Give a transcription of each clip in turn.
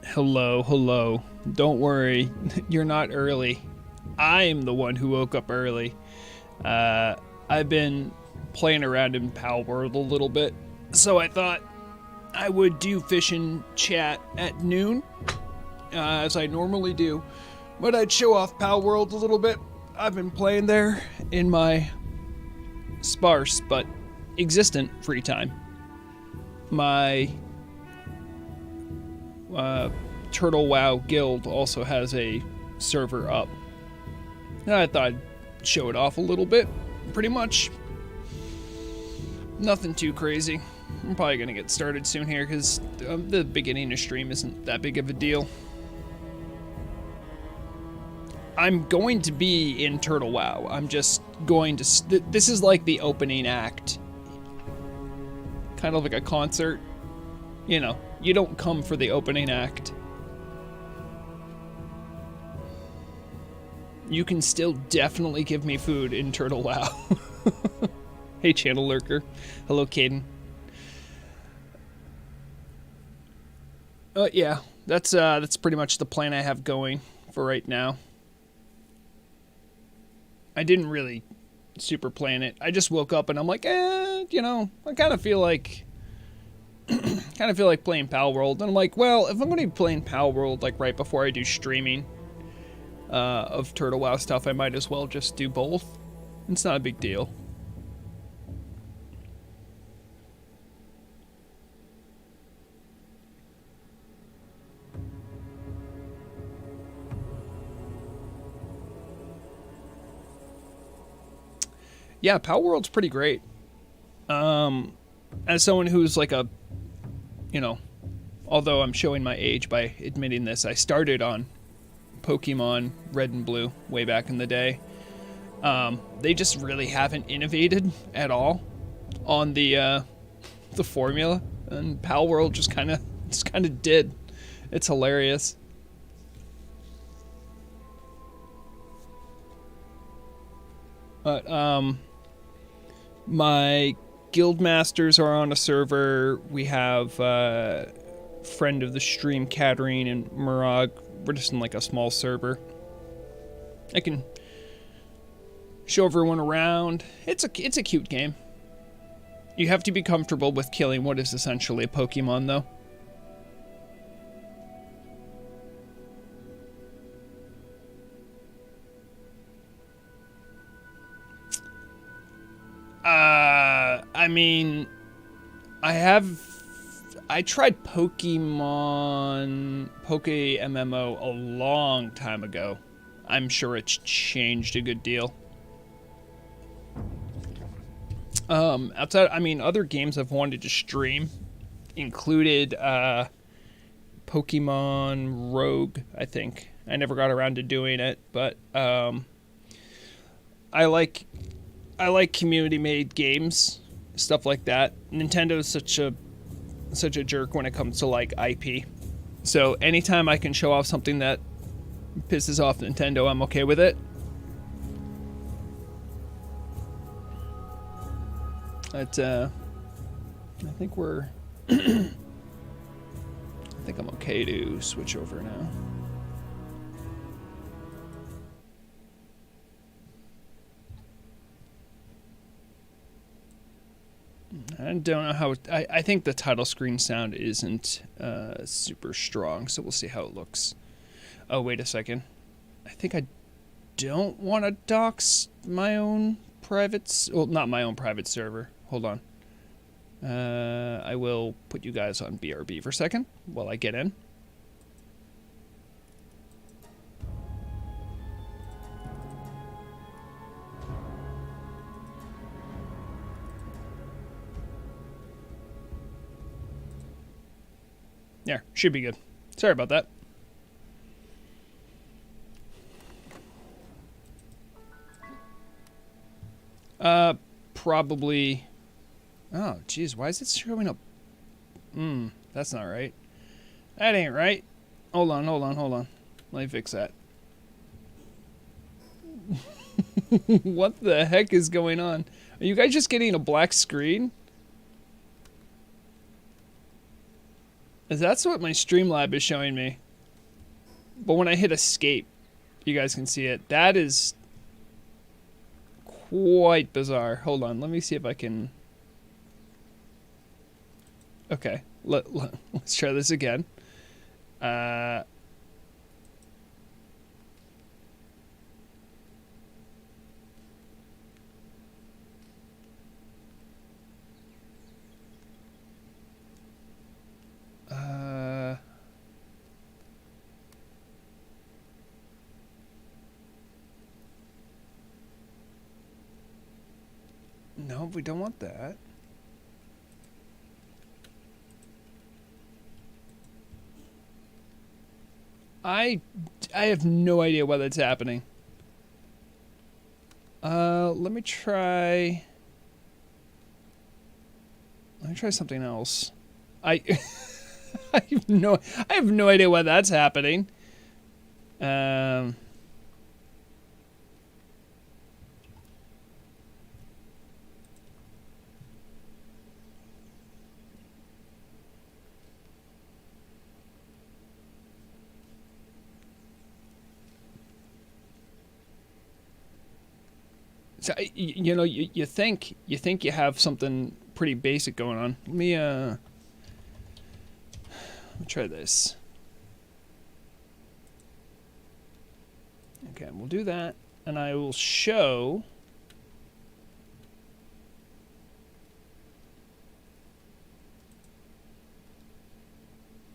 Hello, hello. Don't worry, you're not early. I'm the one who woke up early. I've been playing around in Palworld a little bit, so I thought I would do fish and chat at noon, as I normally do. But I'd show off Palworld a little bit. I've been playing there in my sparse but existent free time. My Turtle WoW guild also has a server up. And I thought I'd show it off a little bit. Pretty much. Nothing too crazy. I'm probably going to get started soon here because the beginning of stream isn't that big of a deal. I'm going to be in Turtle WoW. I'm just going to... This is like the opening act. Kind of like a concert. You know, you don't come for the opening act. You can still definitely give me food in Turtle WoW. Hey, Channel Lurker. Hello, Caden. Yeah, that's pretty much the plan I have going for right now. I didn't really super plan it. I just woke up and I'm like, you know, I kind of feel like playing Palworld. And I'm like, well, if I'm going to be playing Palworld like right before I do streaming of Turtle WoW stuff, I might as well just do both. It's not a big deal. Yeah, Palworld's pretty great. As someone who's like a, you know, although I'm showing my age by admitting this, I started on Pokemon Red and Blue way back in the day. They just really haven't innovated at all on the formula, and Palworld just kind of did. It's hilarious. But my guild masters are on a server. We have friend of the stream, Katarine and Murag. We're just in like a small server. I can show everyone around. It's a cute game. You have to be comfortable with killing what is essentially a Pokemon, though. I mean, I tried Poke MMO a long time ago. I'm sure it's changed a good deal. Outside, I mean, other games I've wanted to stream included Pokemon Rogue, I think. I never got around to doing it, but I like community-made games, stuff like that. Nintendo's such a jerk when it comes to like IP. So anytime I can show off something that pisses off Nintendo, I'm okay with it. But I think we're I think I'm okay to switch over now. I don't know how... I think the title screen sound isn't super strong, so we'll see how it looks. Oh, wait a second. I think I don't want to dox my own private... Well, not my own private server. Hold on. I will put you guys on BRB for a second while I get in. Yeah, should be good. Sorry about that. Probably... Oh, jeez, why is it showing up? That's not right. That ain't right. Hold on. Let me fix that. What the heck is going on? Are you guys just getting a black screen? That's what my Streamlab is showing me. But when I hit escape, you guys can see it. That is quite bizarre. Hold on, let me see if I can... Okay, let's try this again. No, we don't want that. I have no idea why that's happening. Let me try something else. I have no idea why that's happening. So, you know, you think you have something pretty basic going on. Let me try this. Okay, we'll do that, and I will show.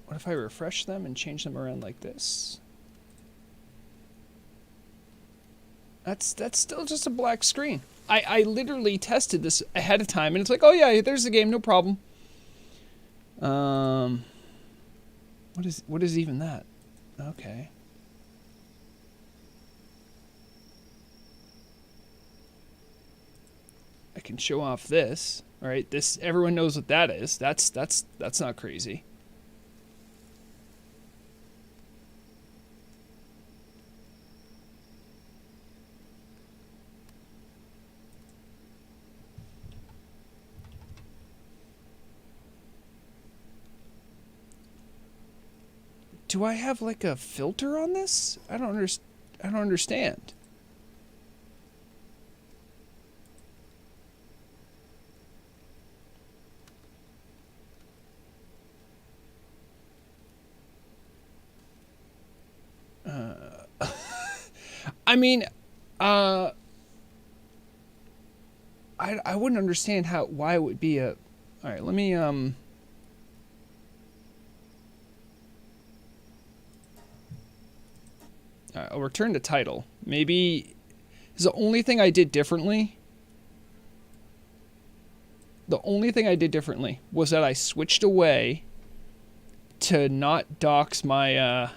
What if I refresh them and change them around like this? That's still just a black screen. I literally tested this ahead of time, and it's like, oh yeah, there's the game, no problem. What is even that? Okay. I can show off this. All right, this, everyone knows what that is. That's not crazy. Do I have like a filter on this? I don't understand. I mean, I wouldn't understand why it would be a. All right, let me All right, I'll return to title. Maybe is the only thing I did differently. The only thing I did differently was that I switched away to not dox my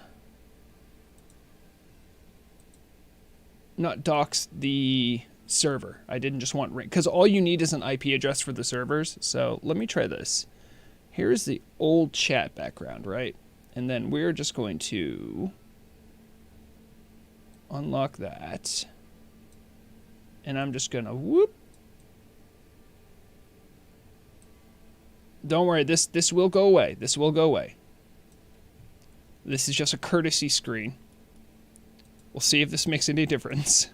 not dox the server. I didn't just want ring, because all you need is an IP address for the servers. So let me try this. Here's the old chat background, right? And then we're just going to unlock that. And I'm just gonna whoop. Don't worry, this will go away. This will go away. This is just a courtesy screen. We'll see if this makes any difference.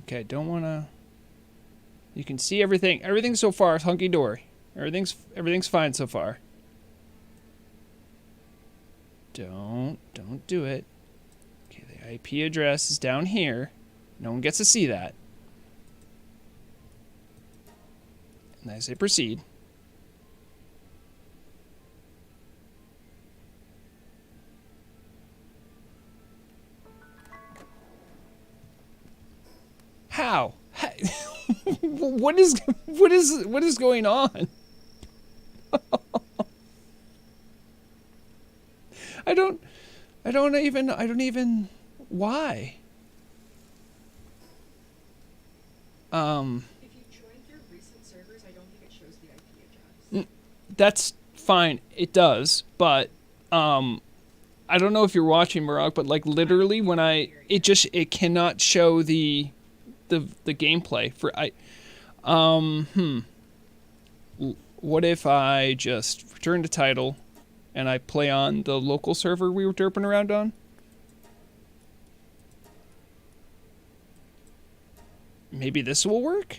Okay, don't wanna. You can see everything. Everything so far is hunky dory. Everything's fine so far. Don't do it. Okay, the IP address is down here. No one gets to see that. And I say proceed. How? What is going on? I don't even why? If you join through recent servers, I don't think it shows the IP address. That's fine. It does, but I don't know if you're watching, Marok, but like literally when it cannot show the gameplay for what if I just return to title and I play on the local server we were derping around on? Maybe this will work?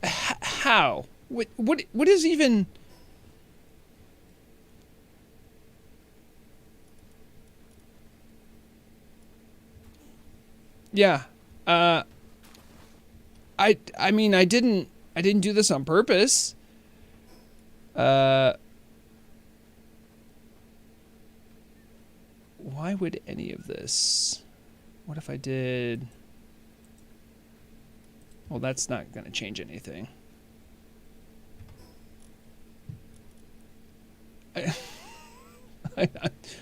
How? What is even... Yeah. I mean, I didn't do this on purpose. Why would any of this... What if I did... Well, that's not going to change anything.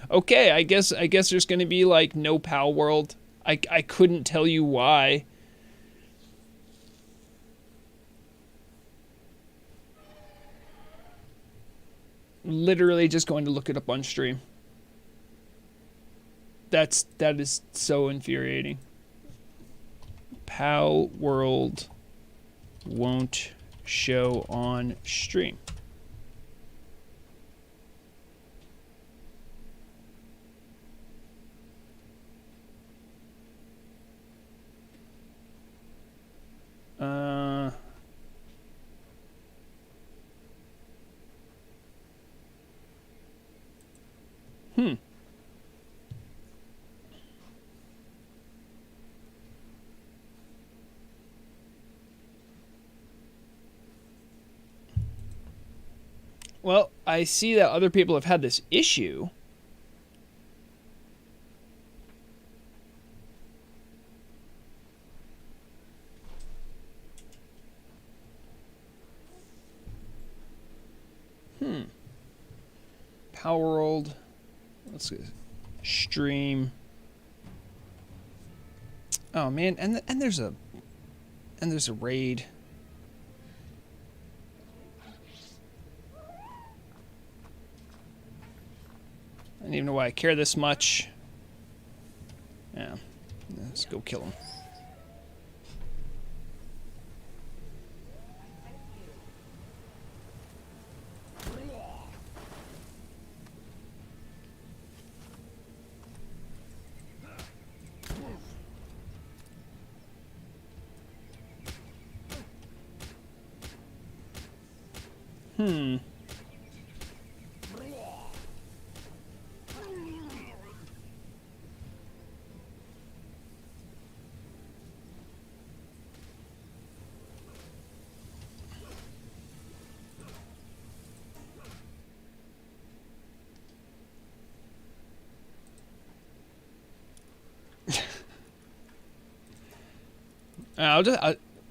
Okay, I guess there's going to be like no Palworld. I couldn't tell you why. Literally just going to look it up on stream. That is so infuriating. Palworld won't show on stream. Well, I see that other people have had this issue. Palworld. Let's see. Stream. Oh man, and there's a raid. I don't even know why I care this much. Yeah, let's go kill him.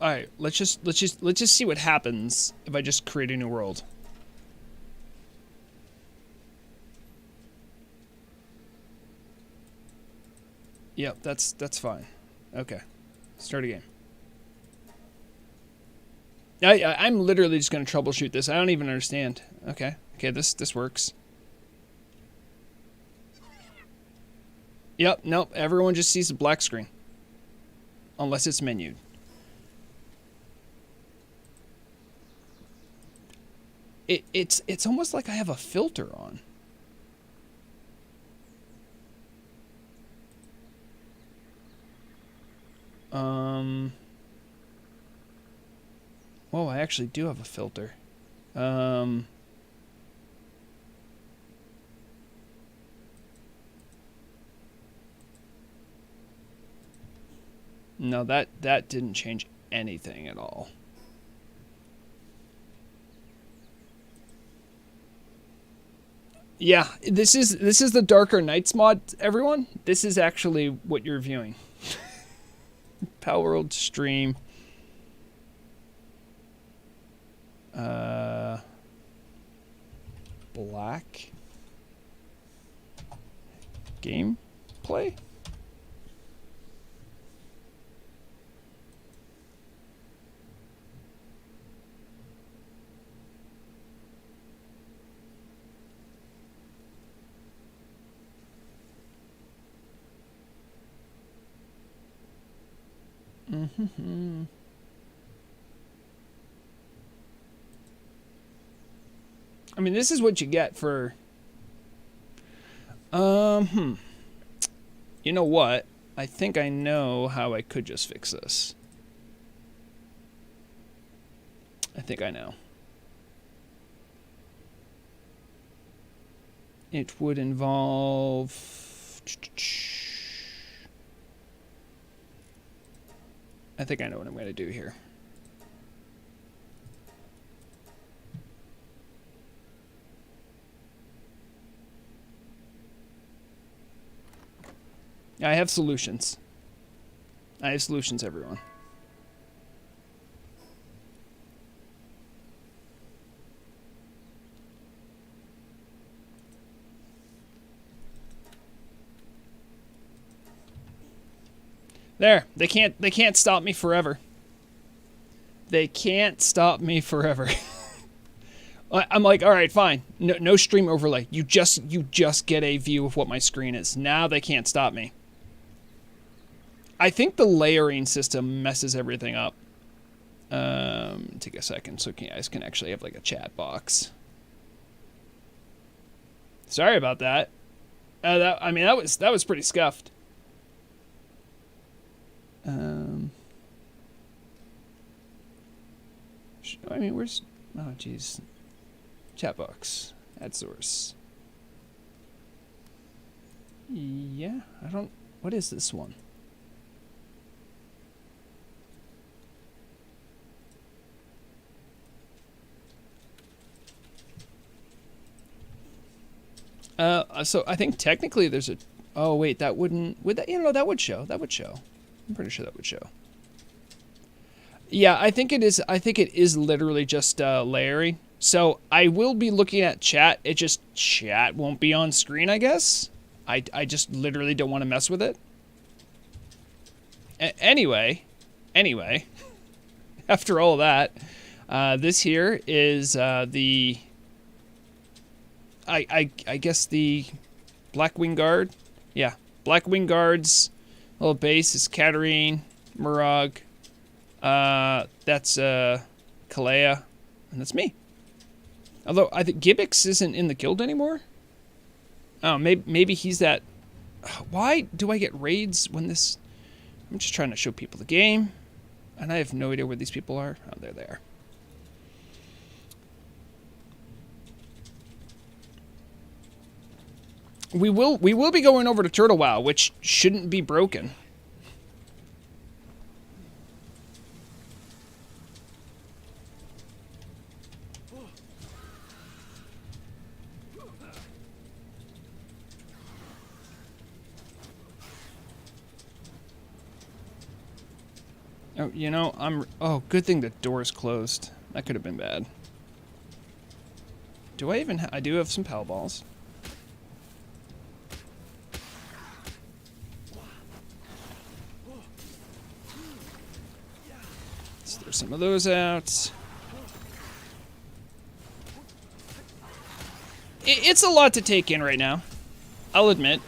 All right. Let's just see what happens if I just create a new world. Yep, that's fine. Okay, start a game. I'm literally just gonna troubleshoot this. I don't even understand. Okay, this works. Yep, nope. Everyone just sees a black screen. Unless it's menued. It's almost like I have a filter on. Whoa, I actually do have a filter. No, that didn't change anything at all. Yeah, this is the Darker Nights mod, everyone. This is actually what you're viewing. Palworld stream. Black gameplay. Mm-hmm. I mean, this is what you get for... You know what? I think I know how I could just fix this. I think I know. It would involve... I think I know what I'm going to do here. I have solutions. I have solutions, everyone. There, they can't stop me forever. They can't stop me forever. I'm like, all right, fine. No stream overlay. You just get a view of what my screen is. Now they can't stop me. I think the layering system messes everything up. Take a second so you guys can actually have like a chat box. Sorry about that. That was pretty scuffed. I mean, where's... Oh, jeez. Chat box. Add source. Yeah, I don't... What is this one? So I think technically there's a... Oh, wait, that wouldn't... Would that... You know, that would show. That would show. I'm pretty sure that would show. Yeah, I think it is. I think it is literally just layering. So I will be looking at chat. It just chat won't be on screen, I guess. I just literally don't want to mess with it. Anyway, after all that, this here is the. I guess the Blackwing Guard. Yeah, Blackwing Guard's little base is Katarine, Murag. That's Kalea, and that's me. Although I think Gibbix isn't in the guild anymore. Oh, maybe he's that. Why do I get raids when this? I'm just trying to show people the game, and I have no idea where these people are. Oh, there they are. We will be going over to Turtle WoW, which shouldn't be broken. Oh, you know, oh, good thing the door's closed. That could have been bad. Do I even I do have some pal balls. Let's throw some of those out. It's a lot to take in right now. I'll admit.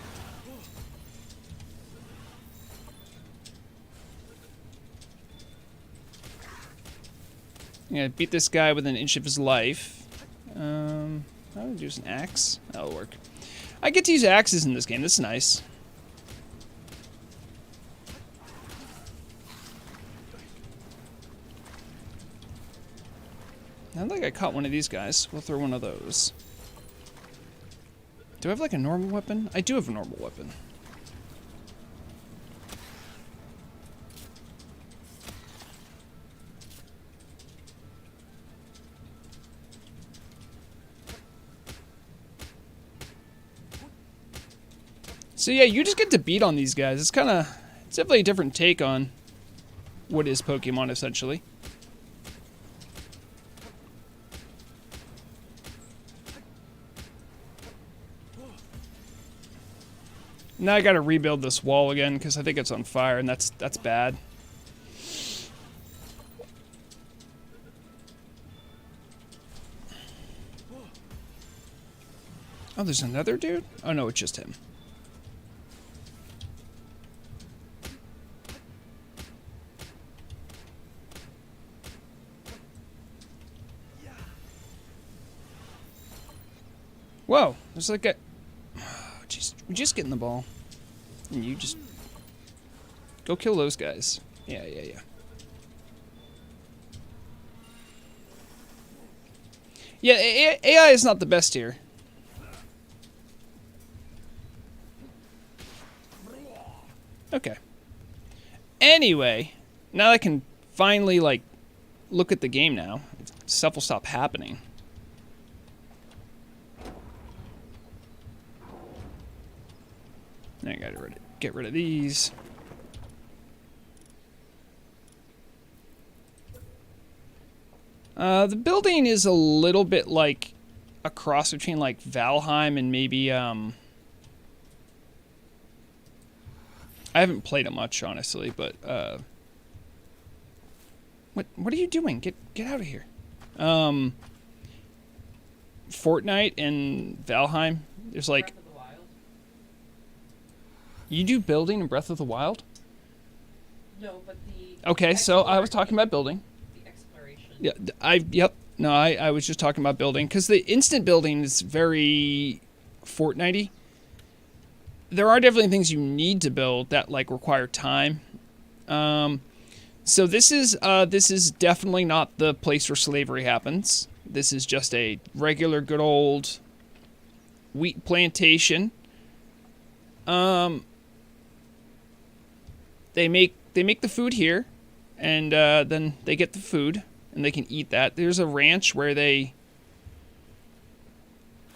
I'm gonna beat this guy with an inch of his life. I'll use an axe. That'll work. I get to use axes in this game. This is nice. I don't think I caught one of these guys. We'll throw one of those. Do I have like a normal weapon? I do have a normal weapon. So yeah, you just get to beat on these guys. It's definitely a different take on what is Pokemon, essentially. Now I gotta rebuild this wall again, because I think it's on fire, and that's bad. Oh, there's another dude? Oh no, it's just him. Whoa, there's like a... Jeez, we just get in the ball. And you just... Go kill those guys. Yeah. Yeah, AI is not the best here. Okay. Anyway, now I can finally, like, look at the game now. Stuff will stop happening. I gotta get rid of these. The building is a little bit like a cross between like Valheim and maybe I haven't played it much, honestly, but what are you doing? Get out of here. Fortnite and Valheim. There's like Breath of the Wild. You do building in Breath of the Wild? No, but the Okay, so I was talking about building. the exploration. Yeah, yep. No, I was just talking about building because the instant building is very Fortnite-y. There are definitely things you need to build that like require time. So this is definitely not the place where slavery happens. This is just a regular good old wheat plantation. They make the food here, and then they get the food and they can eat that. There's a ranch where they,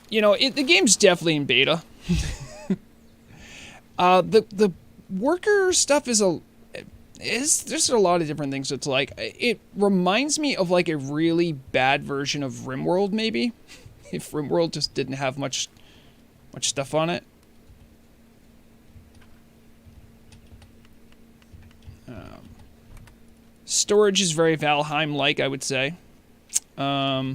the game's definitely in beta. The worker stuff is there's a lot of different things. It's like it reminds me of like a really bad version of RimWorld, maybe, if RimWorld just didn't have much stuff on it. Storage is very Valheim-like, I would say. Yeah,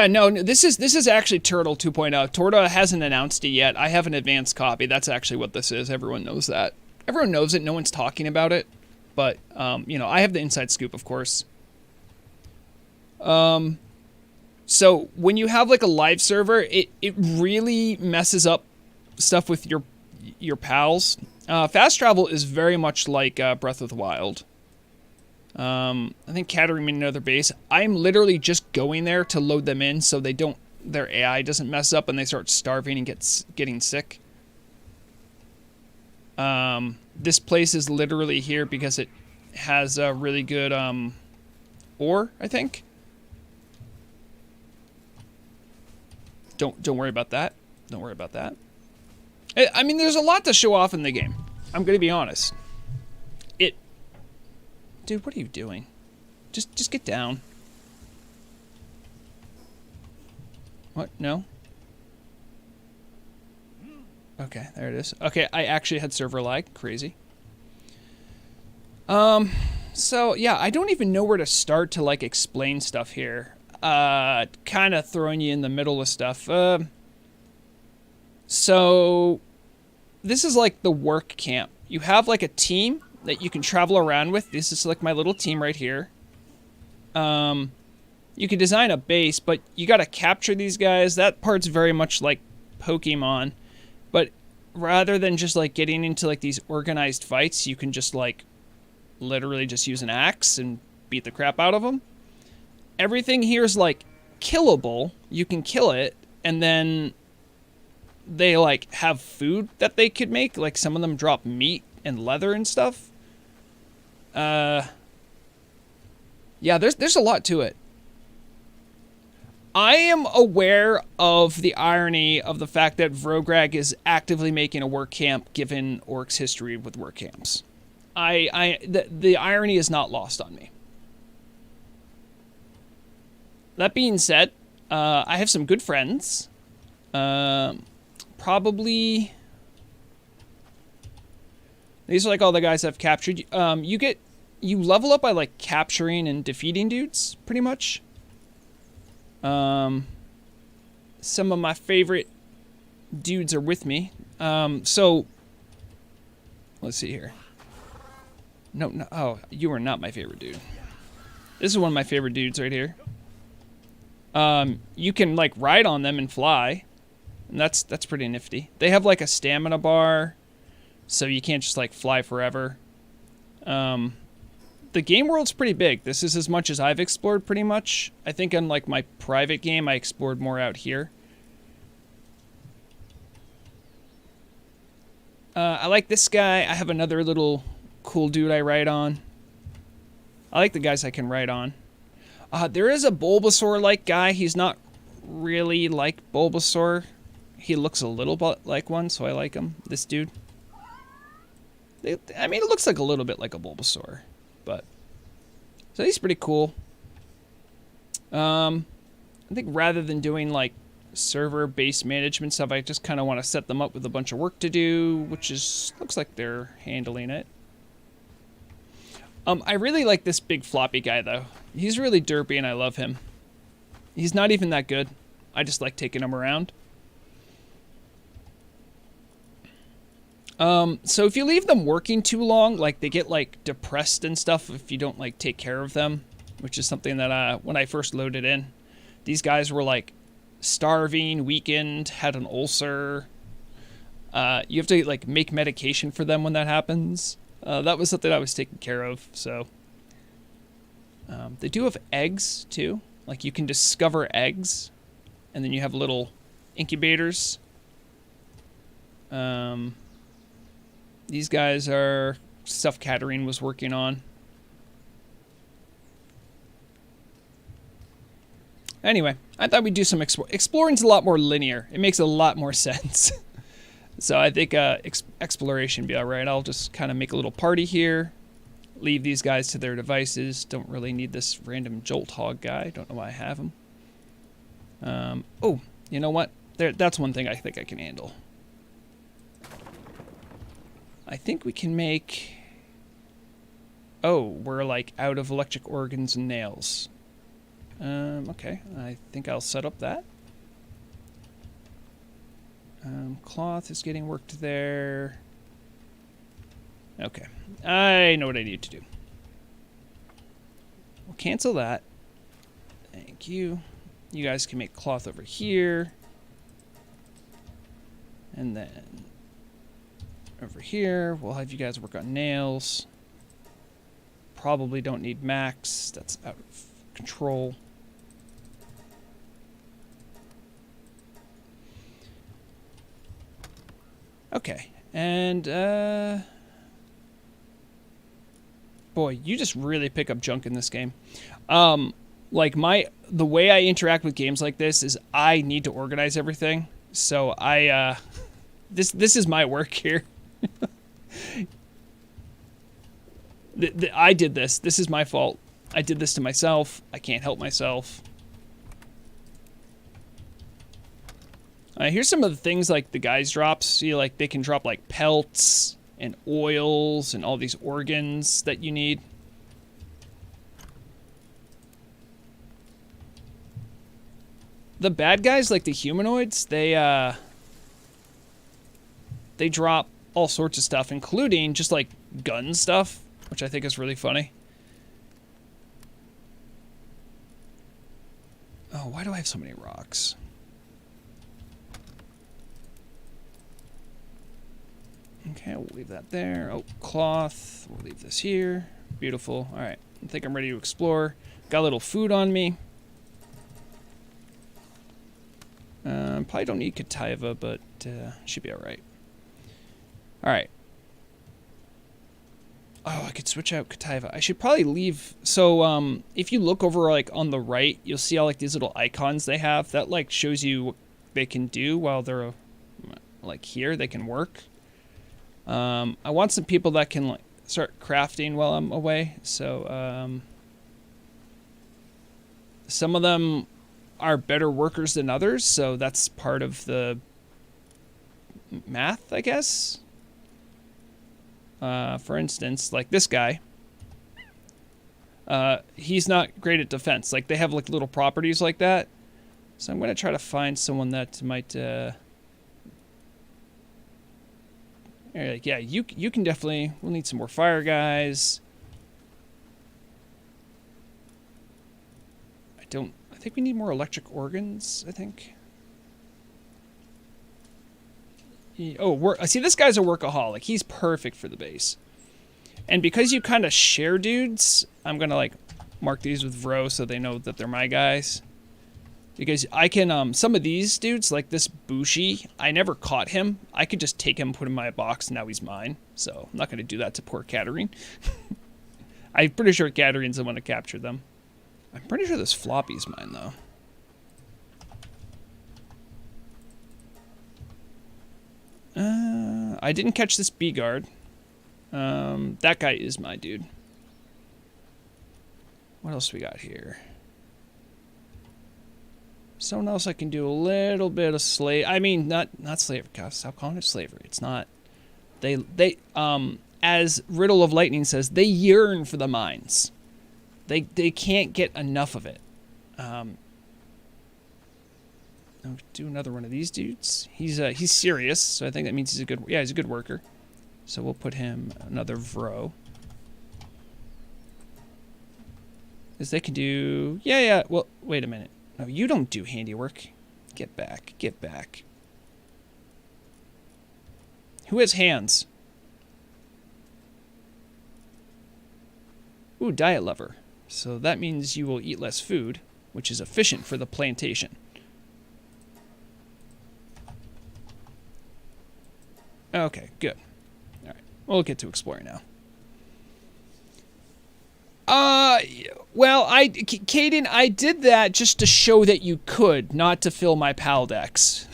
no, this is actually Turtle 2.0. Torta hasn't announced it yet. I have an advanced copy. That's actually what this is. Everyone knows that. Everyone knows it. No one's talking about it. But, I have the inside scoop, of course. So when you have like a live server, it really messes up stuff with your pals. Fast travel is very much like Breath of the Wild. I think catering me another base. I'm literally just going there to load them in so their AI doesn't mess up and they start starving and getting sick. This place is literally here because it has a really good ore, I think. Don't worry about that. Don't worry about that. I mean, there's a lot to show off in the game. I'm gonna be honest. Dude, what are you doing? Just get down. What? No? Okay, there it is. Okay, I actually had server lag. Crazy. So, yeah, I don't even know where to start to, like, explain stuff here. Kind of throwing you in the middle of stuff. So, this is, like, the work camp. You have, like, a team that you can travel around with. This is like my little team right here. You can design a base, but you gotta capture these guys. That part's very much like Pokemon. But rather than just like getting into like these organized fights, you can just like literally just use an axe and beat the crap out of them. Everything here is like killable. You can kill it, and then they like have food that they could make. Like some of them drop meat and leather and stuff. Yeah, there's a lot to it. I am aware of the irony of the fact that Vrograg is actively making a work camp given Orc's history with work camps. The irony is not lost on me. That being said, I have some good friends. Probably... These are like all the guys I've captured. You level up by like capturing and defeating dudes, pretty much. Some of my favorite dudes are with me. So let's see here. No. Oh, you are not my favorite dude. This is one of my favorite dudes right here. You can like ride on them and fly, and that's pretty nifty. They have like a stamina bar, so you can't just like fly forever. The game world's pretty big. This is as much as I've explored pretty much. I think on like my private game, I explored more out here. I like this guy. I have another little cool dude I ride on. I like the guys I can ride on. There is a Bulbasaur-like guy. He's not really like Bulbasaur. He looks a little bit like one, so I like him. This dude. I mean, it looks like a little bit like a Bulbasaur, but so he's pretty cool. I think rather than doing like server-based management stuff, I just kind of want to set them up with a bunch of work to do, which is looks like they're handling it. I really like this big floppy guy though. He's really derpy and I love him. He's not even that good. I just like taking him around. So if you leave them working too long, like they get like depressed and stuff if you don't like take care of them, which is something that when I first loaded in, these guys were like starving, weakened, had an ulcer. You have to like make medication for them when that happens. That was something I was taking care of. So they do have eggs too. Like you can discover eggs, and then you have little incubators. These guys are stuff Katarine was working on. Anyway, I thought we'd do some exploring's a lot more linear. It makes a lot more sense. So I think exploration be all right. I'll just kind of make a little party here. Leave these guys to their devices. Don't really need this random jolt hog guy. Don't know why I have him. Oh, you know what? That's one thing I think I can handle. I think we can make... Oh, we're like out of electric organs and nails. Okay, I think I'll set up that. Cloth is getting worked there. Okay, I know what I need to do. We'll cancel that. Thank you. You guys can make cloth over here. And then over here, we'll have you guys work on nails. Probably don't need max. That's out of control. Okay, and boy, you just really pick up junk in this game. Like the way I interact with games like this is I need to organize everything. So this is my work here. I did this. This is my fault. I did this to myself. I can't help myself. Here's some of the things like the guys drops. See, like they can drop like pelts and oils and all these organs that you need. The bad guys, like the humanoids, they drop all sorts of stuff, including just like gun stuff, which I think is really funny. Oh, why do I have so many rocks? Okay, we'll leave that there. Oh, cloth. We'll leave this here. Beautiful. All right. I think I'm ready to explore. Got a little food on me. Probably don't need Kativa, but should be all right. All right. Oh, I could switch out Kativa. I should probably leave. So, if you look over like on the right, you'll see all like these little icons they have. That like shows you what they can do while they're like here. They can work. I want some people that can like start crafting while I'm away. So, some of them are better workers than others. So that's part of the math, I guess. For instance, like this guy, he's not great at defense. Like they have like little properties like that. So I'm going to try to find someone that might, like, yeah, you can definitely, we'll need some more fire guys. I think we need more electric organs, I think. See, this guy's a workaholic. He's perfect for the base. And because you kind of share dudes, I'm going to, like, mark these with Vro so they know that they're my guys. Because I can, some of these dudes, like this Bushi, I never caught him. I could just take him, put him in my box, and now he's mine. So I'm not going to do that to poor Katarine. I'm pretty sure Katarine's the one to capture them. I'm pretty sure this floppy's mine, though. I didn't catch this B-guard. That guy is my dude. What else we got here? Someone else I can do a little bit of slave. I mean, not slavery. God, stop calling it slavery. It's not. They as Riddle of Lightning says, they yearn for the mines. They can't get enough of it. I'll do another one of these dudes. He's serious, so I think that means he's a good worker. So we'll put him another Vro. Because they can do well, wait a minute. No, you don't do handiwork. Get back. Get back. Who has hands? Ooh, diet lover. So that means you will eat less food, which is efficient for the plantation. Okay, good. All right, we'll get to exploring now. Well, Caden, I did that just to show that you could, not to fill my PAL decks.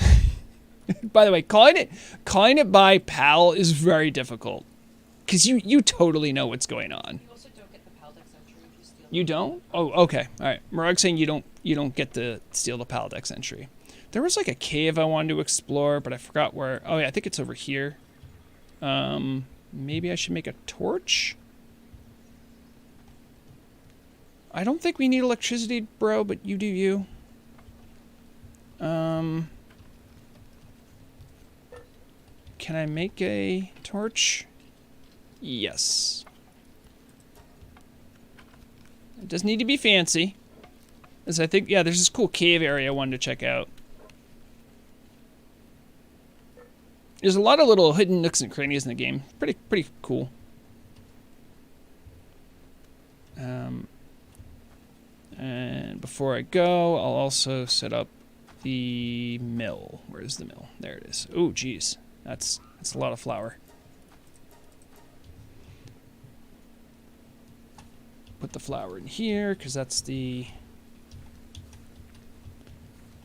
By the way, calling it by PAL is very difficult, because you totally know what's going on. You also don't get the PAL dex entry if you steal. You don't? Oh, okay. All right. Murag's saying you don't get to steal the PAL dex entry. There was like a cave I wanted to explore, but I forgot where. Oh yeah, I think it's over here. Maybe I should make a torch. I don't think we need electricity, bro, but you do you. Can I make a torch? Yes. It does need to be fancy. As I think, yeah, there's this cool cave area I wanted to check out. There's a lot of little hidden nooks and crannies in the game. Pretty cool. And before I go, I'll also set up the mill. Where's the mill? There it is. Oh, geez. That's a lot of flour. Put the flour in here, because that's the...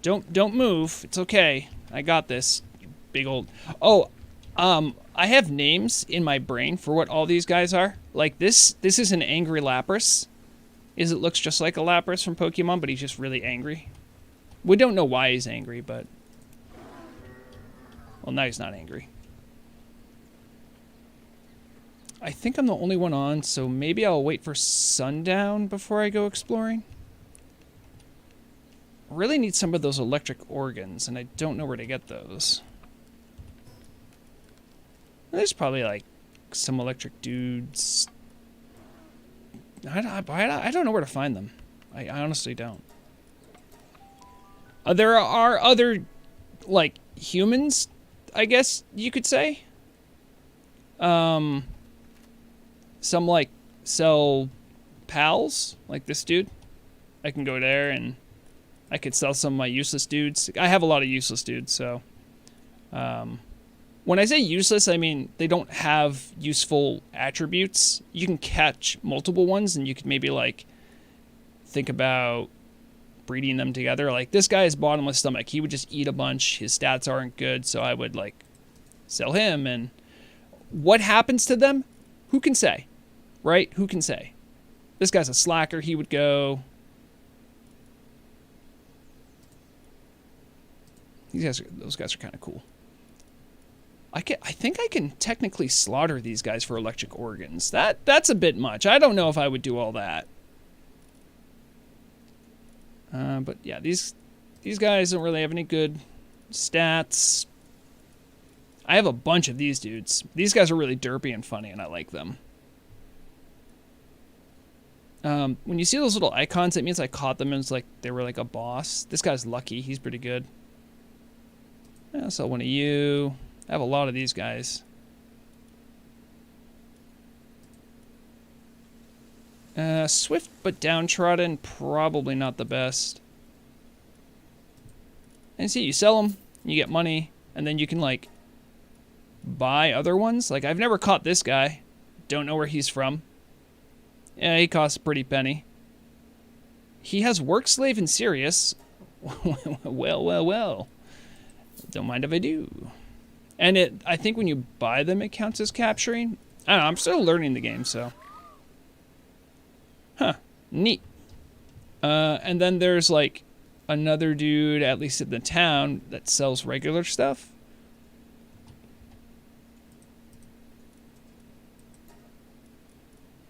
Don't move. It's okay. I got this. You big old... Oh, I have names in my brain for what all these guys are. Like this is an angry Lapras. It looks just like a Lapras from Pokemon, but he's just really angry. We don't know why he's angry, but... Well, now he's not angry. I think I'm the only one on, so maybe I'll wait for sundown before I go exploring. I really need some of those electric organs, and I don't know where to get those. There's probably, like, some electric dudes... I don't know where to find them. I honestly don't. There are other, like, humans, I guess you could say. Some, like, sell pals, like this dude. I can go there and I could sell some of my useless dudes. I have a lot of useless dudes, so... When I say useless, I mean they don't have useful attributes. You can catch multiple ones, and you could maybe, like, think about breeding them together. Like, this guy is bottomless stomach. He would just eat a bunch. His stats aren't good, so I would, like, sell him. And what happens to them? Who can say? Right? Who can say? This guy's a slacker. He would go... Those guys are kind of cool. I think I can technically slaughter these guys for electric organs. That's a bit much. I don't know if I would do all that. But yeah, these guys don't really have any good stats. I have a bunch of these dudes. These guys are really derpy and funny, and I like them. When you see those little icons, it means I caught them and it's like they were like a boss. This guy's lucky. He's pretty good. I'll sell one of you. I have a lot of these guys. Swift but downtrodden, probably not the best. And see, you sell them, you get money, and then you can like buy other ones. Like I've never caught this guy. Don't know where he's from. Yeah, he costs a pretty penny. He has work slave and Sirius. Well. Don't mind if I do. And I think when you buy them, it counts as capturing. I don't know, I'm still learning the game, so. Huh, neat. And then there's like another dude, at least in the town, that sells regular stuff.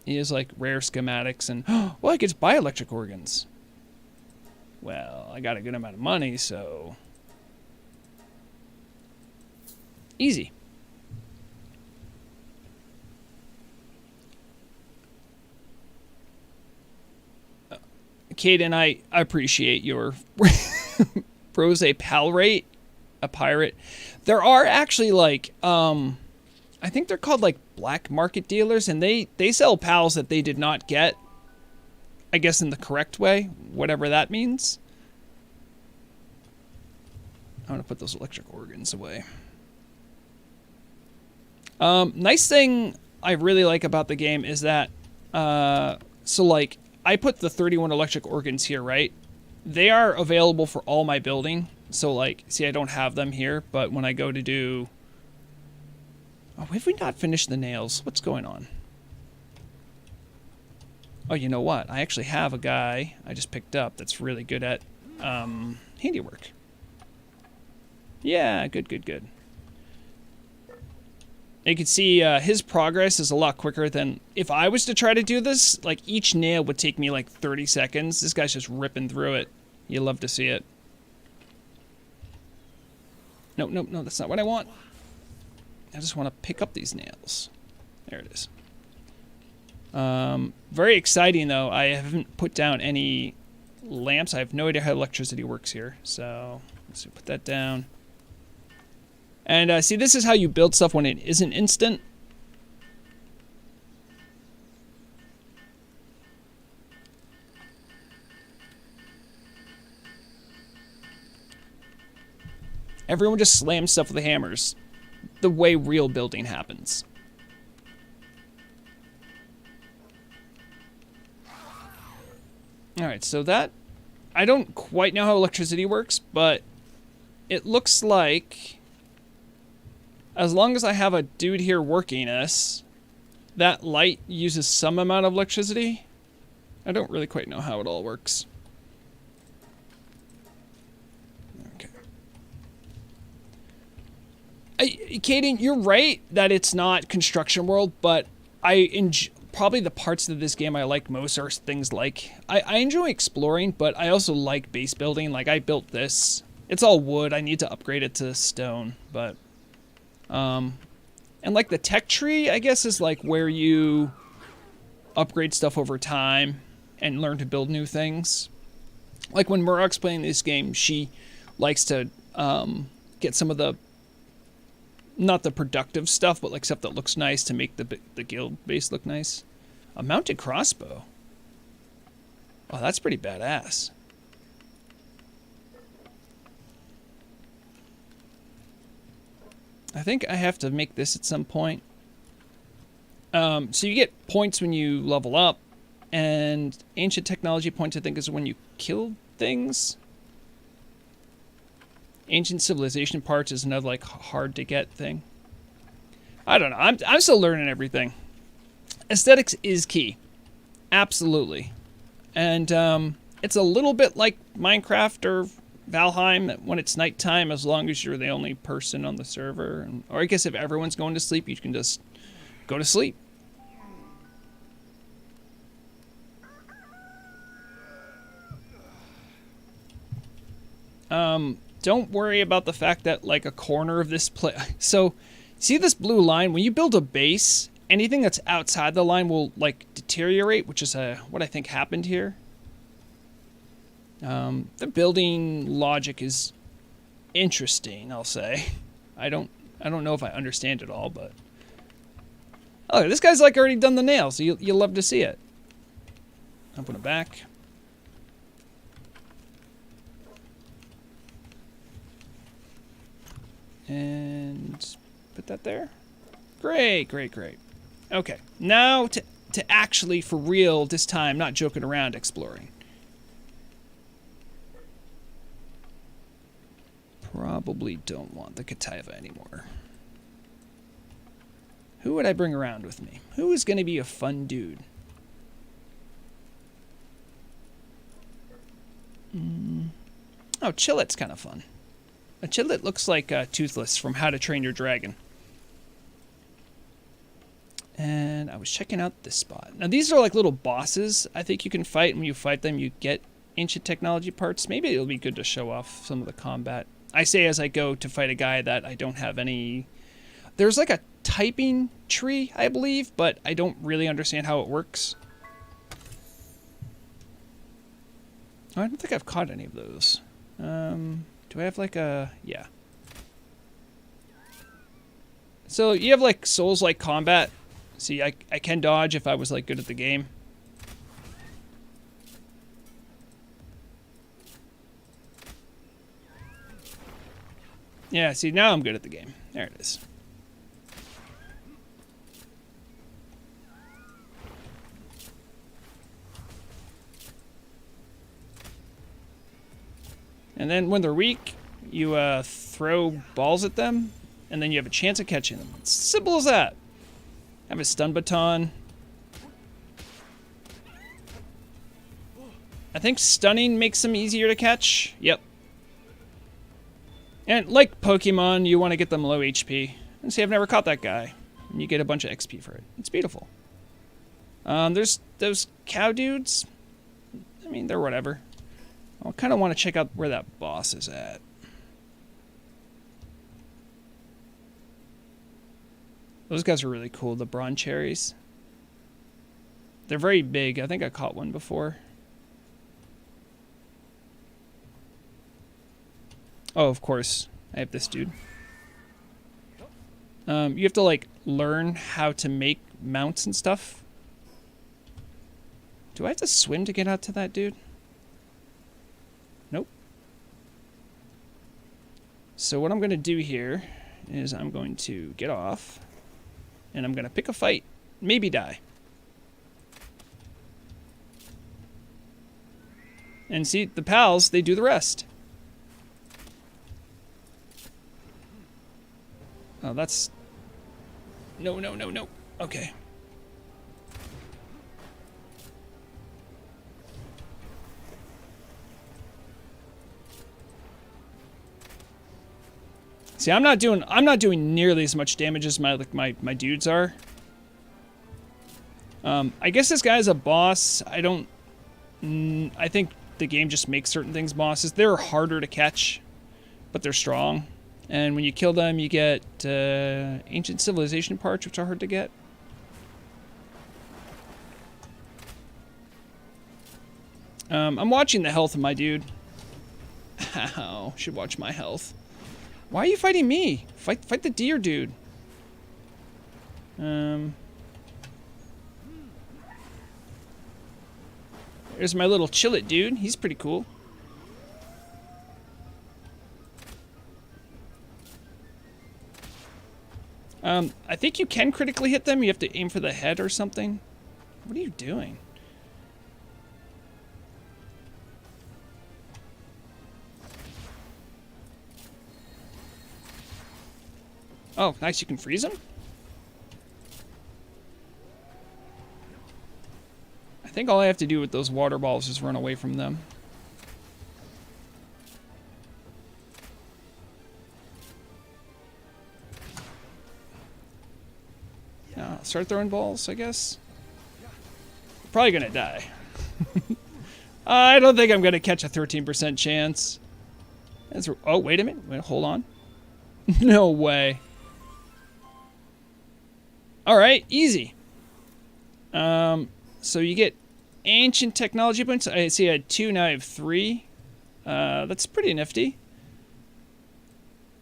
He has like rare schematics and, well, I get to buy electric organs. Well, I got a good amount of money, so. Easy. Caden, I appreciate your Rose Palrate, a pirate. There are actually like, I think they're called like black market dealers, and they sell pals that they did not get, I guess in the correct way, whatever that means. I'm going to put those electric organs away. Nice thing I really like about the game is that, so like, I put the 31 electric organs here, right? They are available for all my building. So like, see, I don't have them here, but when I go to do, oh, have we not finished the nails? What's going on? Oh, you know what? I actually have a guy I just picked up that's really good at, handiwork. Yeah, good. You can see his progress is a lot quicker than if I was to try to do this. Like each nail would take me like 30 seconds. This guy's just ripping through it. You love to see it. No, that's not what I want. I just want to pick up these nails. There it is. Very exciting though. I haven't put down any lamps. I have no idea how electricity works here. So let's put that down. And see, this is how you build stuff when it isn't instant. Everyone just slams stuff with the hammers. The way real building happens. Alright, so that... I don't quite know how electricity works, but it looks like... as long as I have a dude here working this, that light uses some amount of electricity. I don't really quite know how it all works. Okay. Caden, you're right that it's not construction world, but probably the parts of this game I like most are things like, I enjoy exploring, but I also like base building. Like I built this. It's all wood. I need to upgrade it to stone, but... and like the tech tree, I guess, is like where you upgrade stuff over time and learn to build new things. Like when Murdoch's playing this game, she likes to get some of the, not the productive stuff, but like stuff that looks nice to make the guild base look nice. A mounted crossbow. Oh, that's pretty badass. I think I have to make this at some point. So you get points when you level up, and ancient technology points I think is when you kill things. Ancient civilization parts is another like hard to get thing. I don't know. I'm still learning everything. Aesthetics is key, absolutely, and it's a little bit like Minecraft or Valheim when it's nighttime, as long as you're the only person on the server. Or I guess if everyone's going to sleep, you can just go to sleep. Don't worry about the fact that like a corner of this so see this blue line? When you build a base, anything that's outside the line will like deteriorate, which is what I think happened here. The building logic is interesting, I'll say. I don't know if I understand it all, but oh, this guy's like already done the nail, so you'll love to see it. Open it back. And put that there. Great, great, great. Okay, now to actually, for real, this time, not joking around, exploring. Probably don't want the Kataiva anymore. Who would I bring around with me? Who is going to be a fun dude? Oh, Chillet's kind of fun. A Chillet looks like Toothless from How to Train Your Dragon. And I was checking out this spot. Now, these are like little bosses I think you can fight. And when you fight them, you get ancient technology parts. Maybe it'll be good to show off some of the combat. I say as I go to fight a guy that I don't have any... There's like a typing tree, I believe, but I don't really understand how it works. I don't think I've caught any of those. Do I have like a... Yeah. So you have like Souls-like combat. See, I can dodge if I was like good at the game. Yeah, see, now I'm good at the game. There it is. And then when they're weak, you throw balls at them, and then you have a chance of catching them. It's simple as that. I have a stun baton. I think stunning makes them easier to catch. Yep. And like Pokemon, you want to get them low HP. And see, I've never caught that guy. And you get a bunch of XP for it. It's beautiful. There's those cow dudes. I mean, they're whatever. I kind of want to check out where that boss is at. Those guys are really cool, the bronze cherries. They're very big. I think I caught one before. Oh, of course. I have this dude. You have to, like, learn how to make mounts and stuff. Do I have to swim to get out to that dude? Nope. So what I'm going to do here is I'm going to get off. And I'm going to pick a fight. Maybe die. And see, the pals, they do the rest. Oh, that's... No, no, no, no. Okay. See, I'm not doing nearly as much damage as my dudes are. I guess this guy's a boss. I think the game just makes certain things bosses. They're harder to catch, but they're strong. And when you kill them, you get ancient civilization parts, which are hard to get. I'm watching the health of my dude. Ow, should watch my health. Why are you fighting me? Fight the deer dude. There's my little Chillet dude. He's pretty cool. I think you can critically hit them. You have to aim for the head or something. What are you doing? Oh, nice. You can freeze them? I think all I have to do with those water balls is run away from them. I'll start throwing balls, I guess. Probably gonna die. I don't think I'm gonna catch a 13% chance. Oh, wait a minute. Wait, hold on. No way. Alright, easy. So you get ancient technology points. I see I had 2, now I have 3. That's pretty nifty.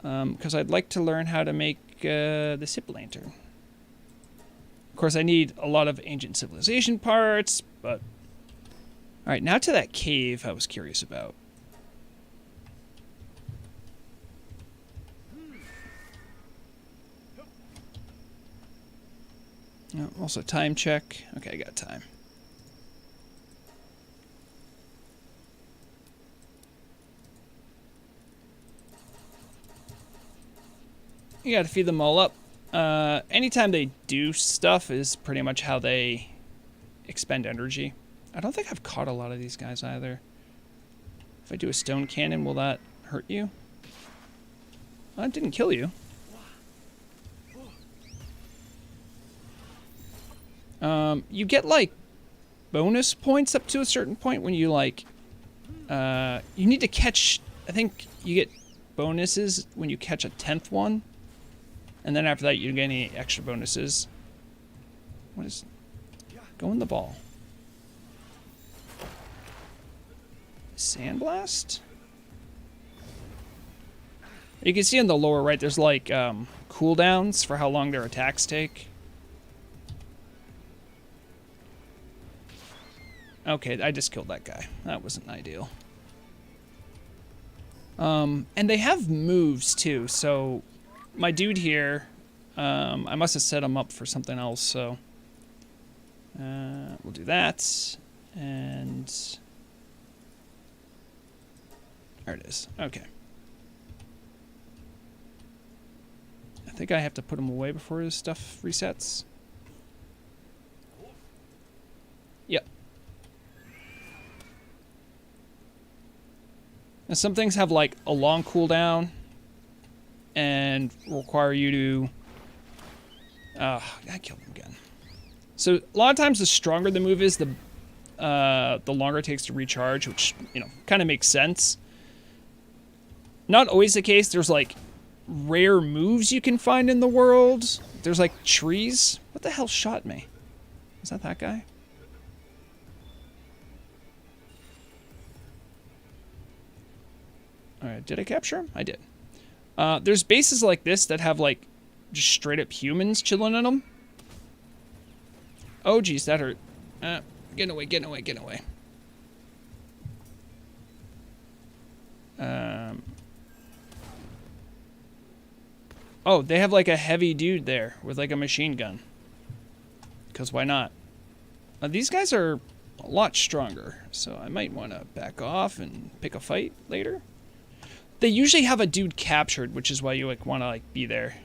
Because I'd like to learn how to make the zip lantern. Of course, I need a lot of ancient civilization parts, but... Alright, now to that cave I was curious about. Oh, also time check. Okay, I got time. You gotta feed them all up. Anytime they do stuff is pretty much how they expend energy. I don't think I've caught a lot of these guys either. If I do a stone cannon, will that hurt you? Well, it didn't kill you. You get, like, bonus points up to a certain point when you, like... you need to catch... I think you get bonuses when you catch a 10th one. And then after that, you don't get any extra bonuses. What is... Go in the ball. Sandblast? You can see in the lower right, there's like cooldowns for how long their attacks take. Okay, I just killed that guy. That wasn't ideal. And they have moves too, so my dude here, I must have set him up for something else, so we'll do that, and there it is. Okay. I think I have to put him away before his stuff resets. Yep. And some things have like a long cooldown and require you to... I killed him again. So a lot of times the stronger the move is, the longer it takes to recharge, which, you know, kind of makes sense. Not always the case. There's like rare moves you can find in the world. There's like trees. What the hell shot me? Is that guy? Alright, did I capture him? I did. There's bases like this that have like just straight up humans chilling in them. Oh geez, that hurt. Get away, get away, get away. Oh, they have like a heavy dude there with like a machine gun. Because why not? These guys are a lot stronger, so I might want to back off and pick a fight later. They usually have a dude captured, which is why you like want to like be there.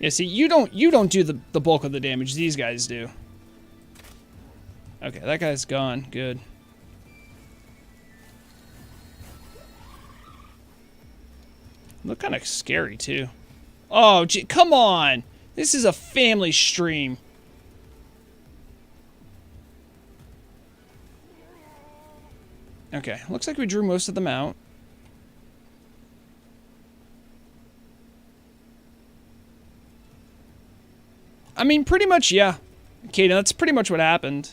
Yeah, see, you don't do the bulk of the damage. These guys do. Okay, that guy's gone. Good. Look kind of scary, too. Oh, gee, come on! This is a family stream. Okay, looks like we drew most of them out. I mean, pretty much, yeah. Okay, that's pretty much what happened.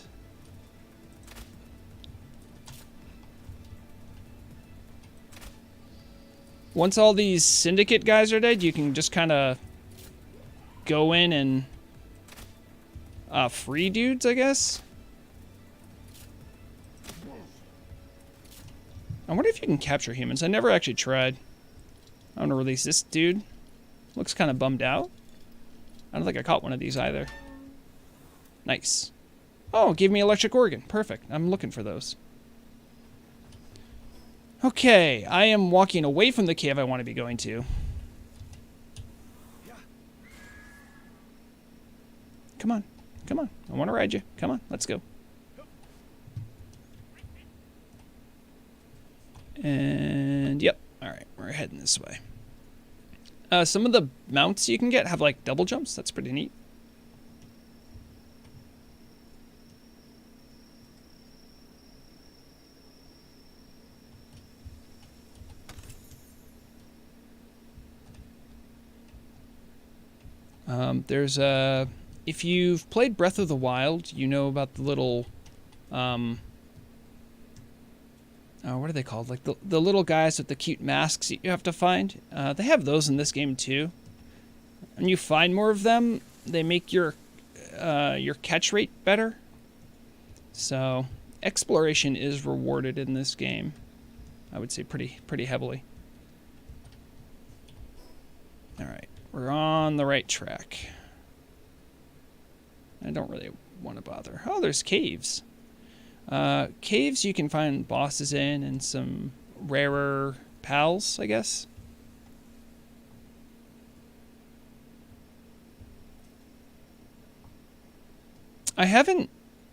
Once all these syndicate guys are dead, you can just kind of go in and free dudes, I guess. I wonder if you can capture humans. I never actually tried. I want to release this dude. Looks kind of bummed out. I don't think I caught one of these either. Nice. Oh, it gave me electric organ. Perfect. I'm looking for those. Okay, I am walking away from the cave I want to be going to. Come on. Come on. I want to ride you. Come on. Let's go. And, yep. All right. We're heading this way. Some of the mounts you can get have, like, double jumps. That's pretty neat. There's a... If you've played Breath of the Wild, you know about the little... oh, what are they called? Like the little guys with the cute masks that you have to find. They have those in this game too. When you find more of them, they make your catch rate better. So exploration is rewarded in this game. I would say pretty heavily. All right, we're on the right track. I don't really want to bother. Oh, there's caves. Caves you can find bosses in and some rarer pals, I guess. I haven't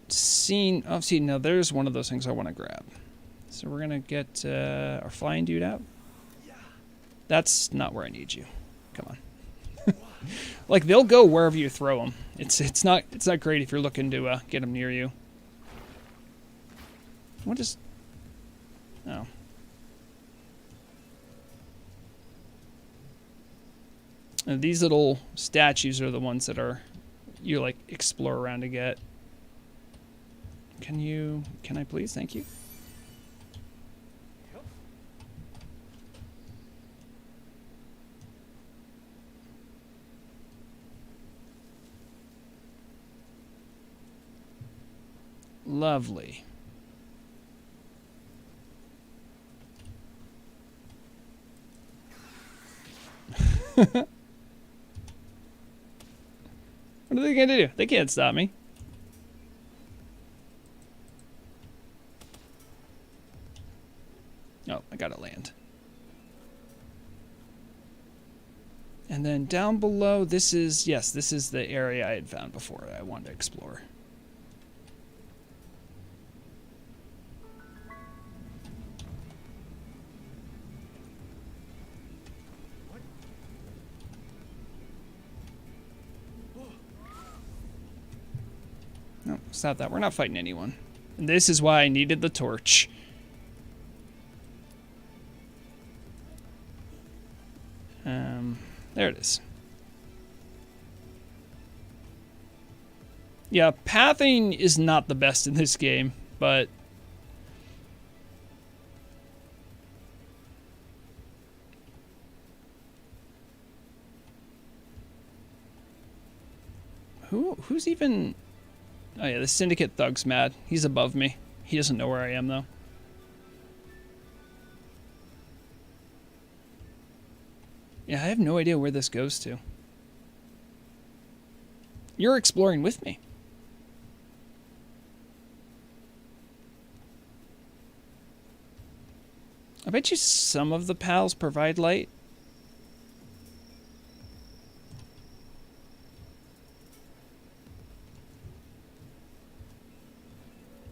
seen... Oh, see, no, there's one of those things I want to grab. So we're going to get our flying dude out. That's not where I need you. Come on. Like, they'll go wherever you throw them. It's not great if you're looking to get them near you. What is... Oh. And these little statues are the ones that are... You, like, explore around to get. Can I please? Thank you. Lovely. What are they going to do? They can't stop me. Oh, I gotta land. And then down below, this is the area I had found before that I wanted to explore. No, stop that. We're not fighting anyone. And this is why I needed the torch. There it is. Yeah, pathing is not the best in this game, but... Who's even... Oh yeah, the Syndicate Thug's mad. He's above me. He doesn't know where I am, though. Yeah, I have no idea where this goes to. You're exploring with me. I bet you some of the pals provide light.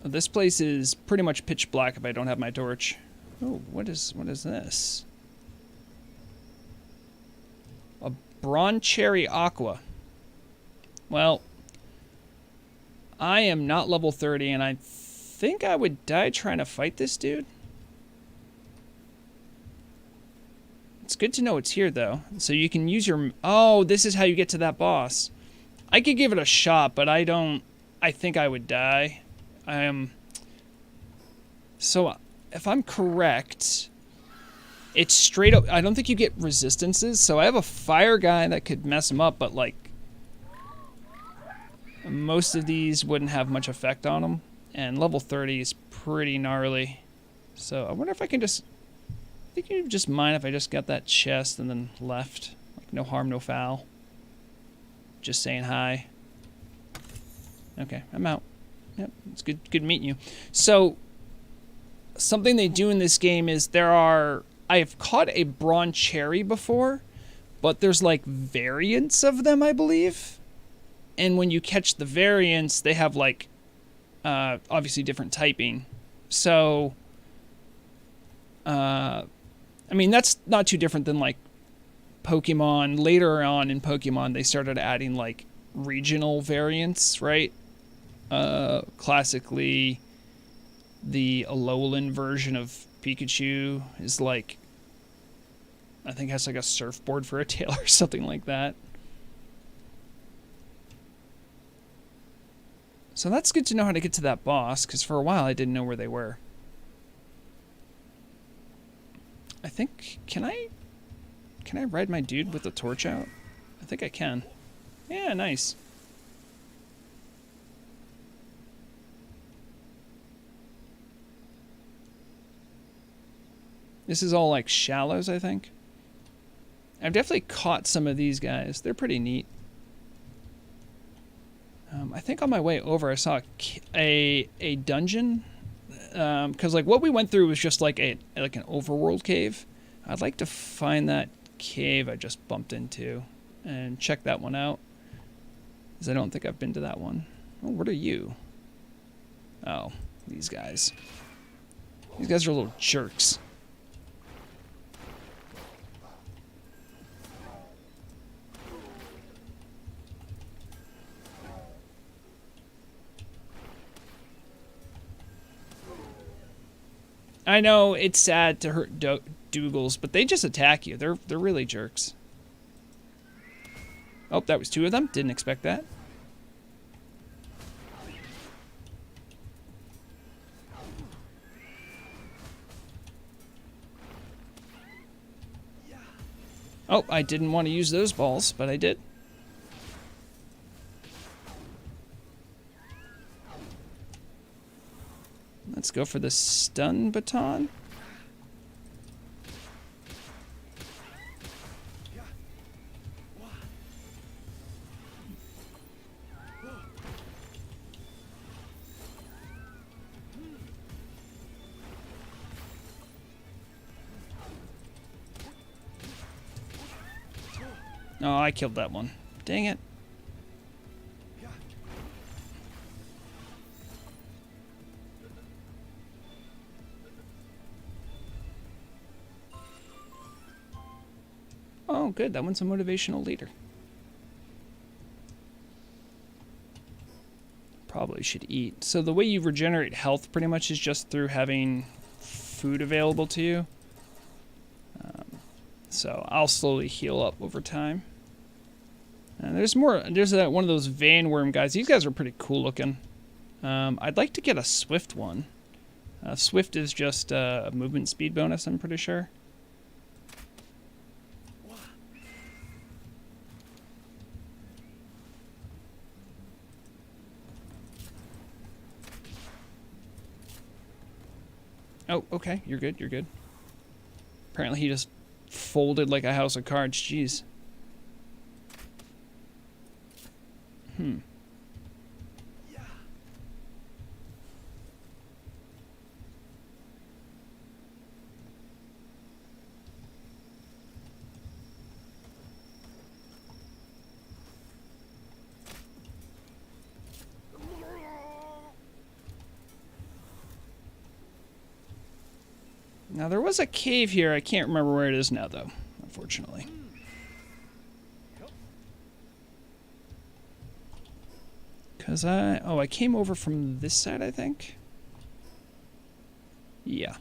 This place is pretty much pitch black if I don't have my torch. Oh, what is this? A Broncherry Aqua. Well, I am not level 30, and I think I would die trying to fight this dude. It's good to know it's here, though. So you can use your... Oh, this is how you get to that boss. I could give it a shot, but I don't... I think I would die. So, if I'm correct, it's straight up... I don't think you get resistances, so I have a fire guy that could mess him up, but, like... Most of these wouldn't have much effect on him, and level 30 is pretty gnarly. So, I wonder if I can just... I think you'd just mind if I just got that chest and then left. Like, no harm, no foul. Just saying hi. Okay, I'm out. Yep, it's good meeting you. So, something they do in this game is I've caught a bronze cherry before, but there's like variants of them, I believe. And when you catch the variants, they have like obviously different typing. So, I mean, that's not too different than like Pokemon. Later on in Pokemon, they started adding like regional variants, right? Classically, the Alolan version of Pikachu is like, I think has like a surfboard for a tail or something like that. So that's good to know how to get to that boss, because for a while I didn't know where they were. I think, can I ride my dude with the torch out? I think I can. Yeah, nice. This is all like shallows, I think. I've definitely caught some of these guys. They're pretty neat. I think on my way over I saw a dungeon. Because like what we went through was just like an overworld cave. I'd like to find that cave I just bumped into and check that one out, because I don't think I've been to that one. Oh, what are you? Oh, these guys. These guys are little jerks. I know it's sad to hurt Dougals, but they just attack you. They're really jerks. Oh, that was two of them. Didn't expect that. Oh, I didn't want to use those balls, but I did. Let's go for the stun baton. Oh, I killed that one. Dang it. Oh, good. That one's a motivational leader. Probably should eat. So the way you regenerate health pretty much is just through having food available to you. So I'll slowly heal up over time. And there's more. There's one of those vein worm guys. These guys are pretty cool looking. I'd like to get a swift one. Swift is just a movement speed bonus, I'm pretty sure. Oh, okay. You're good. You're good. Apparently he just folded like a house of cards. Jeez. Now, there was a cave here. I can't remember where it is now, though, unfortunately. Because I came over from this side, I think. Yeah.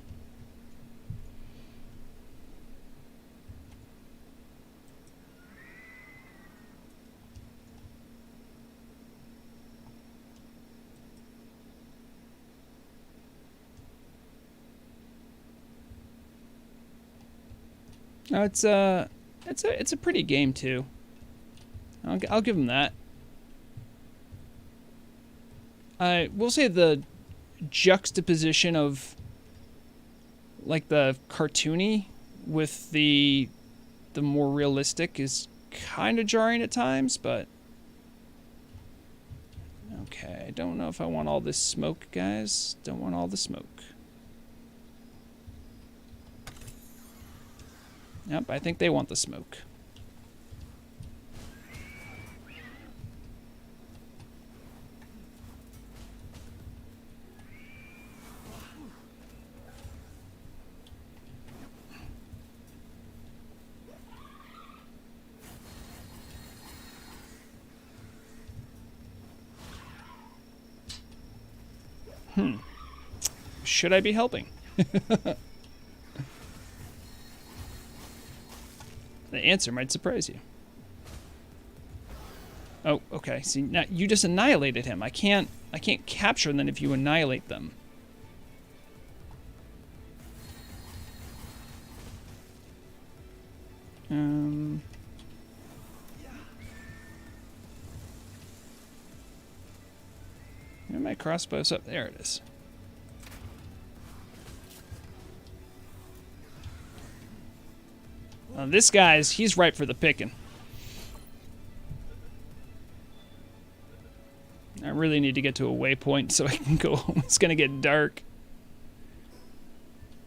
No, it's a pretty game too. I'll give them that. I will say the juxtaposition of like the cartoony with the more realistic is kind of jarring at times, but okay. I don't know if I want all this smoke, guys. Don't want all the smoke. Yep, I think they want the smoke. Should I be helping? The answer might surprise you. Oh, okay. See, now you just annihilated him. I can't capture them if you annihilate them. Where my crossbow's up? There it is. This guy's, he's ripe for the picking. I really need to get to a waypoint so I can go home. It's gonna get dark.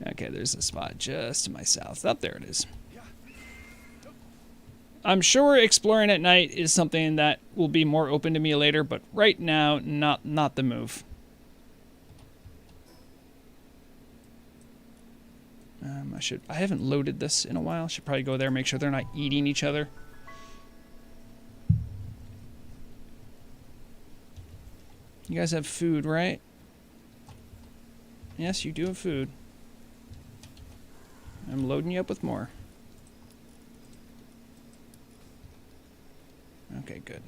Okay, there's a spot just to my south. Up there it is. I'm sure exploring at night is something that will be more open to me later, but right now, not the move. I haven't loaded this in a while. Should probably go there, make sure they're not eating each other. You guys have food, right? Yes, you do have food. I'm loading you up with more. Okay, good.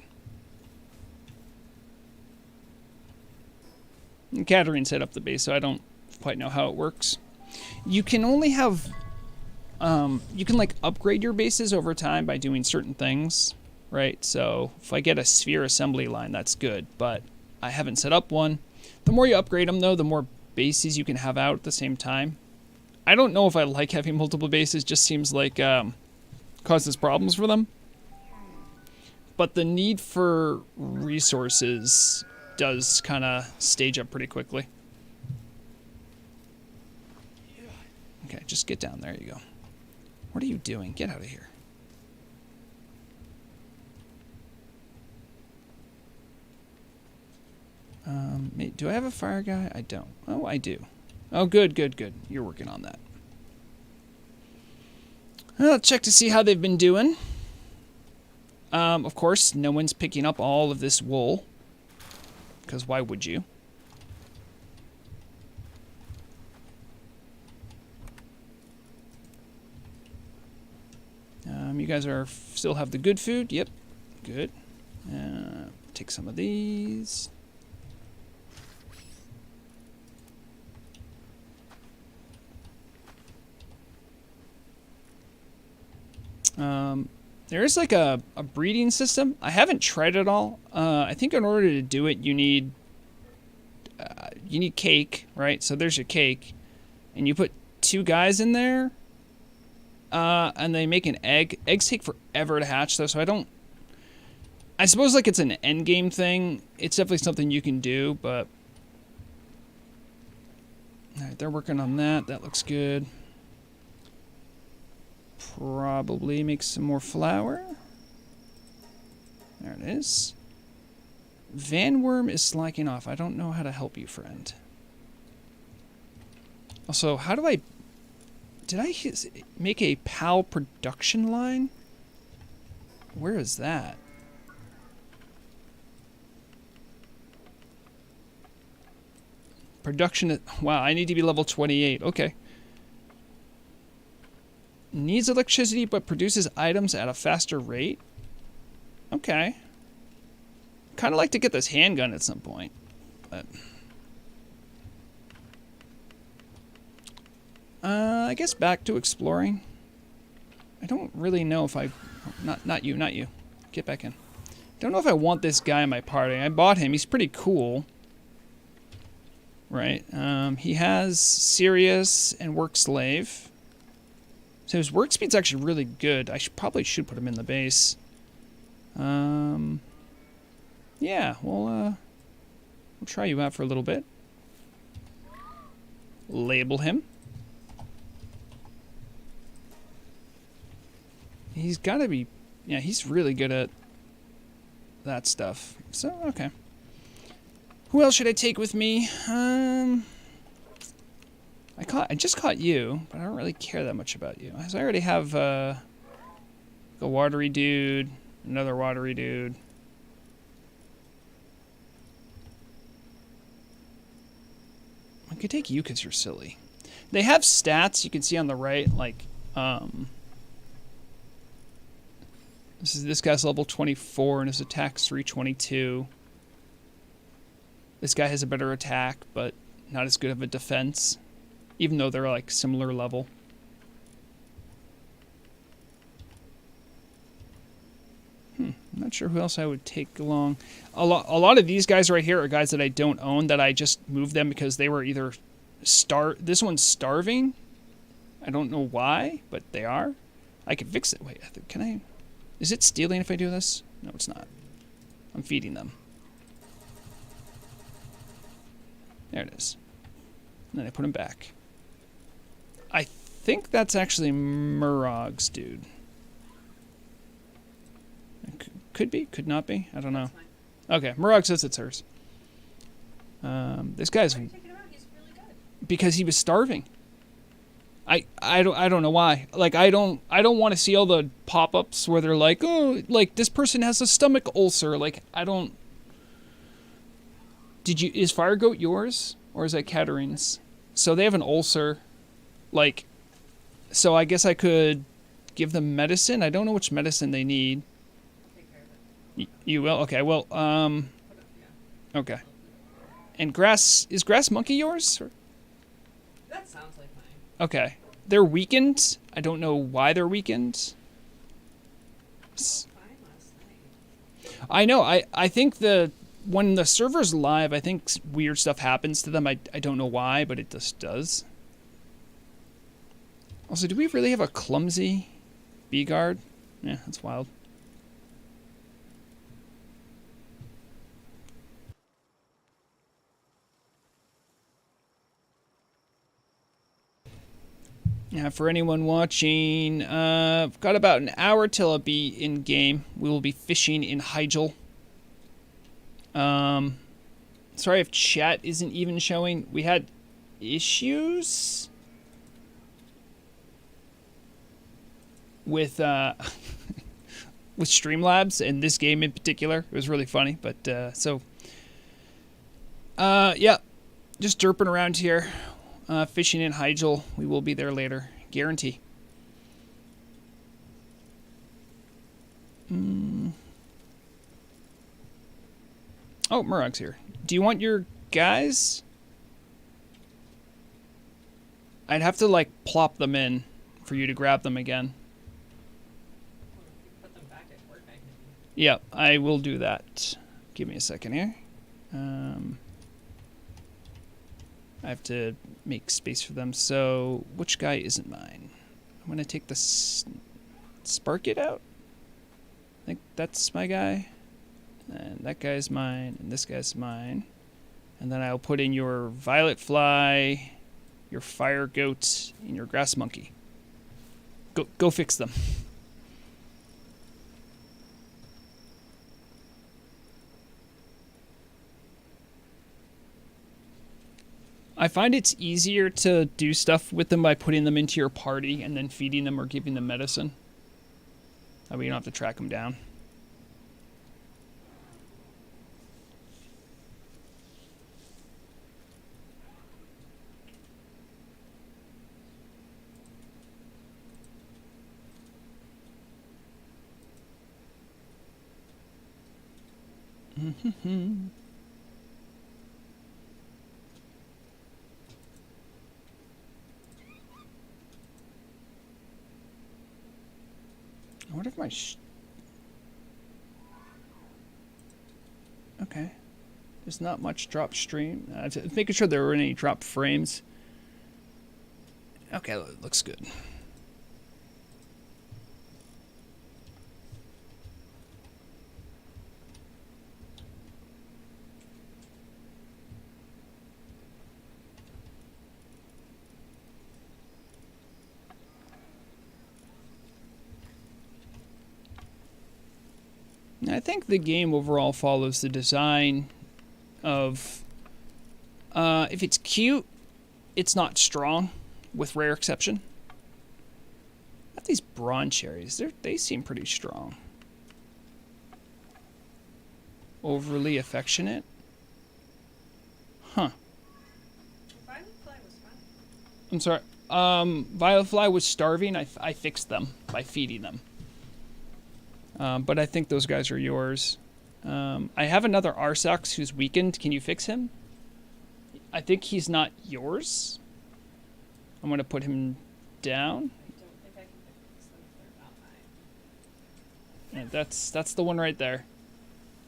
And Katarine set up the base, so I don't quite know how it works. You can only have, you can like upgrade your bases over time by doing certain things, right? So if I get a sphere assembly line, that's good, but I haven't set up one. The more you upgrade them though, the more bases you can have out at the same time. I don't know if I like having multiple bases, just seems like, causes problems for them. But the need for resources does kind of stage up pretty quickly. Okay, just get down. There you go. What are you doing? Get out of here. Do I have a fire guy? I don't. Oh, I do. Oh, good, good, good. You're working on that. Well, check to see how they've been doing. Of course, no one's picking up all of this wool. Because why would you? You guys are still have the good food? Yep. Good. Take some of these. There is like a breeding system. I haven't tried it all. I think in order to do it, you need cake, right? So there's your cake, and you put 2 guys in there, and they make an egg. Eggs take forever to hatch, though, so I suppose like it's an end game thing. It's definitely something you can do, but all right, they're working on that. That looks good. Probably make some more flour. There it is. Vanworm is slacking off. I don't know how to help you, friend. Also, how do I... Did I make a PAL production line? Where is that? Production... Wow, I need to be level 28. Okay. Needs electricity but produces items at a faster rate. Okay. Kind of like to get this handgun at some point. But I guess back to exploring. I don't really know if I... Not you. Get back in. Don't know if I want this guy in my party. I bought him. He's pretty cool. Right. He has Sirius and Work Slave. So his work speed's actually really good. I probably should put him in the base. Yeah, we'll try you out for a little bit. Label him. He's got to be... Yeah, he's really good at that stuff. So, okay. Who else should I take with me? I just caught you, but I don't really care that much about you. So I already have a watery dude, another watery dude. I could take you because you're silly. They have stats you can see on the right, like this guy's level 24 and his attack's 322. This guy has a better attack, but not as good of a defense, even though they're like similar level. I'm not sure who else I would take along. A lot of these guys right here are guys that I don't own, that I just moved them because they were either this one's starving. I don't know why, but they are. I can fix it. Wait, can I? Is it stealing if I do this? No, it's not. I'm feeding them. There it is. And then I put him back. I think that's actually Murrog's dude. Could be, could not be. I don't know. Okay, Murrog says it's hers. This guy's because he was starving. I don't know why. Like I don't want to see all the pop-ups where they're like, oh, like this person has a stomach ulcer. Like I don't. Is Fire Goat yours or is that Katarine's? So they have an ulcer. Like, so I guess I could give them medicine. I don't know which medicine they need. You will? Okay, well, okay. And is Grass Monkey yours? Or? That sounds like mine. Okay. They're weakened. I don't know why they're weakened. I know. I think when the server's live, I think weird stuff happens to them. I don't know why, but it just does. Also, do we really have a clumsy bee guard? Yeah, that's wild. Yeah, for anyone watching, I've got about an hour till I'll be in game. We will be fishing in Hyjal. Sorry if chat isn't even showing. We had issues with with Streamlabs and this game in particular. It was really funny, but yeah, just derping around here. Fishing in Hyjal. We will be there later. Guarantee. Oh, Murrog's here. Do you want your guys? I'd have to, like, plop them in for you to grab them again. Put them back at work, I can. Yeah, I will do that. Give me a second here. I have to make space for them. So, which guy isn't mine? I'm going to take the Spark It out. I think that's my guy. And that guy's mine. And this guy's mine. And then I'll put in your Violet Fly, your Fire Goat, and your Grass Monkey. Go fix them. I find it's easier to do stuff with them by putting them into your party and then feeding them or giving them medicine. That way you don't have to track them down. I wonder if my okay. There's not much drop stream. Making sure there were any drop frames. Okay, looks good. I think the game overall follows the design of if it's cute, it's not strong, with rare exception. Got these bronze cherries. They seem pretty strong. Overly affectionate. Huh. Violet Fly was fun. I'm sorry. Violet Fly was starving. I fixed them by feeding them. But I think those guys are yours. I have another Arsax who's weakened. Can you fix him? I think he's not yours. I'm going to put him down. I don't think I can fix them if they're not mine. Yeah, that's the one right there.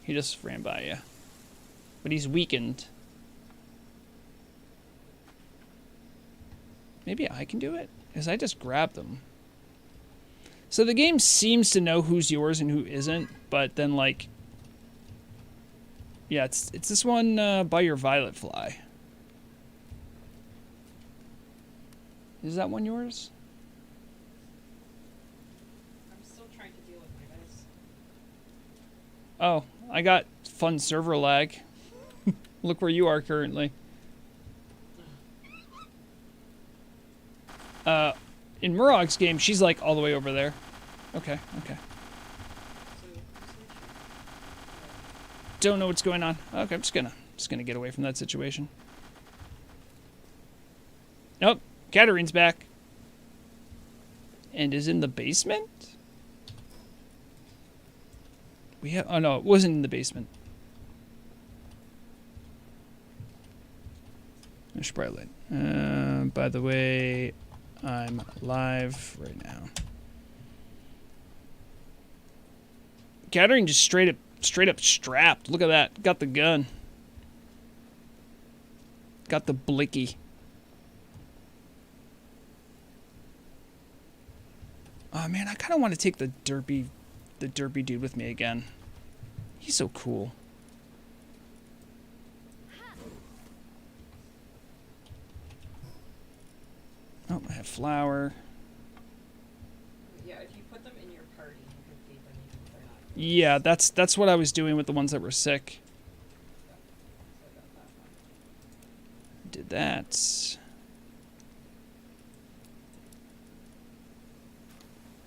He just ran by you. But he's weakened. Maybe I can do it? Because I just grabbed them. So the game seems to know who's yours and who isn't, but then like... Yeah, it's this one by your Violet Fly. Is that one yours? I'm still trying to deal with my dice. Oh, I got fun server lag. Look where you are currently. In Murog's game, she's like all the way over there. Okay. So, Don't know what's going on. Okay, I'm just gonna get away from that situation. Nope, Katarine's back. And is in the basement? Oh no, it wasn't in the basement. There's bright light. By the way, I'm live right now. Katarine just straight up strapped. Look at that. Got the gun. Got the blicky. Oh man, I kind of want to take the derpy dude with me again. He's so cool. Oh, I have flour. yeah, if you put them in your party, you can feed them even if they're not. Yeah, that's what I was doing with the ones that were sick. So I got that one. Did that.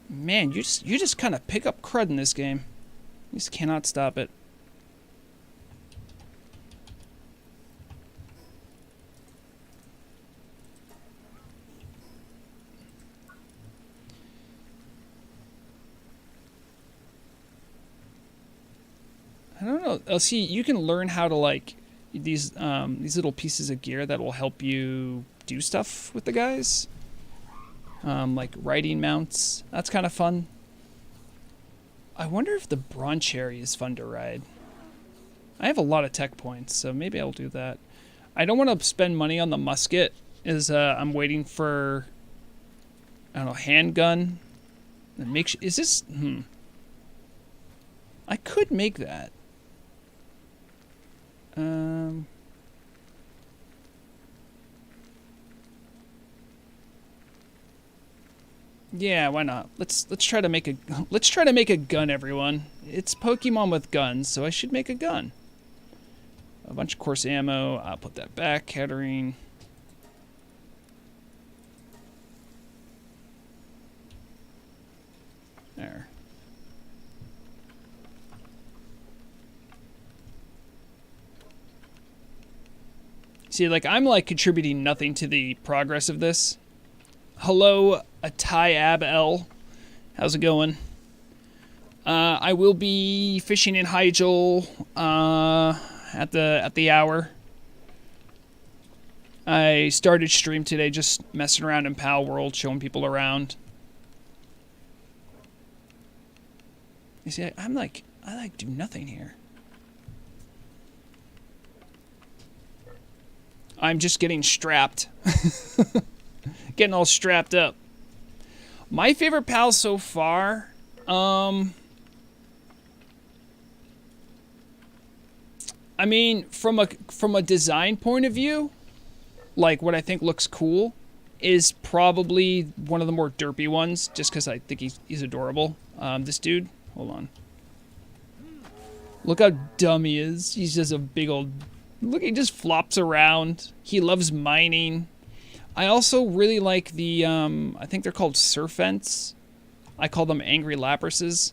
Man, you just kind of pick up crud in this game. You just cannot stop it. I don't know. See, you can learn how to like these little pieces of gear that will help you do stuff with the guys. Like riding mounts. That's kind of fun. I wonder if the bronze cherry is fun to ride. I have a lot of tech points, so maybe I'll do that. I don't want to spend money on the musket. I'm waiting for I don't know, handgun. Is this I could make that. Yeah, why not? Let's try to make a gun, everyone. It's Pokemon with guns, so I should make a gun. A bunch of course ammo. I'll put that back, Katarine. There. See, like, I'm, like, contributing nothing to the progress of this. Hello, Atayab L. How's it going? I will be fishing in Hyjal at the hour. I started stream today just messing around in Palworld, showing people around. You see, I do nothing here. I'm just getting strapped. Getting all strapped up. My favorite pal so far, I mean, from a design point of view, like what I think looks cool, is probably one of the more derpy ones, just because I think he's adorable. This dude, hold on. Look how dumb he is. He's just a big old... Look, he just flops around. He loves mining. I also really like the, I think they're called serpents. I call them angry labrases.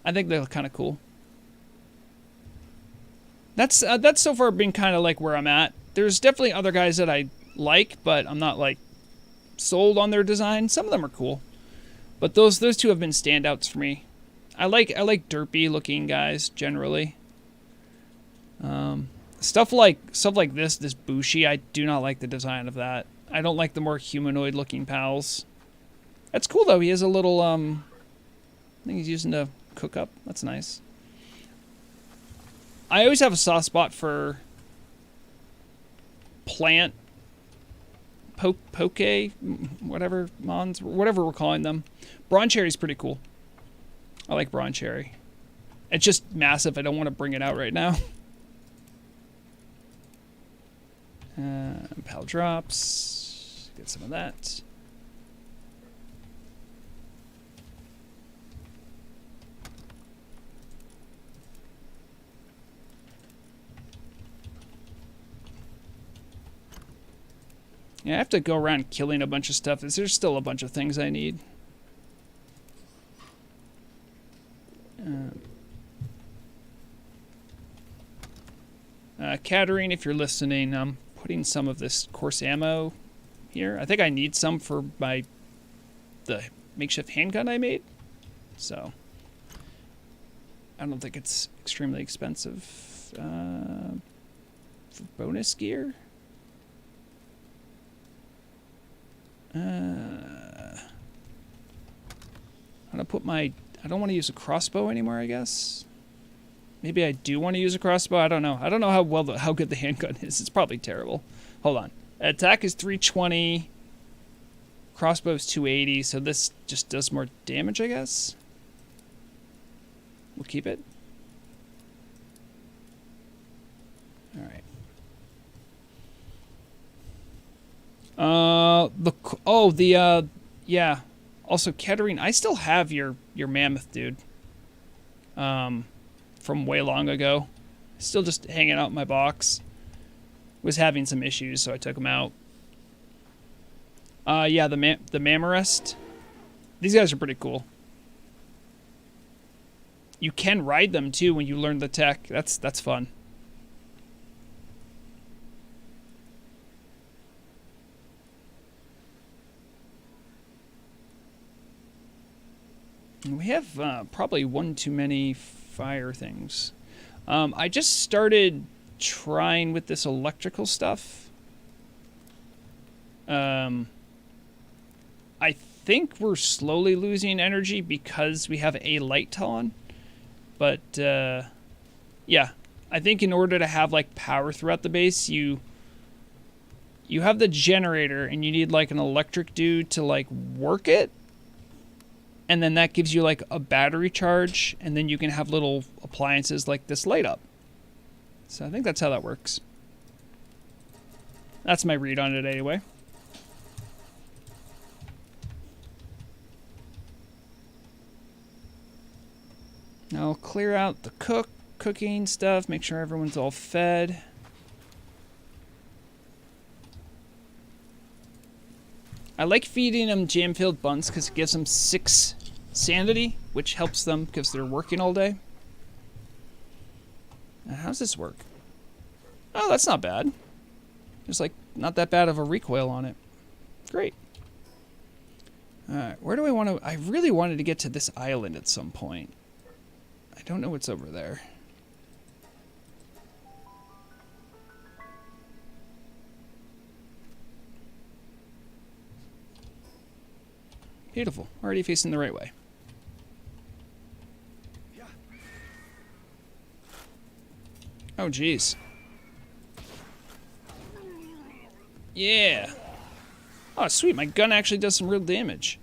I think they're kind of cool. That's so far been kind of like where I'm at. There's definitely other guys that I like, but I'm not like sold on their design. Some of them are cool, but those two have been standouts for me. I like derpy looking guys generally. Stuff like this Bushi, I do not like the design of that. I don't like the more humanoid looking pals. That's cool though. He has a little I think he's using to cook up. That's nice. I always have a soft spot for plant poke, whatever mons, whatever we're calling them. Bronze cherry's pretty cool. I like bronze cherry. It's just massive. I don't want to bring it out right now. Pal drops. Get some of that. Yeah, I have to go around killing a bunch of stuff. There's still a bunch of things I need. Katarine, if you're listening, I'm putting some of this course ammo here. I think I need some for the makeshift handgun I made. So, I don't think it's extremely expensive. For bonus gear? I'm gonna put my... I don't want to use a crossbow anymore, I guess. Maybe I do want to use a crossbow. I don't know. I don't know how good the handgun is. It's probably terrible. Hold on. Attack is 320. Crossbow is 280. So this just does more damage, I guess. We'll keep it. All right. Yeah. Also, Kettering, I still have your mammoth, dude. From way long ago. Still just hanging out in my box. Was having some issues, so I took him out. Yeah, the Mamorest. These guys are pretty cool. You can ride them too when you learn the tech. That's fun. We have probably one too many fire things. I just started trying with this electrical stuff. I think we're slowly losing energy because we have a light on. But, yeah. I think in order to have, like, power throughout the base, you have the generator and you need, like, an electric dude to, like, work it. And then that gives you like a battery charge, and then you can have little appliances like this light up. So I think that's how that works. That's my read on it anyway. Now I'll clear out the cooking stuff, make sure everyone's all fed. I like feeding them jam-filled buns because it gives them 6 sanity, which helps them because they're working all day. Now, how does this work? Oh, that's not bad. There's like not that bad of a recoil on it. Great. Alright, where do I want to... I really wanted to get to this island at some point. I don't know what's over there. Beautiful. Already facing the right way. Oh, jeez. Yeah. Oh, sweet. My gun actually does some real damage.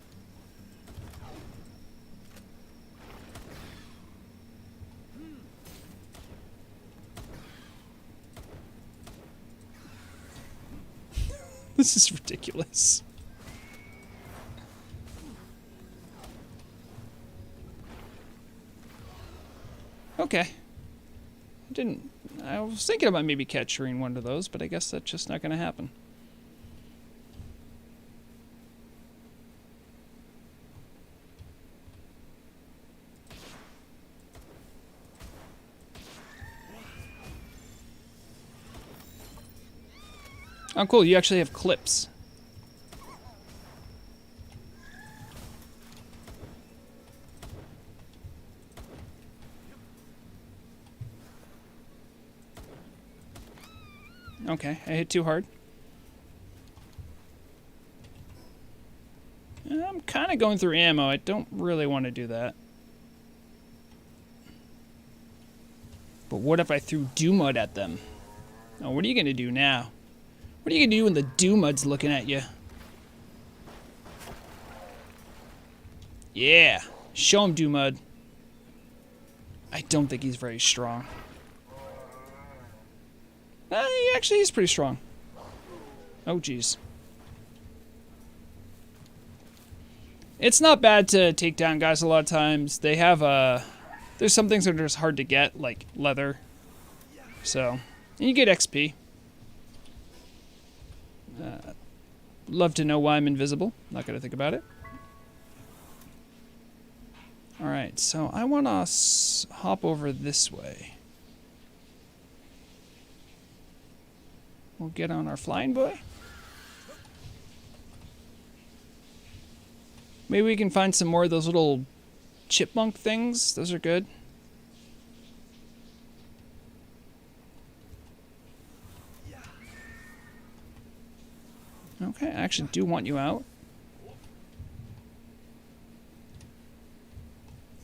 This is ridiculous. Okay. I was thinking about maybe capturing one of those, but I guess that's just not going to happen. Oh, cool. You actually have clips. Okay, I hit too hard. I'm kind of going through ammo. I don't really want to do that. But what if I threw dew mud at them? Oh, what are you going to do now? What are you going to do when the dew mud's looking at you? Yeah, show him dew mud. I don't think he's very strong. He actually is pretty strong. Oh, jeez. It's not bad to take down guys a lot of times. They have, there's some things that are just hard to get, like leather. So, and you get XP. Love to know why I'm invisible. Not gonna think about it. Alright, so I want to hop over this way. We'll get on our flying boy. Maybe we can find some more of those little chipmunk things. Those are good. Okay, I actually do want you out.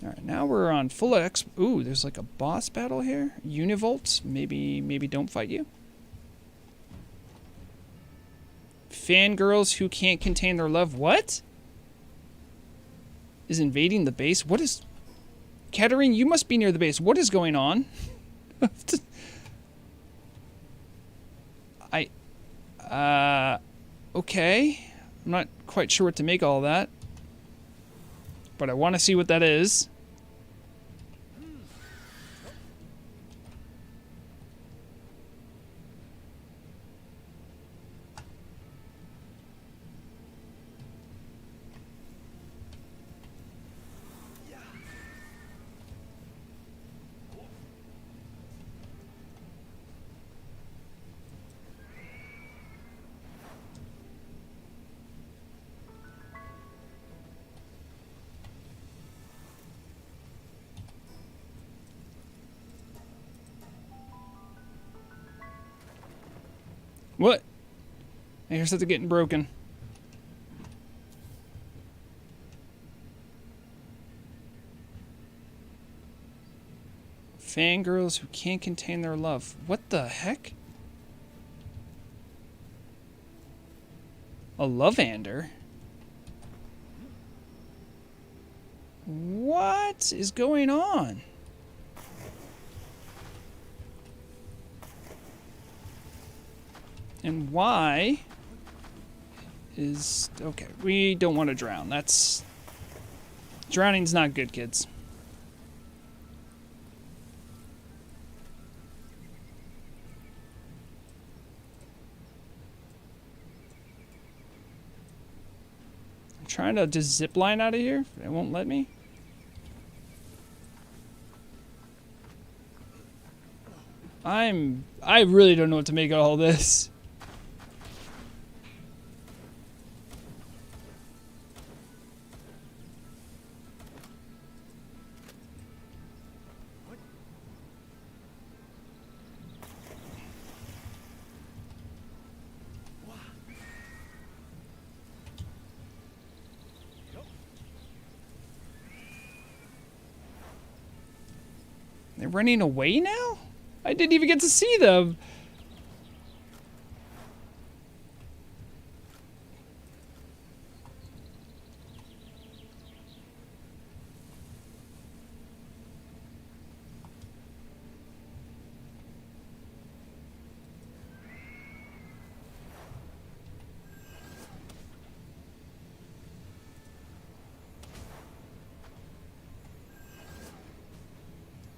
Alright, now we're on full X. Ooh, there's like a boss battle here. Univolt. Maybe don't fight you. Fangirls who can't contain their love. What? Is invading the base? What is... Katarine, you must be near the base. What is going on? Okay. I'm not quite sure what to make all that. But I want to see what that is. What? I hear something getting broken. Fangirls who can't contain their love. What the heck? A Lovander? What is going on? And why is... Okay, we don't want to drown. That's... Drowning's not good, kids. I'm trying to just zip line out of here. It won't let me. I really don't know what to make of all this. They're running away now? I didn't even get to see them.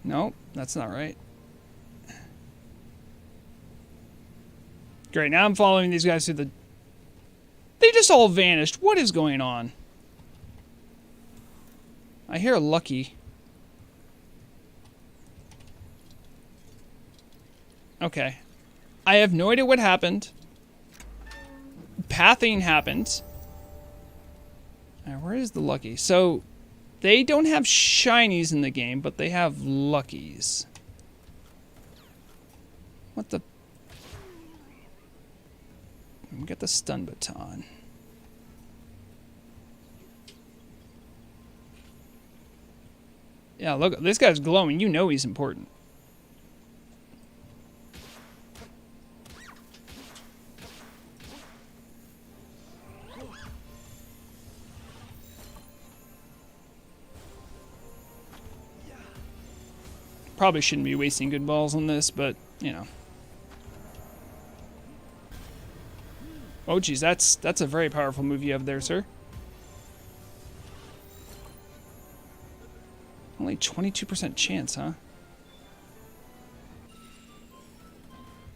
Nope, that's not right. Great, now I'm following these guys through the... They just all vanished. What is going on? I hear Lucky. Okay. I have no idea what happened. Pathing happened. Alright, where is the Lucky? So, they don't have shinies in the game, but they have Luckies. What the... Get the stun baton. Yeah, look, this guy's glowing. You know he's important. Probably shouldn't be wasting good balls on this, but, you know. Oh, geez, that's a very powerful move you have there, sir. Only 22% chance, huh?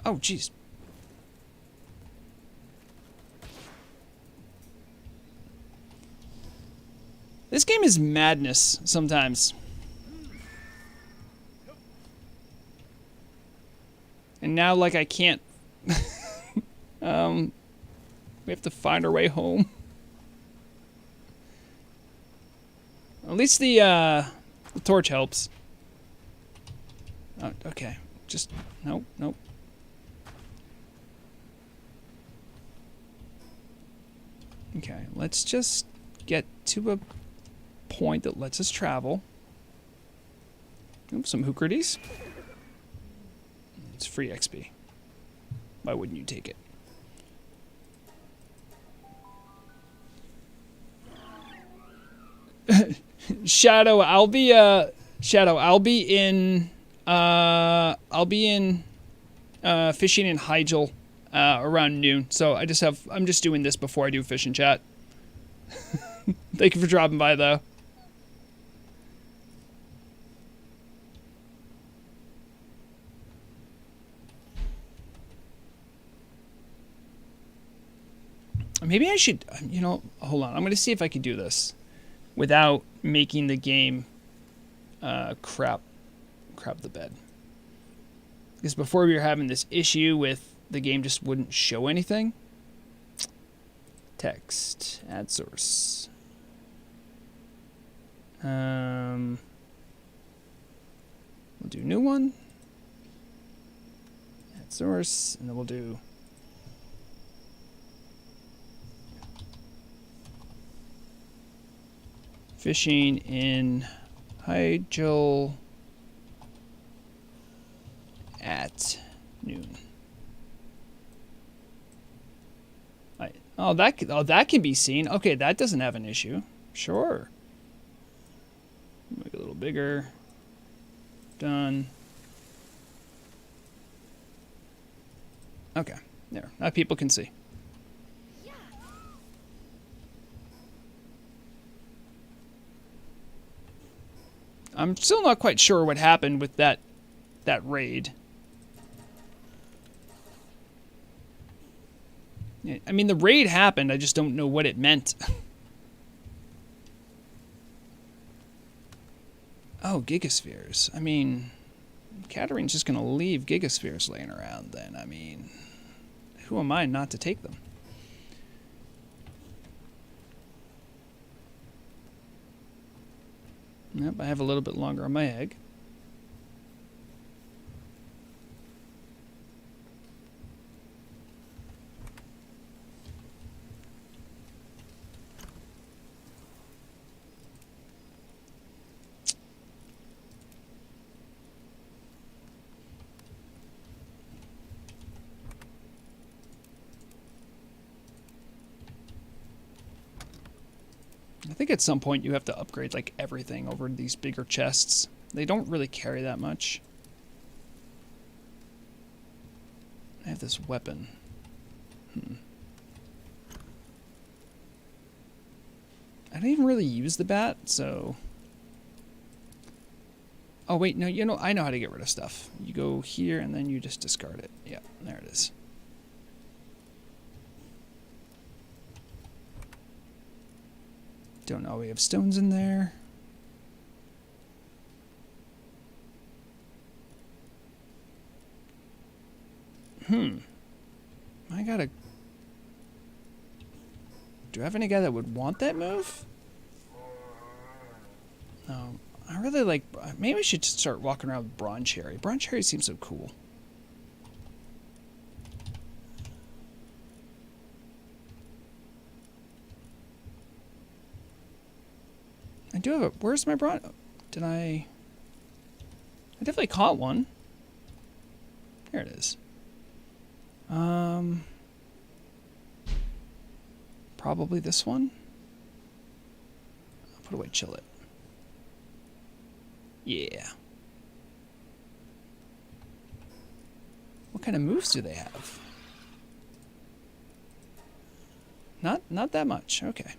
Oh, geez. This game is madness sometimes. And now, like, I can't... we have to find our way home. At least the torch helps. Oh, okay. Just... Nope, nope. Okay, let's just get to a point that lets us travel. Oops, some Hookrides. It's free XP. Why wouldn't you take it? Shadow, I'll be in fishing in Hyjal around noon. So I'm just doing this before I do fishing chat. Thank you for dropping by though. Maybe I should, you know, hold on. I'm going to see if I can do this without making the game crap the bed. Because before we were having this issue with the game just wouldn't show anything. Text, add source. We'll do new one. Add source, and then we'll do fishing in Hyjal at noon. Oh, that can be seen. Okay, that doesn't have an issue. Sure. Make it a little bigger. Done. Okay, there. Now people can see. I'm still not quite sure what happened with that raid. I mean, the raid happened, I just don't know what it meant. Oh, Gigaspheres. I mean, Katarine's just going to leave Gigaspheres laying around then. I mean, who am I not to take them? Yep, I have a little bit longer on my egg. I think at some point you have to upgrade like everything over these bigger chests. They don't really carry that much. I have this weapon. I don't even really use the bat, so... Oh, wait, no, you know, I know how to get rid of stuff. You go here, and then you just discard it. Yeah, there it is. Don't know, we have stones in there. I gotta... Do I have any guy that would want that move? No. I really like... Maybe we should just start walking around with Bronze Cherry. Bronze Cherry seems so cool. I do have a... Where's my bronze... Did I... I definitely caught one. There it is. Probably this one. I'll put away Chill It. Yeah. What kind of moves do they have? Not that much. Okay.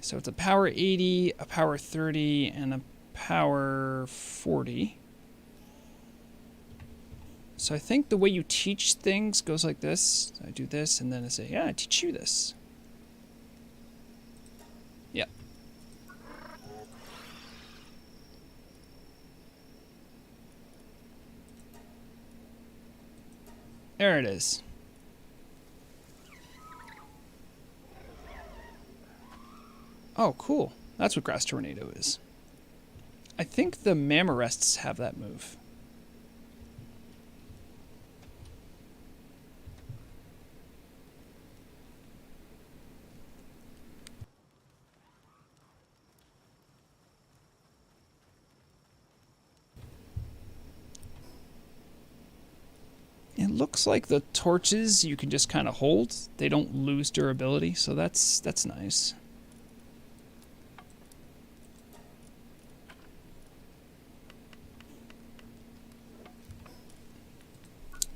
So it's a power 80, a power 30, and a power 40. So I think the way you teach things goes like this. I do this, and then I say, yeah, I teach you this. Yeah. There it is. Oh, cool. That's what Grass Tornado is. I think the Mammorests have that move. It looks like the torches you can just kind of hold. They don't lose durability, so that's nice.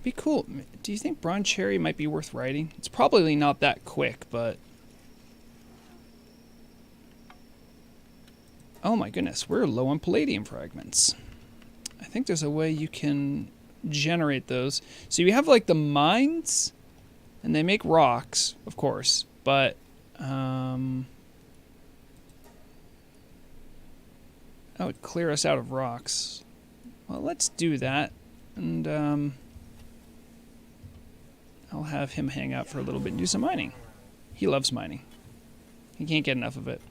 Be cool. Do you think Bronze Cherry might be worth riding? It's probably not that quick, but... Oh my goodness, we're low on palladium fragments. I think there's a way you can generate those. So you have like the mines, and they make rocks, of course, but that would clear us out of rocks. Well, let's do that, and I'll have him hang out for a little bit and do some mining. He loves mining. He can't get enough of it.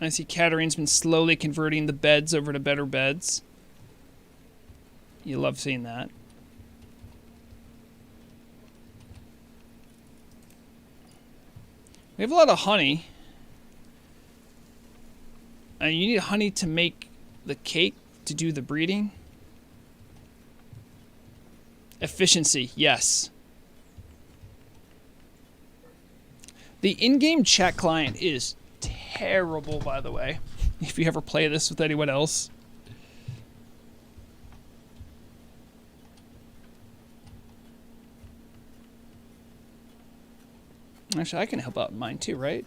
I see Katarine's been slowly converting the beds over to better beds. You love seeing that. We have a lot of honey. You need honey to make the cake to do the breeding. Efficiency, yes. The in-game chat client is terrible, by the way, if you ever play this with anyone else. Actually, I can help out in mine too, right?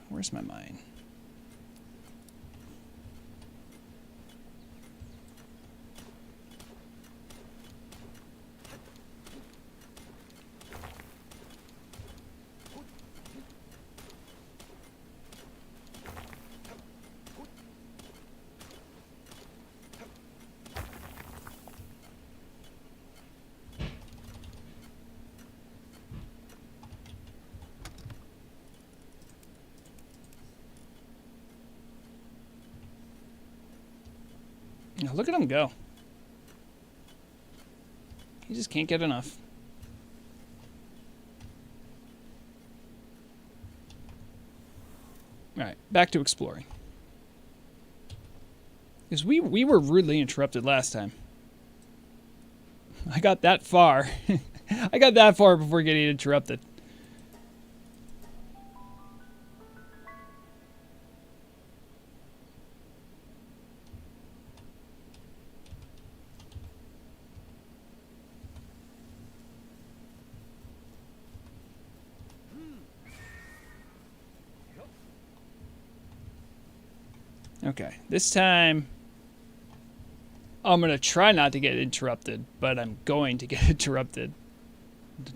Where's my mine? Now look at him go. He just can't get enough. Alright, back to exploring. Because we were rudely interrupted last time. I got that far. I got that far before getting interrupted. Okay, this time I'm gonna try not to get interrupted, but I'm going to get interrupted.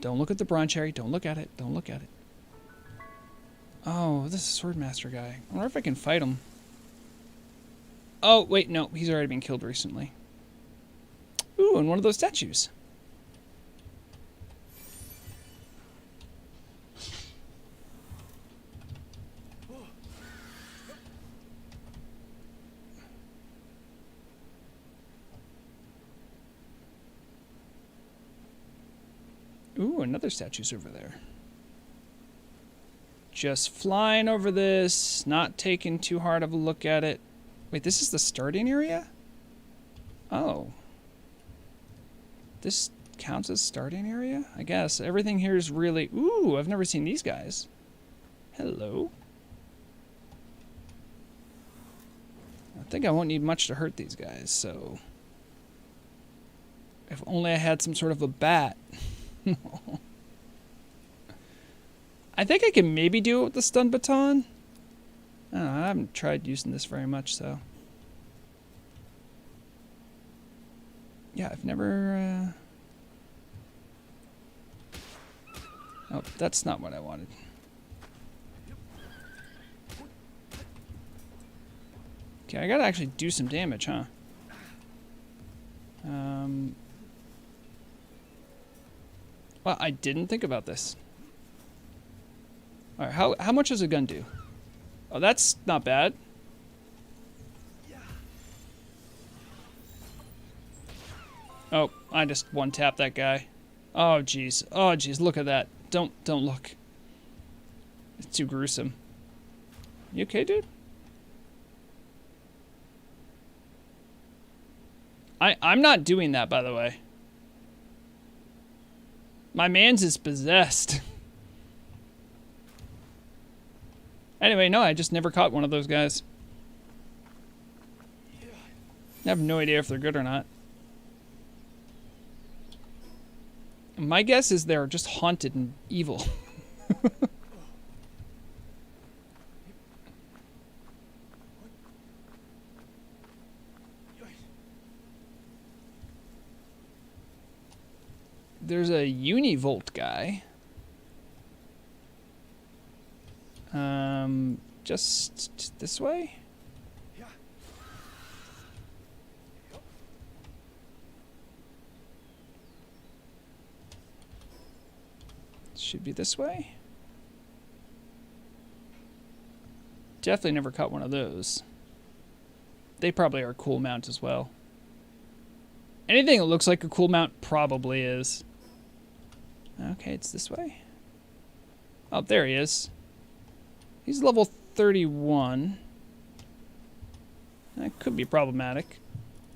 Don't look at the bronze cherry. Don't look at it. Don't look at it. Oh, this is Swordmaster guy. I wonder if I can fight him. Oh, wait, no. He's already been killed recently. Ooh, and one of those statues. Ooh, another statue's over there. Just flying over this, not taking too hard of a look at it. Wait, this is the starting area? Oh. This counts as starting area? I guess. Everything here is really... Ooh, I've never seen these guys. Hello. I think I won't need much to hurt these guys, so... If only I had some sort of a bat. I think I can maybe do it with the stun baton. I don't know, I haven't tried using this very much, so... Yeah, I've never... Oh, that's not what I wanted. Okay, I gotta actually do some damage, huh? Well, I didn't think about this. Alright, how much does a gun do? Oh, that's not bad. Oh, I just one-tapped that guy. Oh, jeez. Oh, jeez, look at that. Don't look. It's too gruesome. You okay, dude? I'm not doing that, by the way. My man's is possessed. Anyway, no, I just never caught one of those guys. I have no idea if they're good or not. My guess is they're just haunted and evil. There's a Univolt guy. Just this way? Should be this way. Definitely never caught one of those. They probably are a cool mount as well. Anything that looks like a cool mount probably is. Okay, it's this way. Oh, there he is. He's level 31. That could be problematic.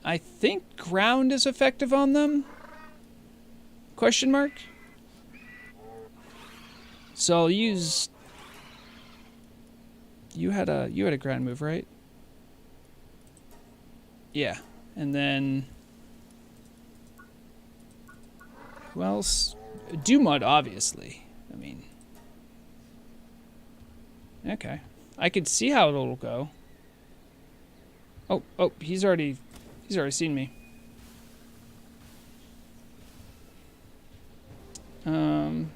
I think ground is effective on them? Question mark? So I'll use... You had a ground move, right? Yeah. And then... Who else? Dumud, obviously. I mean... Okay. I could see how it'll go. Oh, he's already seen me. Alright,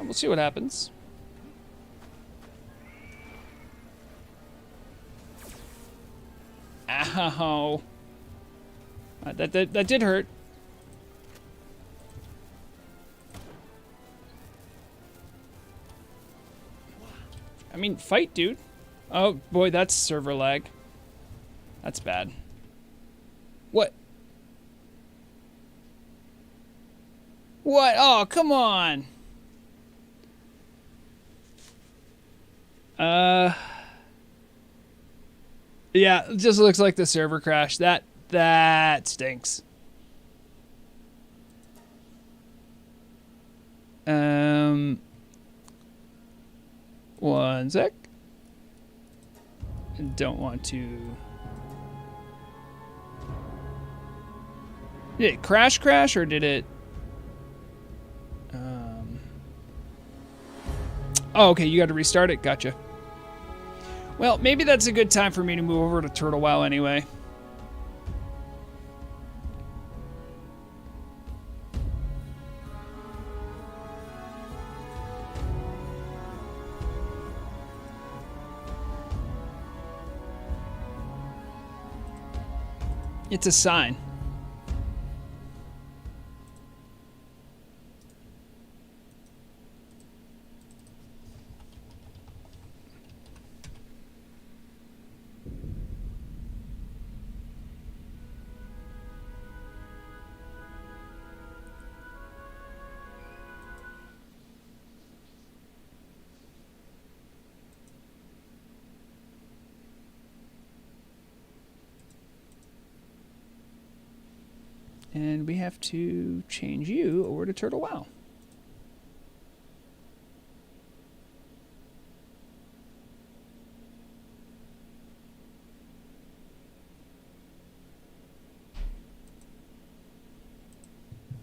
we'll see what happens. Ow. That did hurt. I mean, fight, dude. Oh, boy, that's server lag. That's bad. What? What? Oh, come on. Yeah, it just looks like the server crashed. That stinks. One sec. Don't want to... Did it crash or did it... Oh, okay, you got to restart it. Gotcha. Well, maybe that's a good time for me to move over to Turtle WoW anyway. It's a sign. And we have to change you over to Turtle WoW.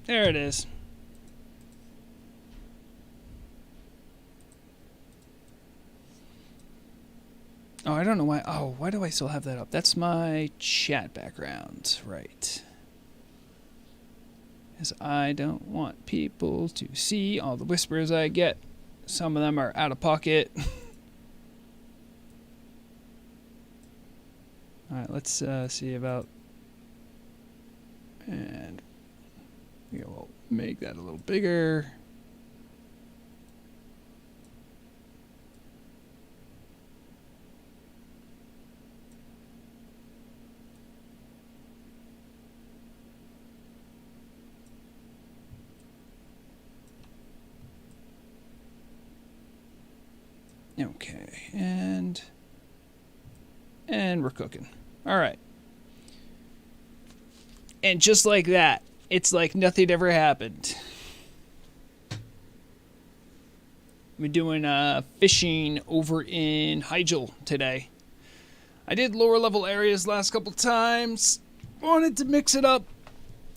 There it is. Oh, I don't know why. Oh, why do I still have that up? That's my chat background. Right. Because I don't want people to see all the whispers I get. Some of them are out of pocket. Alright, let's see about... And we'll make that a little bigger. Okay, and we're cooking. All right. And just like that, it's like nothing ever happened. We're doing fishing over in Hyjal today. I did lower level areas last couple times. Wanted to mix it up.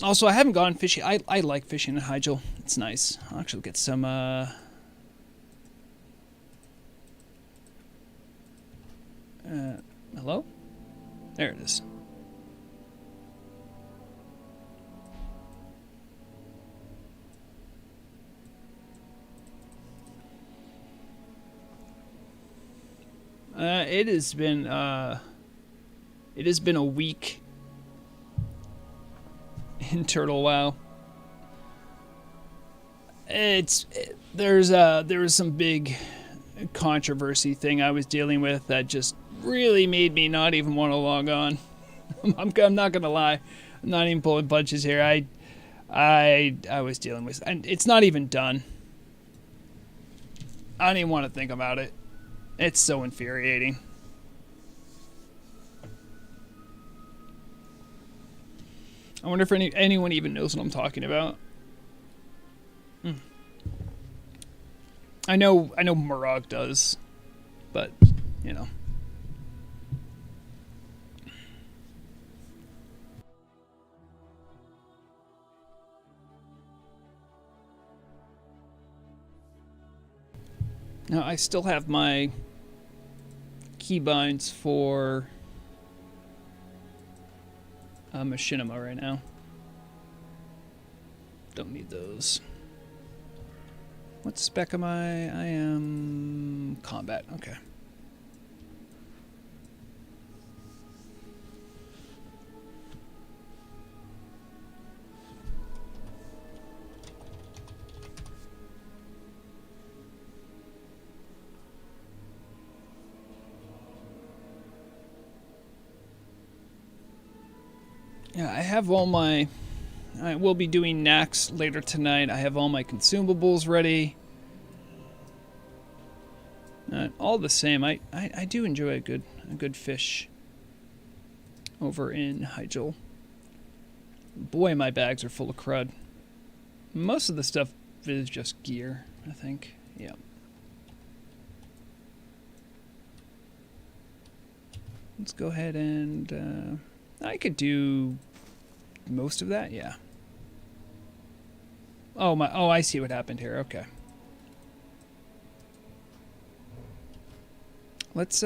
Also, I haven't gone fishing. I like fishing in Hyjal. It's nice. I'll actually get some hello? There it is. It has been a week in Turtle WoW. There was some big controversy thing I was dealing with that just really made me not even want to log on. I'm not gonna lie, I'm not even pulling punches here. I was dealing with, and it's not even done. I don't even want to think about it. It's so infuriating. I wonder if anyone even knows what I'm talking about. I know Murag does, but you know. Now I still have my keybinds for Machinima right now. Don't need those. What spec am I? I am combat. Okay. Yeah, I have all my... I will be doing Nax later tonight. I have all my consumables ready. All the same, I do enjoy a good fish over in Hyjal. Boy, my bags are full of crud. Most of the stuff is just gear, I think. Yeah. Let's go ahead and... I could do most of that, yeah. Oh, I see what happened here, okay. Let's,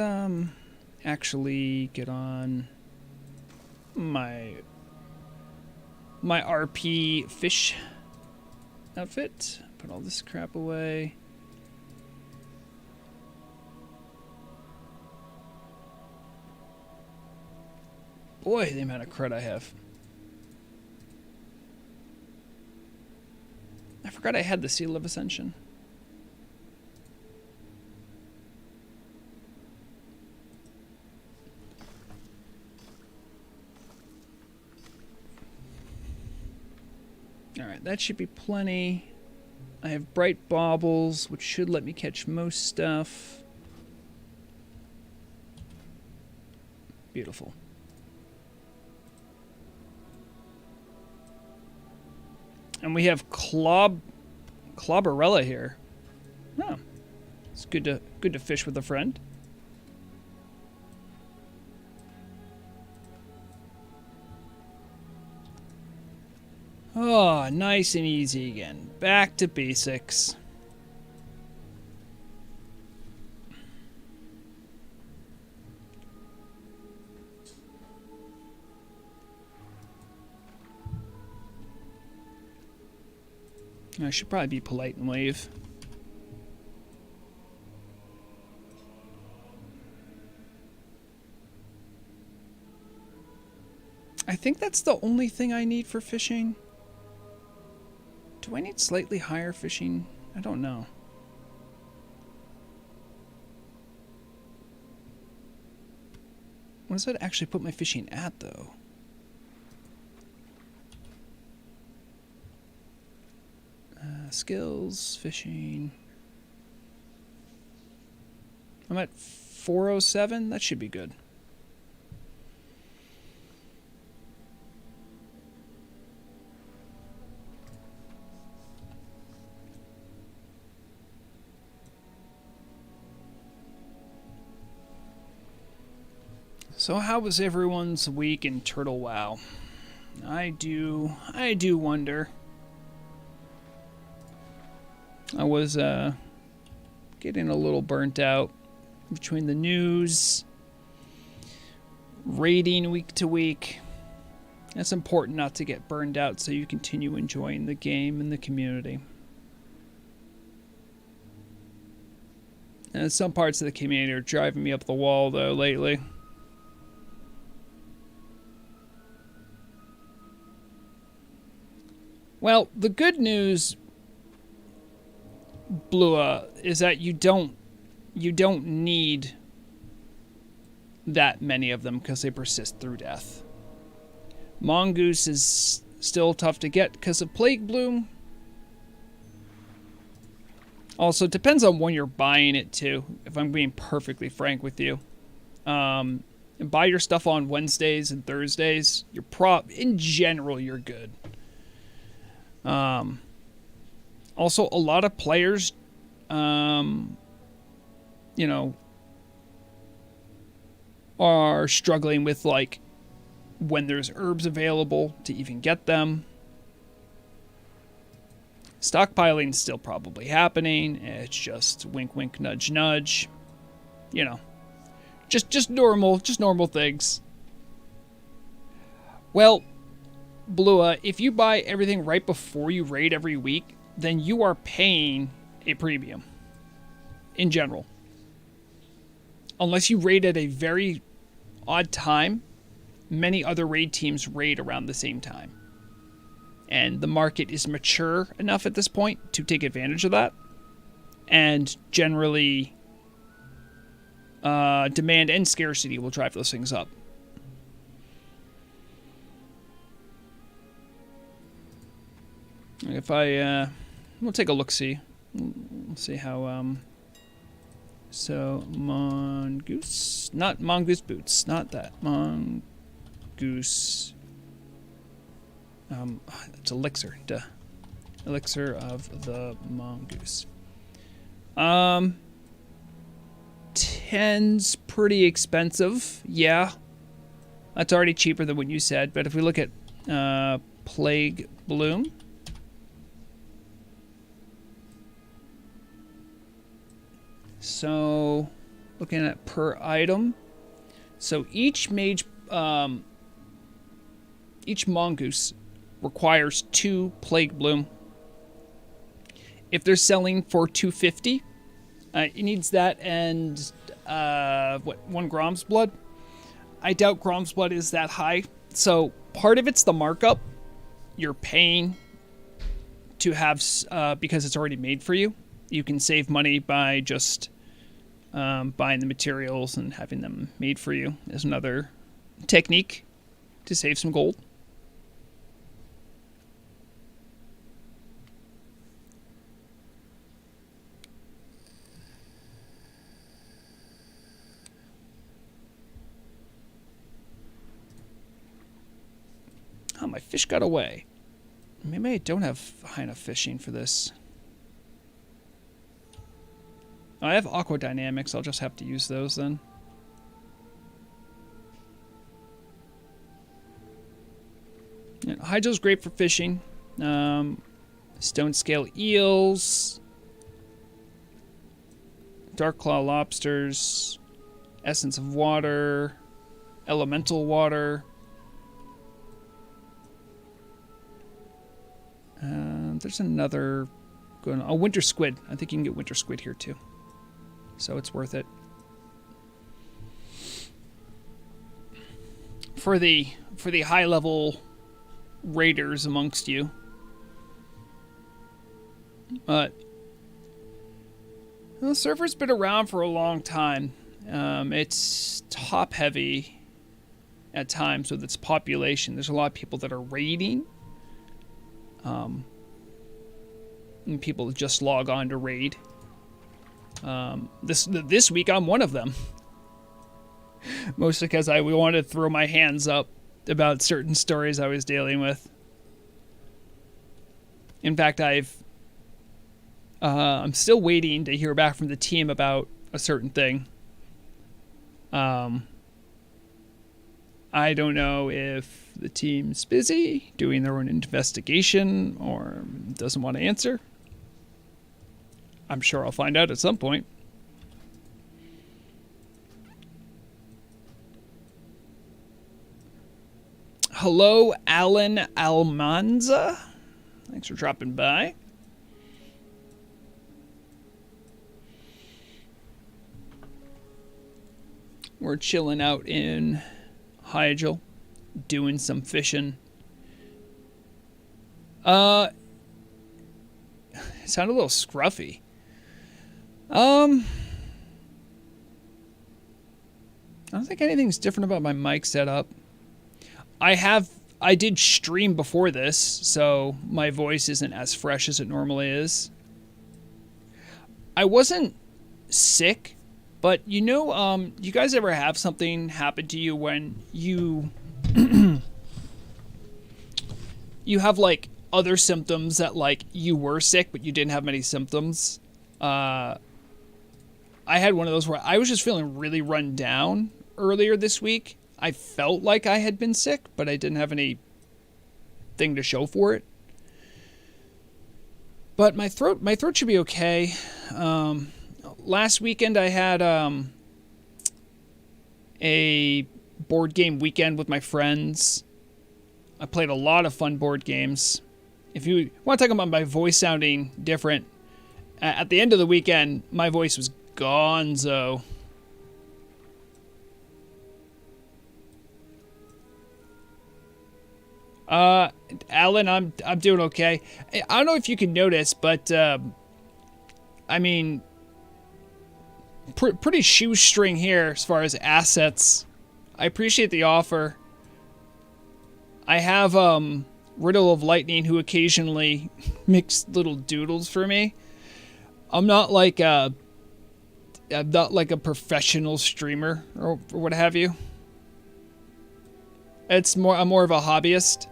actually get on my RP fish outfit. Put all this crap away. Boy, the amount of crud I have. I forgot I had the Seal of Ascension. Alright, that should be plenty. I have bright baubles, which should let me catch most stuff. Beautiful. And we have Clobberella here. Oh, it's good to fish with a friend. Oh, nice and easy again. Back to basics. I should probably be polite and wave. I think that's the only thing I need for fishing. Do I need slightly higher fishing? I don't know. What does that actually put my fishing at, though? Skills, fishing. I'm at 407. That should be good. So how was everyone's week in Turtle WoW? I do wonder. I was getting a little burnt out between the news, raiding week to week. It's important not to get burned out so you continue enjoying the game and the community. And some parts of the community are driving me up the wall, though, lately. Well, the good news, Blua, is that you don't need that many of them because they persist through death. Mongoose is still tough to get because of Plague Bloom. Also, it depends on when you're buying it too, if I'm being perfectly frank with you. And buy your stuff on Wednesdays and Thursdays. In general, you're good. Also, a lot of players, are struggling with, like, when there's herbs available to even get them. Stockpiling's still probably happening. It's just wink, wink, nudge, nudge. You know, just normal things. Well, Blua, if you buy everything right before you raid every week, then you are paying a premium in general. Unless you raid at a very odd time, many other raid teams raid around the same time. And the market is mature enough at this point to take advantage of that. And generally, demand and scarcity will drive those things up. If we'll take a look-see. We'll see how, so, Mongoose. Not Mongoose Boots. Not that. Mongoose. It's Elixir. Duh. Elixir of the Mongoose. 10's pretty expensive. Yeah. That's already cheaper than what you said. But if we look at, Plague Bloom. So, looking at per item, So each mongoose requires 2 plague bloom. If they're selling for 250, it needs that and 1 Grom's blood. I doubt Grom's blood is that high. So part of it's the markup you're paying to have because it's already made for you. You can save money by just buying the materials and having them made for you. Is another technique to save some gold. Oh, my fish got away. Maybe I don't have high enough fishing for this. Oh, I have aqua dynamics. I'll just have to use those then. And hydro's great for fishing. Stone scale eels. Dark claw lobsters. Essence of water. Elemental water. There's another going on. Oh, winter squid. I think you can get winter squid here too. So it's worth it. For the high level raiders amongst you. But the server's been around for a long time. It's top heavy at times with its population. There's a lot of people that are raiding. And people just log on to raid. This week I'm one of them. Mostly because we wanted to throw my hands up about certain stories I was dealing with. In fact, I'm still waiting to hear back from the team about a certain thing. I don't know if the team's busy doing their own investigation or doesn't want to answer. I'm sure I'll find out at some point. Hello, Alan Almanza. Thanks for dropping by. We're chilling out in Hyjal, doing some fishing. It sounded a little scruffy. I don't think anything's different about my mic setup. I did stream before this, so my voice isn't as fresh as it normally is. I wasn't sick, but you guys ever have something happen to you when you you have like other symptoms that like you were sick but you didn't have many symptoms? I had one of those where I was just feeling really run down earlier this week. I felt like I had been sick, but I didn't have anything to show for it. But my throat should be okay. Last weekend I had a board game weekend with my friends. I played a lot of fun board games. If you want to talk about my voice sounding different, at the end of the weekend, my voice was gonzo. Alan, I'm doing okay. I don't know if you can notice, but I mean, pretty shoestring here as far as assets. I appreciate the offer. I have Riddle of Lightning, who occasionally makes little doodles for me. I'm not like a professional streamer or what have you. I'm more of a hobbyist.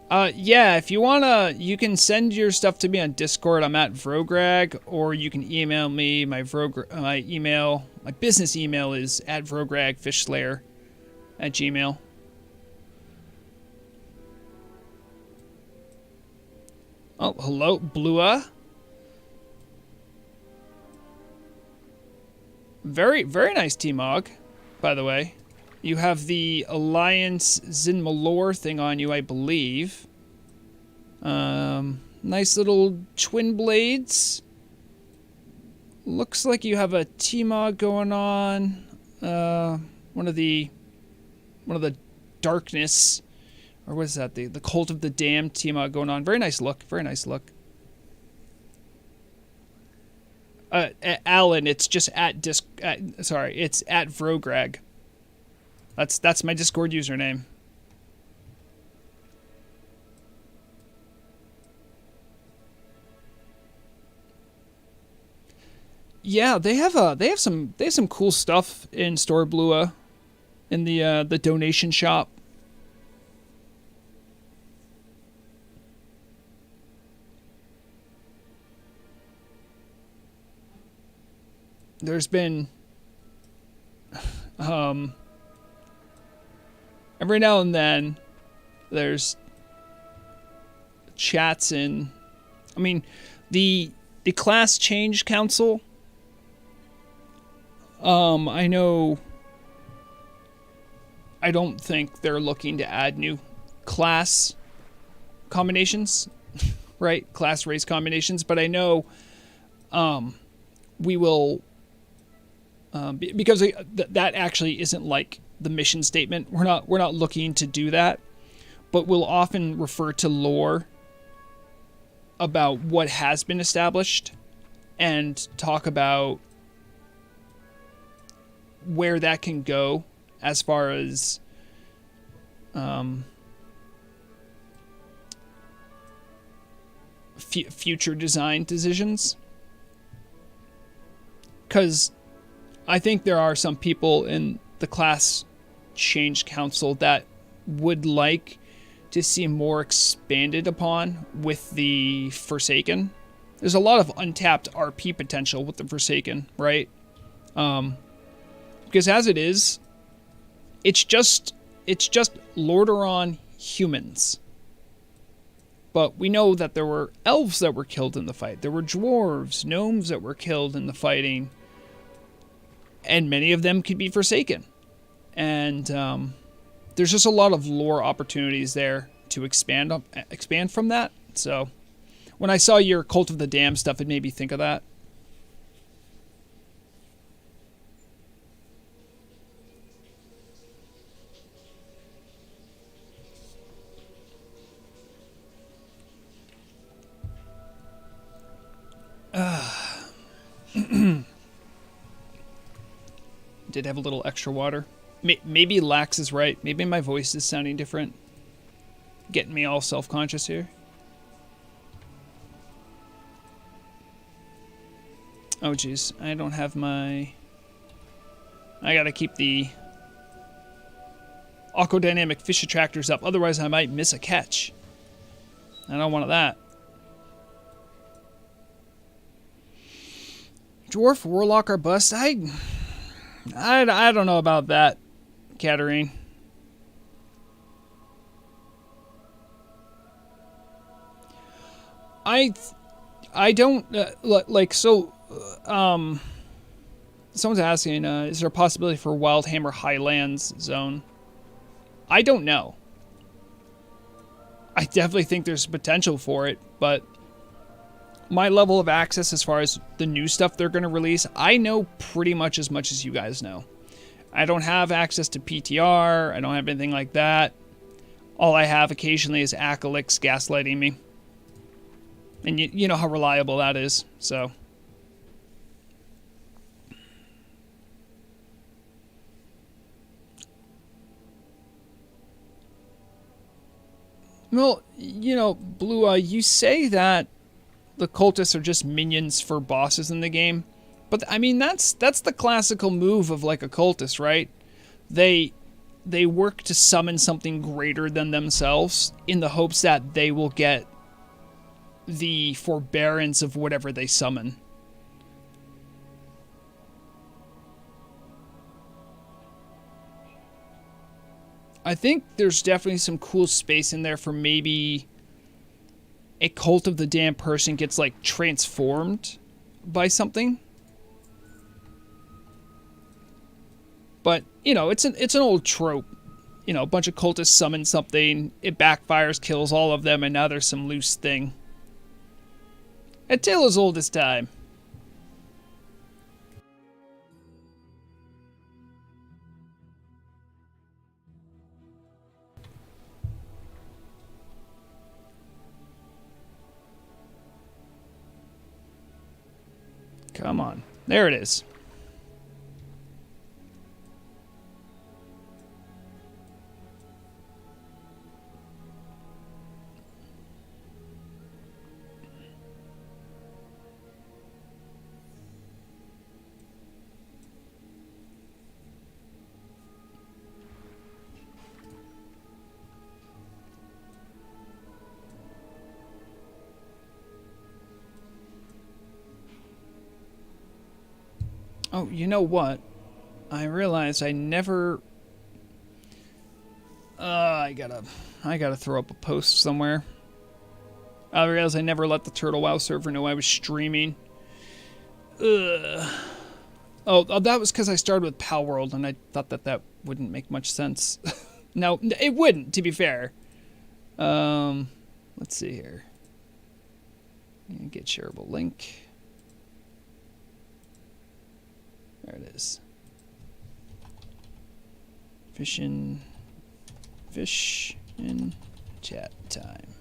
Yeah, if you wanna, you can send your stuff to me on Discord. I'm at Vrograg, or you can email me. My business email is at vrogragfishslayer@gmail.com. Oh, hello, Blua. Very, very nice T-Mog, by the way. You have the Alliance Zin Malor thing on you, I believe. Nice little twin blades. Looks like you have a T-Mog going on. One of the darkness, or what is that? The Cult of the Damned T-Mog going on. Very nice look. Very nice look. Alan, it's just it's at Vrograg. That's my Discord username. Yeah, they have some cool stuff in Store Blua, in the donation shop. There's been every now and then there's chats in, I mean, the class change council, I know, I don't think they're looking to add new class combinations, right? Class race combinations, but I know we will, because that actually isn't like the mission statement. We're not looking to do that, but we'll often refer to lore about what has been established and talk about where that can go as far as future design decisions. Because I think there are some people in the class change council that would like to see more expanded upon with the Forsaken. There's a lot of untapped RP potential with the Forsaken, right? Because as it is, it's just Lordaeron humans. But we know that there were elves that were killed in the fight. There were dwarves, gnomes that were killed in the fighting. And many of them could be Forsaken. And there's just a lot of lore opportunities there to expand from that. So when I saw your Cult of the Damned stuff, it made me think of that. Did have a little extra water. Maybe Lax is right. Maybe my voice is sounding different. Getting me all self-conscious here. Oh, jeez. I don't have my... I gotta keep the aquadynamic fish attractors up. Otherwise, I might miss a catch. I don't want that. Dwarf Warlock or bust? I don't know about that, Katarine. I don't like so. Someone's asking, is there a possibility for Wildhammer Highlands zone? I don't know. I definitely think there's potential for it, but my level of access as far as the new stuff they're going to release, I know pretty much as you guys know. I don't have access to PTR. I don't have anything like that. All I have occasionally is Acolyx gaslighting me. And you know how reliable that is, so. Well, you know, Blue, you say that the cultists are just minions for bosses in the game. But, I mean, that's the classical move of, like, a cultist, right? They work to summon something greater than themselves in the hopes that they will get the forbearance of whatever they summon. I think there's definitely some cool space in there for maybe a Cult of the Damned person gets, like, transformed by something. But, you know, it's an old trope. You know, a bunch of cultists summon something, it backfires, kills all of them, and now there's some loose thing. A tale as old as time. Come on. There it is. Oh, you know what? I realized I never... I gotta throw up a post somewhere. I realized I never let the Turtle WoW server know I was streaming. Ugh. Oh, that was because I started with Palworld, and I thought that wouldn't make much sense. No, it wouldn't, to be fair. Let's see here. Get shareable link. There it is. Fish in chat time.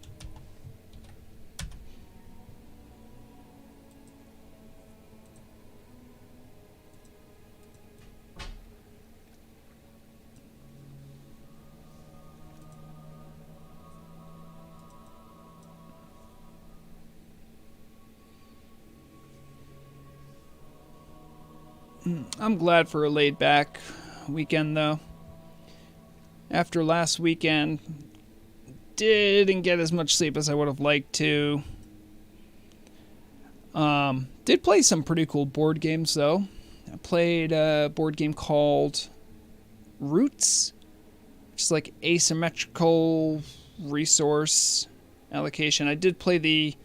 I'm glad for a laid back weekend though. After last weekend, didn't get as much sleep as I would have liked to. Did play some pretty cool board games though. I played a board game called Roots, which is like asymmetrical resource allocation. I did play the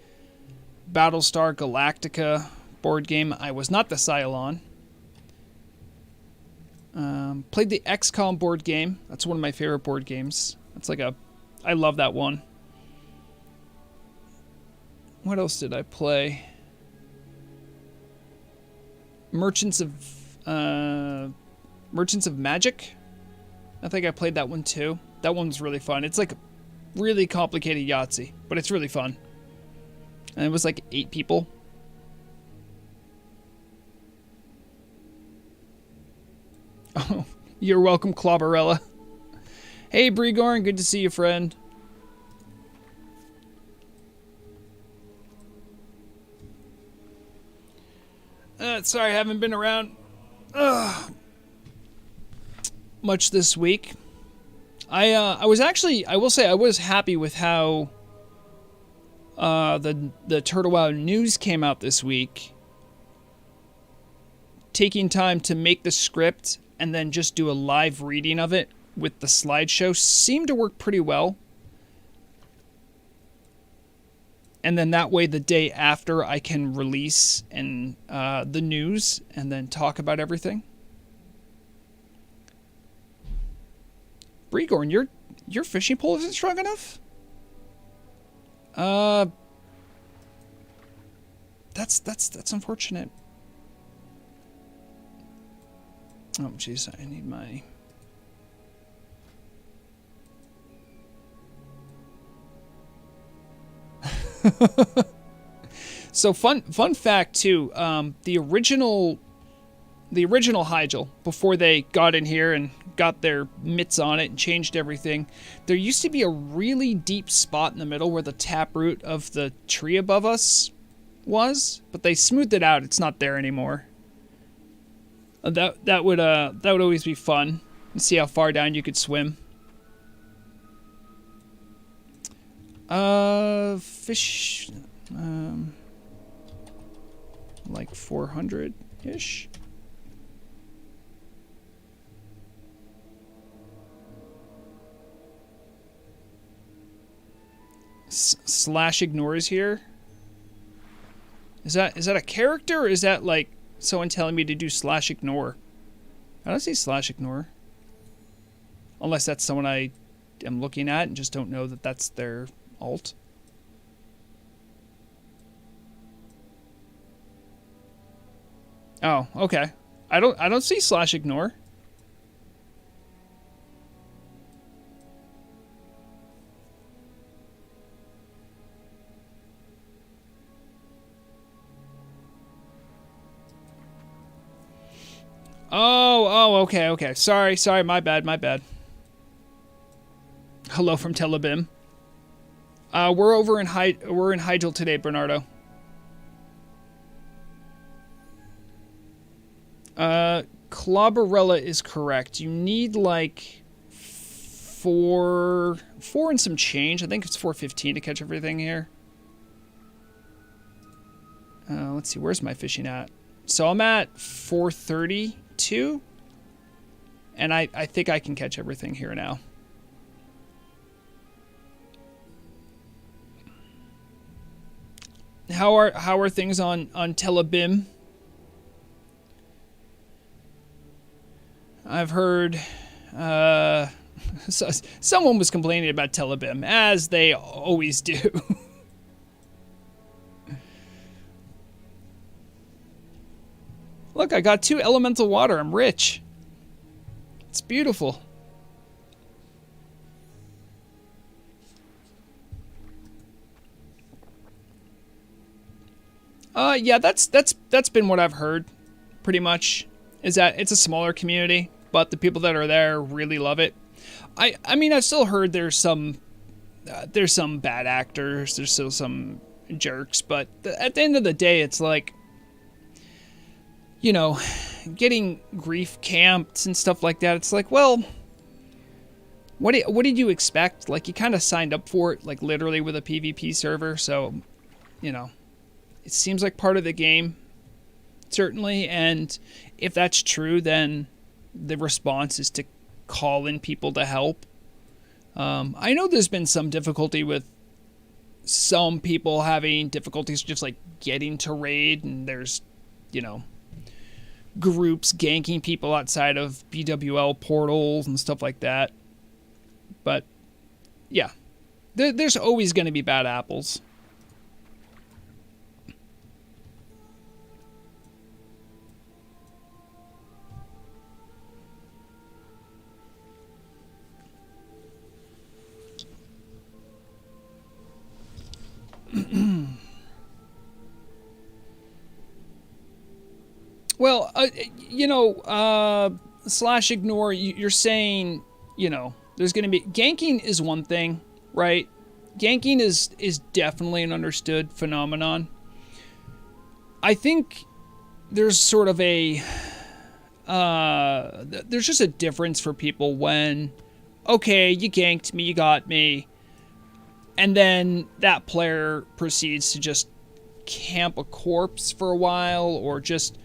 Battlestar Galactica board game. I was not the Cylon. Played the XCOM board game. That's one of my favorite board games. I love that one. What else did I play? Merchants of Magic. I think I played that one too. That one's really fun. It's like a really complicated Yahtzee, but it's really fun. And it was like 8 people. Oh, you're welcome, Clobberella. Hey, Bregorn, good to see you, friend. Sorry, I haven't been around much this week. I will say I was happy with how the Turtle WoW news came out this week. Taking time to make the script and then just do a live reading of it with the slideshow seemed to work pretty well. And then that way the day after I can release the news and then talk about everything. Bregorn, your fishing pole isn't strong enough? That's unfortunate. Oh, jeez, I need my... So fun fact too, the original Hyjal, before they got in here and got their mitts on it and changed everything, there used to be a really deep spot in the middle where the taproot of the tree above us was, but they smoothed it out. It's not there anymore. That would always be fun to see how far down you could swim. Fish, like 400-ish. Slash ignores here. Is that a character, or is that like someone telling me to do slash ignore? I don't see slash ignore. Unless that's someone I am looking at and just don't know that that's their alt. Oh, okay. I don't see slash ignore. Oh, okay. Sorry, my bad. Hello from Tel Aviv. We're in Hygel today, Bernardo. Clobberella is correct. You need like four and some change. I think it's 415 to catch everything here. Let's see, where's my fishing at? So I'm at 432, and I think I can catch everything here now. How are things on Telebim? I've heard someone was complaining about Telebim, as they always do. Look, I got 2 elemental water. I'm rich. It's beautiful. Yeah, that's been what I've heard, pretty much. Is that it's a smaller community, but the people that are there really love it. I mean, I've still heard there's some bad actors, there's still some jerks, but at the end of the day, it's like, you know, getting grief camped and stuff like that. It's like, well, what did you expect? Like, you kind of signed up for it, like literally with a PvP server, so, you know, it seems like part of the game, certainly. And if that's true, then the response is to call in people to help. I know there's been some difficulty with some people having difficulties just like getting to raid, and there's, you know, groups ganking people outside of BWL portals and stuff like that. But yeah, there's always going to be bad apples. Well, you know, slash ignore, you're saying, you know, there's going to be... Ganking is one thing, right? Ganking is definitely an understood phenomenon. I think there's sort of a... there's just a difference for people when, okay, you ganked me, you got me, and then that player proceeds to just camp a corpse for a while, or just...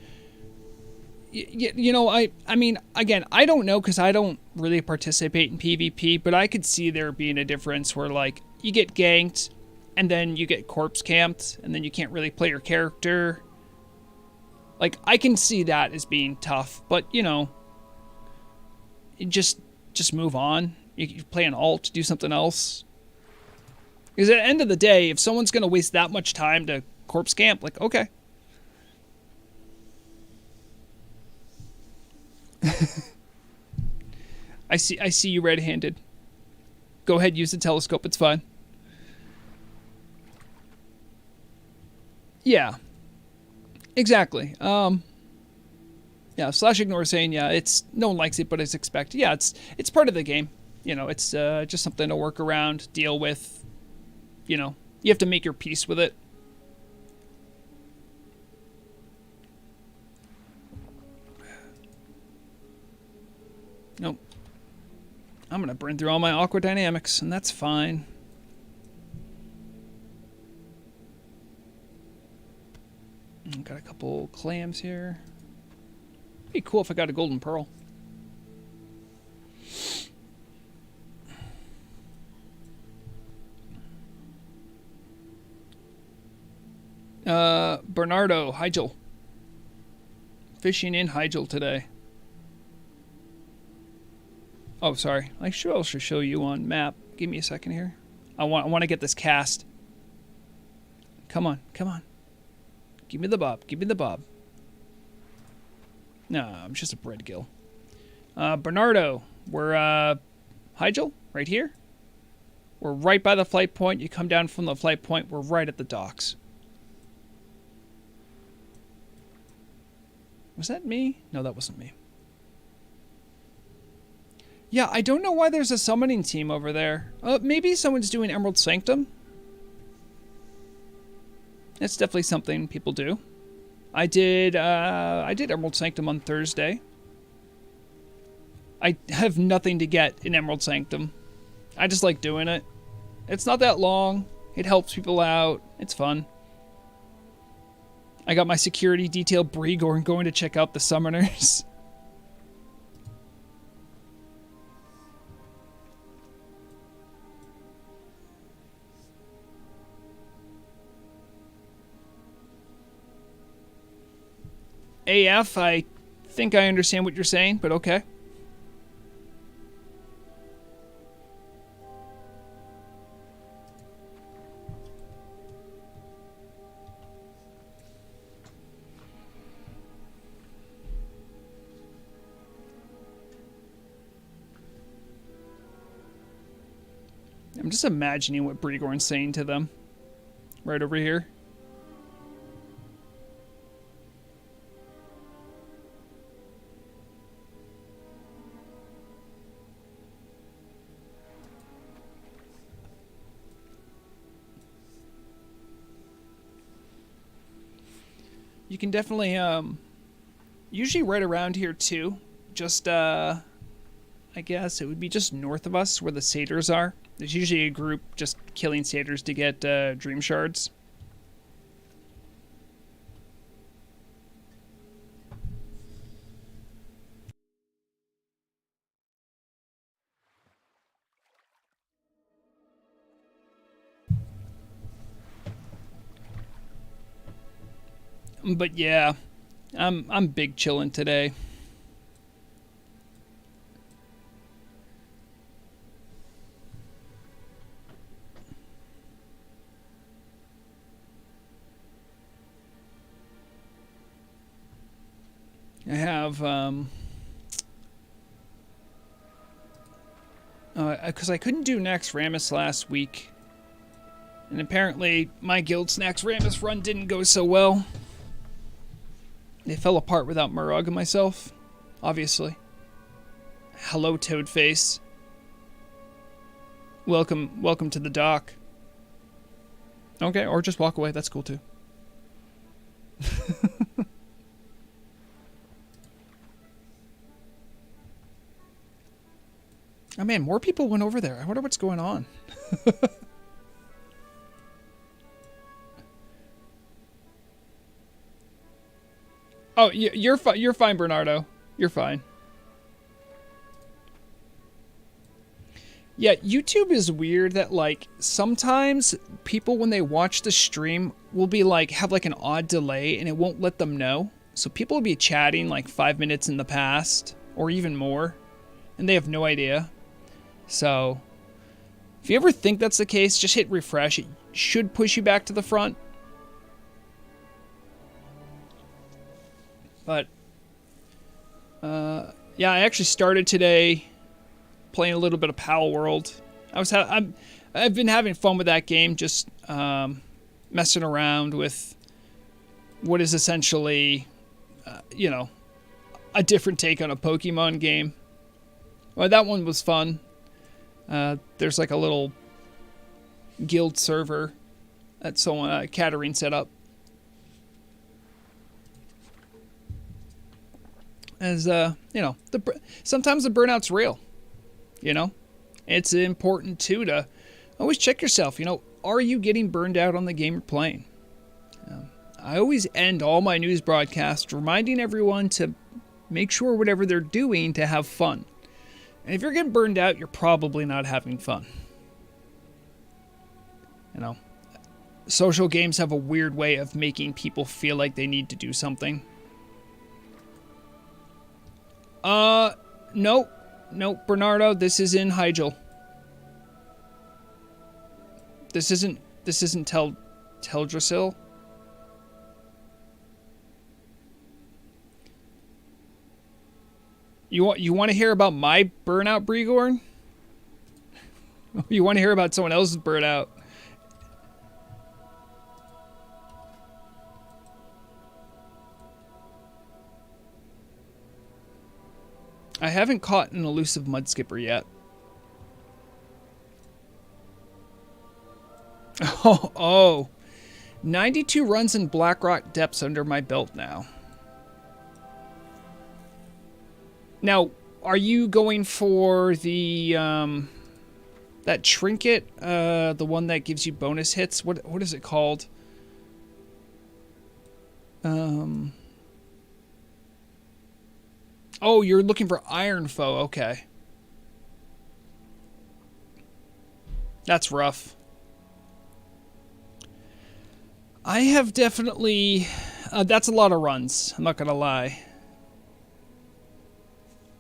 You know, I mean, again, I don't know because I don't really participate in PvP, but I could see there being a difference where, like, you get ganked, and then you get corpse camped, and then you can't really play your character. Like, I can see that as being tough, but, you know, just move on. You play an alt, do something else. Because at the end of the day, if someone's going to waste that much time to corpse camp, like, okay. I see you red-handed. Go ahead, use the telescope, it's fine. Yeah. Exactly. Yeah, slash ignore saying, yeah, it's no one likes it, but it's expected. Yeah, it's part of the game. You know, it's just something to work around, deal with. You know, you have to make your peace with it. Nope. I'm going to burn through all my aqua dynamics, and that's fine. Got a couple clams here. Be cool if I got a golden pearl. Bernardo, Hygel. Fishing in Hygel today. Oh, sorry. I should also show you on map. Give me a second here. I want to get this cast. Come on, come on. Give me the bob. Give me the bob. No, I'm just a bread gill. Bernardo, we're Hygel, right here. We're right by the flight point. You come down from the flight point. We're right at the docks. Was that me? No, that wasn't me. Yeah, I don't know why there's a summoning team over there. Maybe someone's doing Emerald Sanctum. That's definitely something people do. I did Emerald Sanctum on Thursday. I have nothing to get in Emerald Sanctum. I just like doing it. It's not that long. It helps people out. It's fun. I got my security detail Brigorn going to check out the summoners. AF, I think I understand what you're saying, but okay. I'm just imagining what Brigorn's saying to them. Right over here. You can definitely, usually right around here too. Just, I guess it would be just north of us where the satyrs are. There's usually a group just killing satyrs to get dream shards. But yeah, I'm big chillin' today. I have, because I couldn't do Nax Ramus last week. And apparently my guild's Nax Ramus run didn't go so well. They fell apart without Murug and myself, obviously. Hello, Toadface. Welcome to the dock. Okay, or just walk away, that's cool too. Oh man, more people went over there. I wonder what's going on. Oh, you're fine. You're fine, Bernardo. You're fine. Yeah, YouTube is weird that, like, sometimes people, when they watch the stream, will be like, have like an odd delay and it won't let them know. So people will be chatting like 5 minutes in the past or even more, and they have no idea. So if you ever think that's the case, just hit refresh. It should push you back to the front. But yeah, I actually started today playing a little bit of Palworld. I've been having fun with that game, just messing around with what is essentially, you know, a different take on a Pokemon game. Well, that one was fun. There's like a little guild server that someone, Katarine, set up. As, you know, sometimes the burnout's real, you know? It's important, too, to always check yourself. You know, are you getting burned out on the game you're playing? I always end all my news broadcasts reminding everyone to make sure whatever they're doing to have fun. And if you're getting burned out, you're probably not having fun. You know, social games have a weird way of making people feel like they need to do something. No. Nope, Bernardo, this is in Hyjal. This isn't Teldrassil. You want to hear about my burnout, Brigorn? You want to hear about someone else's burnout? I haven't caught an elusive mudskipper yet. Oh. 92 runs in Blackrock Depths under my belt now. Now, are you going for the that trinket, the one that gives you bonus hits? What is it called? Oh, you're looking for Iron Foe. Okay. That's rough. I have definitely... that's a lot of runs. I'm not gonna lie.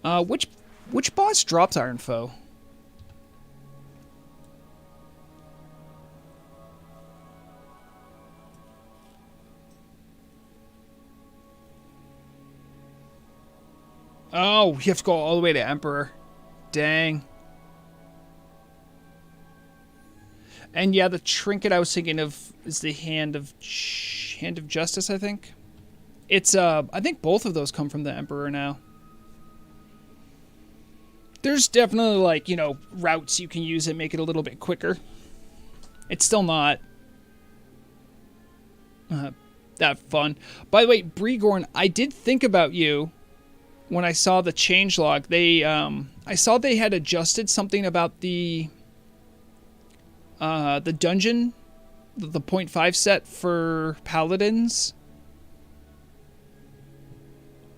Which boss drops Iron Foe? Oh, you have to go all the way to Emperor. Dang. And yeah, the trinket I was thinking of is the Hand of Justice, I think. It's I think both of those come from the Emperor now. There's definitely, like, you know, routes you can use that make it a little bit quicker. It's still not that fun. By the way, Brigorn, I did think about you when I saw the changelog. I saw they had adjusted something about the dungeon, the 0.5 set for paladins.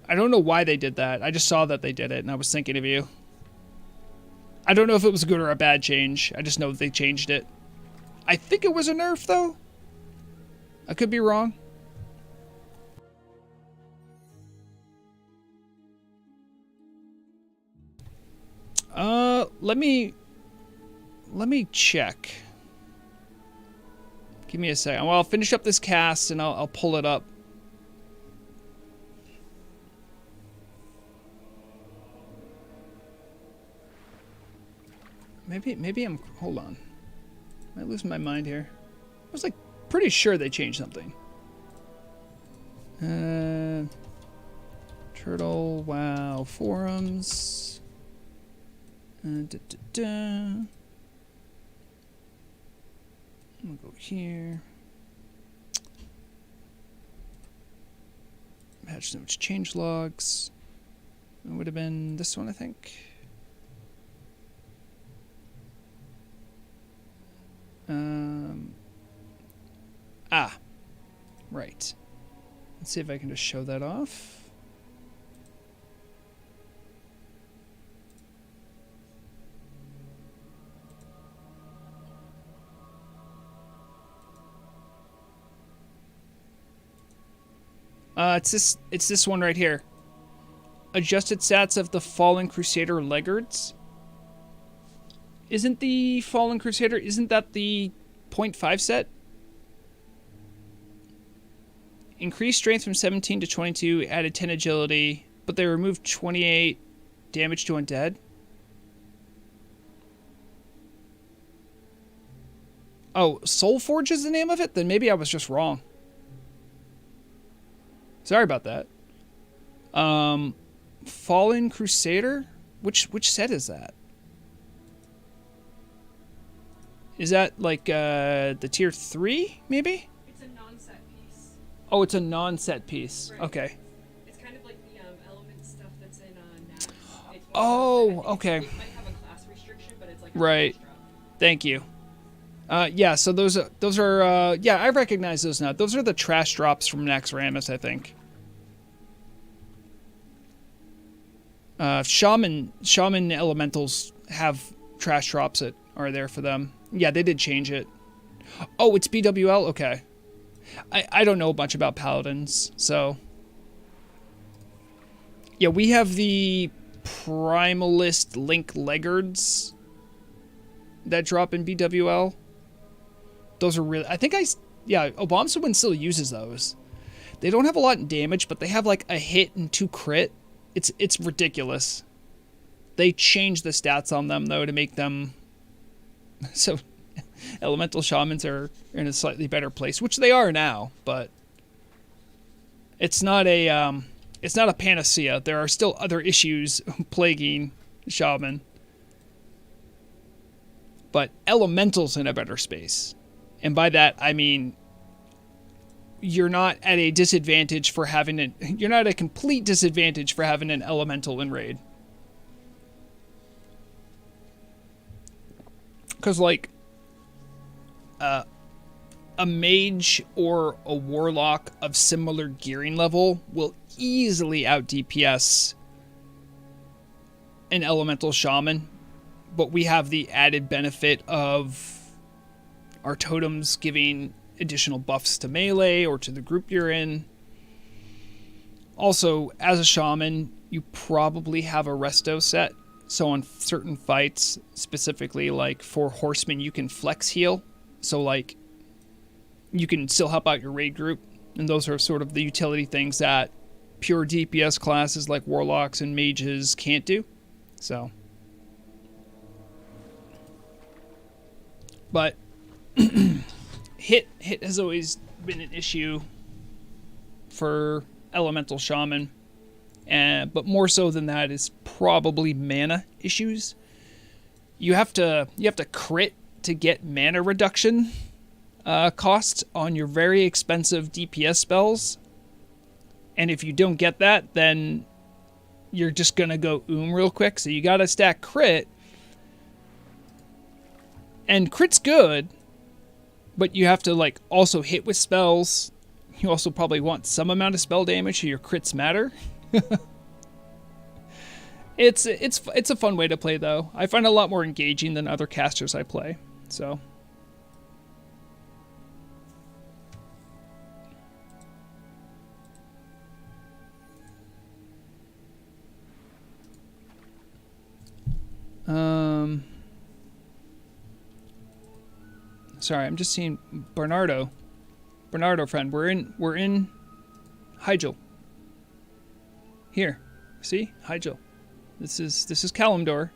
I don't know why they did that. I just saw that they did it, and I was thinking of you. I don't know if it was a good or a bad change. I just know that they changed it. I think it was a nerf, though. I could be wrong. Let me check. Give me a second. Well, I'll finish up this cast and I'll pull it up. Maybe I'm... Hold on. Am I losing my mind here? I was, like, pretty sure they changed something. Turtle, WoW, forums. I'm gonna go here. Patch notes, change logs. It would have been this one, I think. Right. Let's see if I can just show that off. It's this one right here. Adjusted stats of the Fallen Crusader Leggards. Isn't the Fallen Crusader, isn't that the 0.5 set? Increased strength from 17 to 22, added 10 agility, but they removed 28 damage to undead. Oh, Soulforge is the name of it? Then maybe I was just wrong. Sorry about that. Fallen Crusader? Which set is that? Is that like the tier 3, maybe? It's a non-set piece. Oh, it's a non-set piece. Right. Okay. It's kind of like the element stuff that's in Nax. Oh, okay. It might have a class restriction, but it's like a right. drop. Thank you. Yeah, so those are yeah, I recognize those now. Those are the trash drops from Naxxramas, I think. Shaman elementals have trash drops that are there for them. Yeah, they did change it. Oh, it's BWL? Okay. I don't know much about paladins, so... Yeah, we have the Primalist Link Leggards that drop in BWL. Those are really... Yeah, Obamsawin still uses those. They don't have a lot in damage, but they have like a hit and 2 crit. It's ridiculous. They changed the stats on them, though, to make them... So, elemental shamans are in a slightly better place, which they are now, but... It's not a panacea. There are still other issues plaguing shaman. But elemental's in a better space. And by that, I mean... You're not at a disadvantage for having it. You're not at a complete disadvantage for having an elemental in raid. Because, like, a mage or a warlock of similar gearing level will easily out DPS an elemental shaman. But we have the added benefit of our totems giving additional buffs to melee or to the group you're in. Also, as a shaman, you probably have a resto set. So on certain fights, specifically like for horsemen, you can flex heal. So like, you can still help out your raid group. And those are sort of the utility things that pure DPS classes like warlocks and mages can't do. So. But hit has always been an issue for elemental shaman, but more so than that is probably mana issues. You have to crit to get mana reduction cost on your very expensive DPS spells, and if you don't get that, then you're just gonna go real quick. So you gotta stack crit, and crit's good. But you have to, like, also hit with spells. You also probably want some amount of spell damage so your crits matter. It's a fun way to play, though. I find it a lot more engaging than other casters I play. So. Sorry, I'm just seeing Bernardo. Bernardo, friend, we're in Hyjal. Here, see, Hyjal. This is Kalimdor,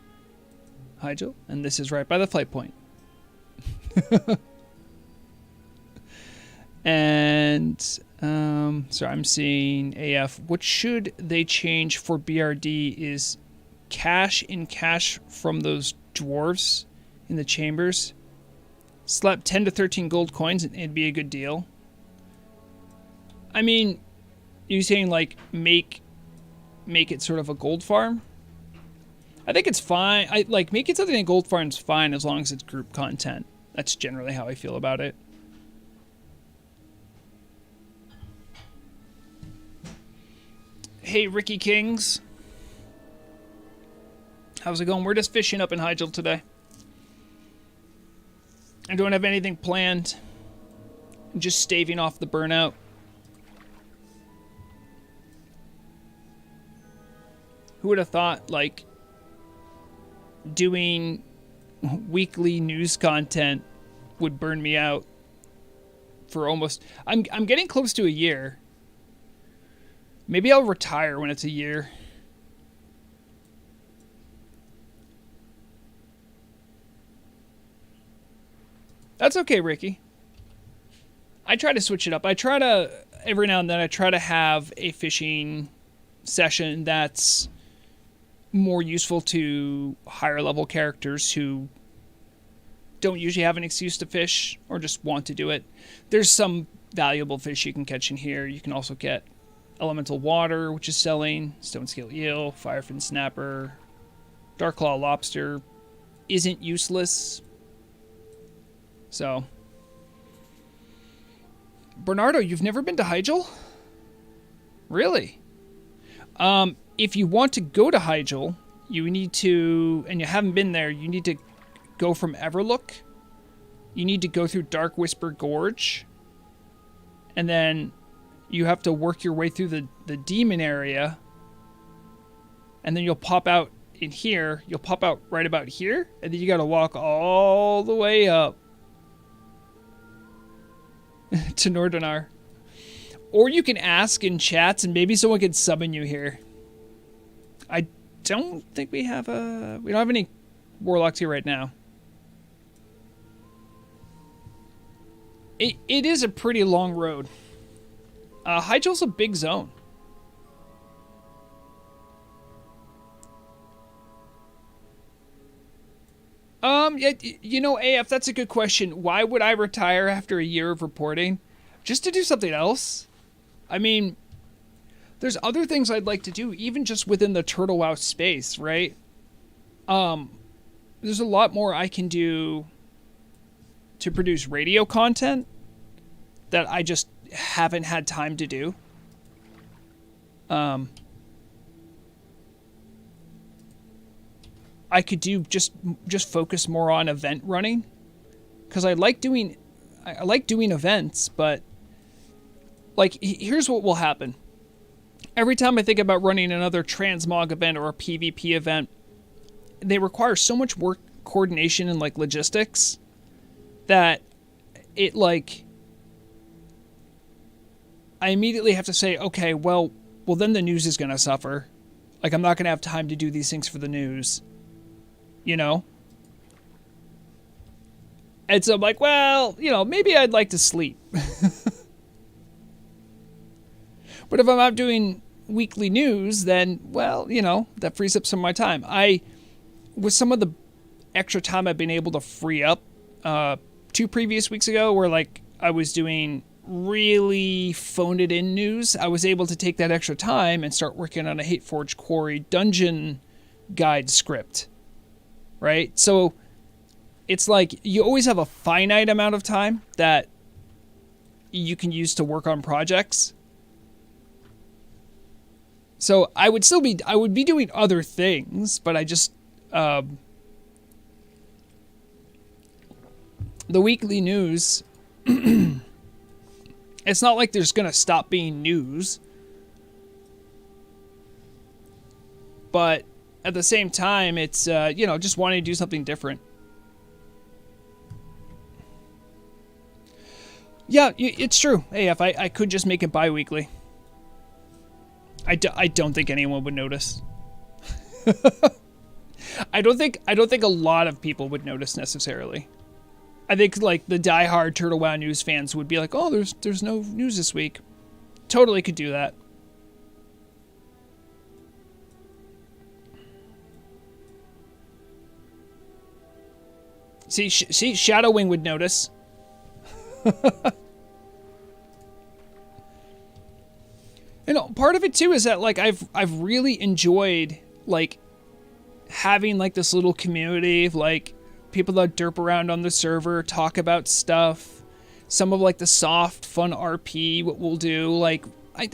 Hyjal, and this is right by the flight point. And sorry, I'm seeing AF. What should they change for BRD is cash from those dwarves in the chambers. Slap 10 to 13 gold coins and it'd be a good deal. I mean, you saying like make it sort of a gold farm? I think it's fine. I like making something a gold farm's fine as long as it's group content. That's generally how I feel about it. Hey, Ricky Kings. How's it going? We're just fishing up in Hyjal today. I don't have anything planned. I'm just staving off the burnout. Who would have thought, like, doing weekly news content would burn me out for almost... I'm getting close to a year. Maybe I'll retire when it's a year. That's okay, Ricky. I try to switch it up. Every now and then, I try to have a fishing session that's more useful to higher level characters who don't usually have an excuse to fish or just want to do it. There's some valuable fish you can catch in here. You can also get elemental water, which is selling, stone scale eel, firefin snapper, dark claw lobster isn't useless. So, Bernardo, you've never been to Hyjal? Really? If you want to go to Hyjal, you need to, and you haven't been there, you need to go from Everlook. You need to go through Dark Whisper Gorge. And then you have to work your way through the demon area. and then you'll pop out in here. You'll pop out right about here, and then you gotta walk all the way up to Nordonar. Or you can ask in chats, and maybe someone can summon you here. I don't think we don't have any warlocks here right now. It is a pretty long road. Hyjal's a big zone. Yeah, you know, AF, that's a good question. Why would I retire after a year of reporting? Just to do something else? I mean, there's other things I'd like to do, even just within the Turtle WoW space, right? There's a lot more I can do to produce radio content that I just haven't had time to do. I could do just focus more on event running, because I like doing events, but like here's what will happen. Every time I think about running another transmog event or a PvP event, they require so much work, coordination, and like logistics that it like I immediately have to say, okay, well then the news is going to suffer. Like, I'm not going to have time to do these things for the news. You know? And so I'm like, well, you know, maybe I'd like to sleep. But if I'm out doing weekly news, then, well, you know, that frees up some of my time. With some of the extra time I've been able to free up, 2 previous weeks ago, where, like, I was doing really phoned it in news, I was able to take that extra time and start working on a Hateforge Quarry dungeon guide script. Right? So it's like you always have a finite amount of time that you can use to work on projects. So I would be doing other things, but I just the weekly news it's not like there's going to stop being news. But at the same time, it's, you know, just wanting to do something different. Yeah, it's true. AF, I could just make it bi-weekly. I don't think anyone would notice. I don't think a lot of people would notice necessarily. I think, like, the diehard Turtle WoW news fans would be like, oh, there's no news this week. Totally could do that. See, Shadowwing would notice. You know, part of it too is that, like, I've really enjoyed, like, having, like, this little community of, like, people that derp around on the server, talk about stuff, some of, like, the soft, fun RP, what we'll do. Like,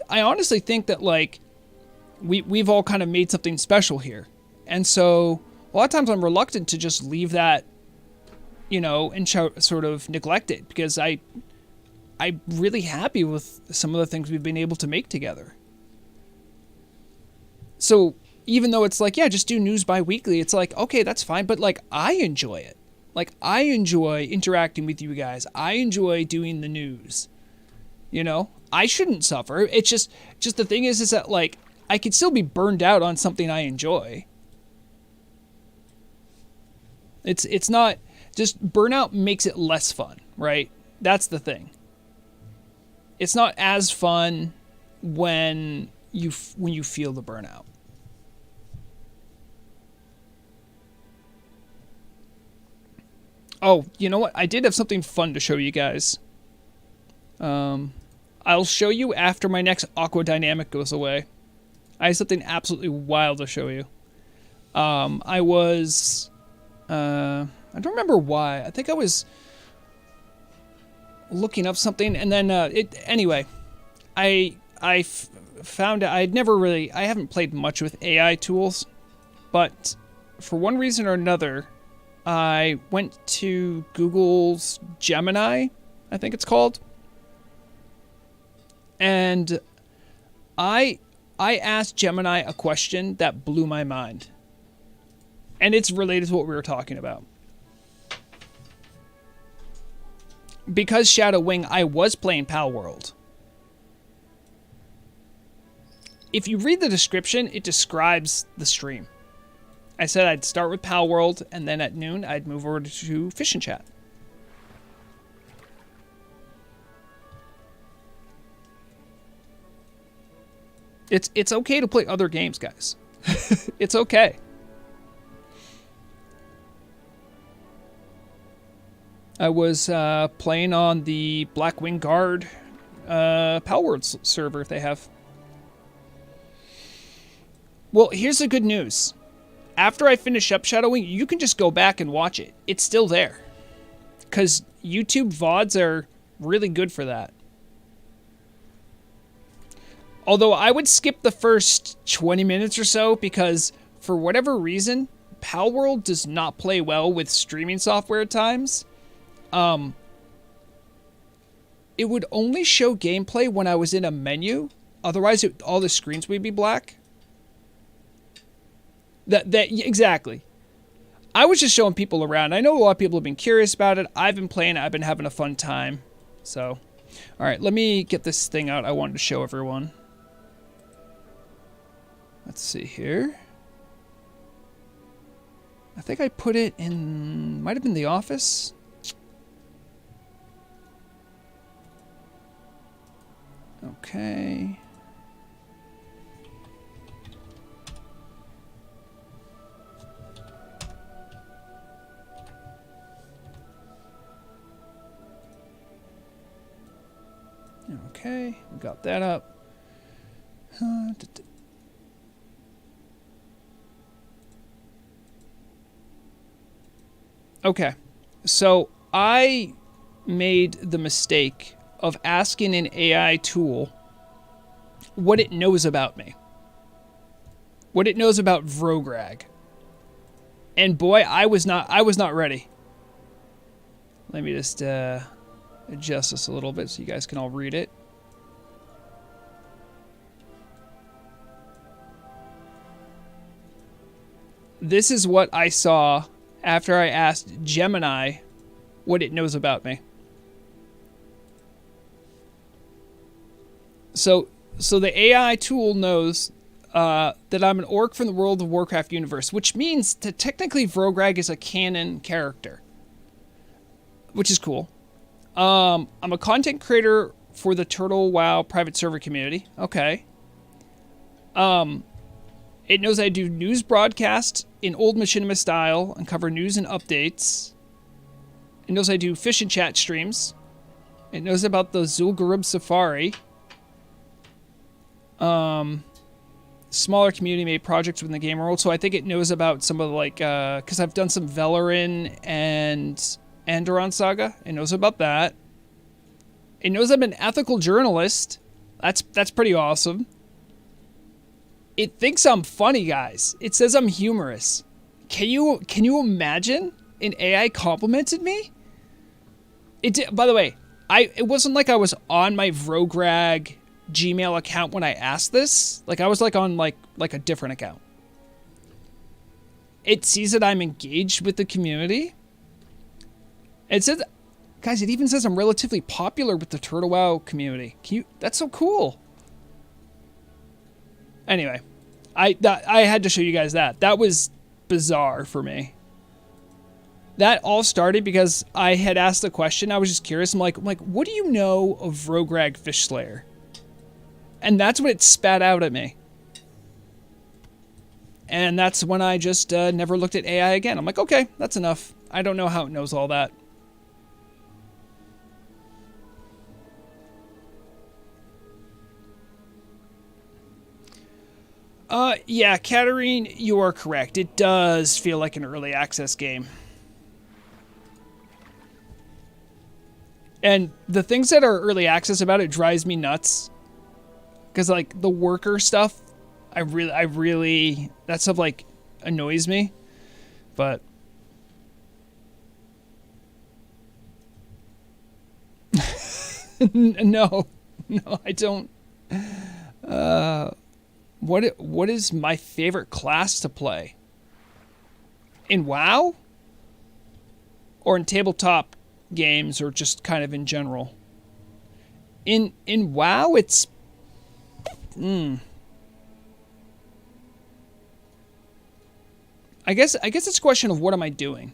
I honestly think that, like, we've all kind of made something special here. And so a lot of times I'm reluctant to just leave that, you know, and sort of neglect it, because I'm really happy with some of the things we've been able to make together. So even though it's like, yeah, just do news bi-weekly, it's like, okay, that's fine, but, like, I enjoy it. Like, I enjoy interacting with you guys. I enjoy doing the news. You know? I shouldn't suffer. It's just the thing is that, like, I could still be burned out on something I enjoy. It's not... Just burnout makes it less fun, right? That's the thing. It's not as fun when you feel the burnout. Oh, you know what? I did have something fun to show you guys. I'll show you after my next Aqua Dynamic goes away. I have something absolutely wild to show you. I don't remember why. I think I was looking up something, and then anyway, I found out I haven't played much with AI tools, but for one reason or another, I went to Google's Gemini, I think it's called, and I I asked Gemini a question that blew my mind. And it's related to what we were talking about. Because Shadow Wing, I was playing Palworld. If you read the description, it describes the stream. I said I'd start with Palworld, and then at noon, I'd move over to Fish and Chat. It's okay to play other games, guys. It's okay. I was playing on the Blackwing Guard Palworld server they have. Well, here's the good news. After I finish up Shadow Wing, you can just go back and watch it. It's still there. Because YouTube VODs are really good for that. Although I would skip the first 20 minutes or so because for whatever reason, Palworld does not play well with streaming software at times. It would only show gameplay when I was in a menu. Otherwise, all the screens would be black. Exactly. I was just showing people around. I know a lot of people have been curious about it. I've been playing it. I've been having a fun time. So, all right, let me get this thing out I wanted to show everyone. Let's see here. I think I put it in, might have been the office. Okay. Okay, we got that up. Okay, so I made the mistake of asking an AI tool what it knows about me. What it knows about Vrograg. And boy, I was not ready. Let me just adjust this a little bit so you guys can all read it. This is what I saw after I asked Gemini what it knows about me. So the AI tool knows that I'm an orc from the World of Warcraft universe, which means that technically Vrograg is a canon character, which is cool. I'm a content creator for the Turtle WoW private server community. Okay. It knows I do news broadcasts in old machinima style and cover news and updates. It knows I do fish and chat streams. It knows about the Zul'Gurub Safari. Smaller community-made projects within the game world. So I think it knows about some of the, like, because I've done some Valoran and Andoran Saga. It knows about that. It knows I'm an ethical journalist. That's pretty awesome. It thinks I'm funny, guys. It says I'm humorous. Can you imagine an AI complimented me? It did, by the way, it wasn't like I was on my Vrograg Gmail account when I asked this. Like I was like on like a different account. It sees that I'm engaged with the community. It says, guys, it even says I'm relatively popular with the Turtle WoW community. That's so cool. Anyway, I had to show you guys that. That was bizarre for me. That all started because I had asked the question. I was just curious. I'm like, what do you know of Vrograg Fishslayer? And that's what it spat out at me. And that's when I just never looked at AI again. I'm like, okay, that's enough. I don't know how it knows all that. Yeah, Katarine, you are correct. It does feel like an early access game. And the things that are early access about it drives me nuts. Because, like, the worker stuff, I really, that stuff, like, annoys me. But... no, I don't. What is my favorite class to play? In WoW? Or in tabletop games, or just kind of in general? In WoW, it's I guess it's a question of what am I doing.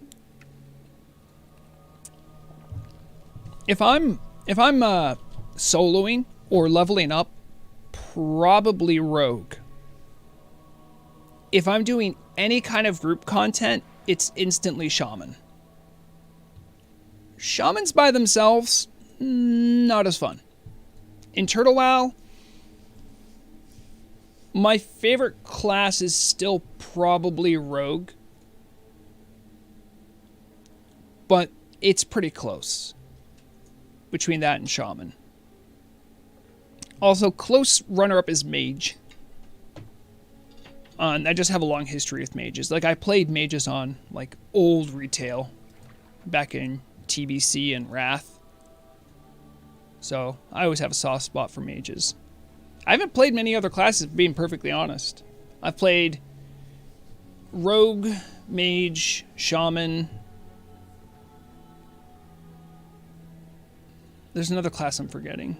If I'm soloing or leveling up, probably rogue. If I'm doing any kind of group content, it's instantly shaman. Shamans by themselves, not as fun. In Turtle WoW, my favorite class is still probably rogue, but it's pretty close between that and shaman. Also, close runner-up is mage. I just have a long history with mages. Like, I played mages on, like, old retail back in TBC and Wrath. So, I always have a soft spot for mages. I haven't played many other classes, being perfectly honest. I've played rogue, mage, shaman. There's another class I'm forgetting.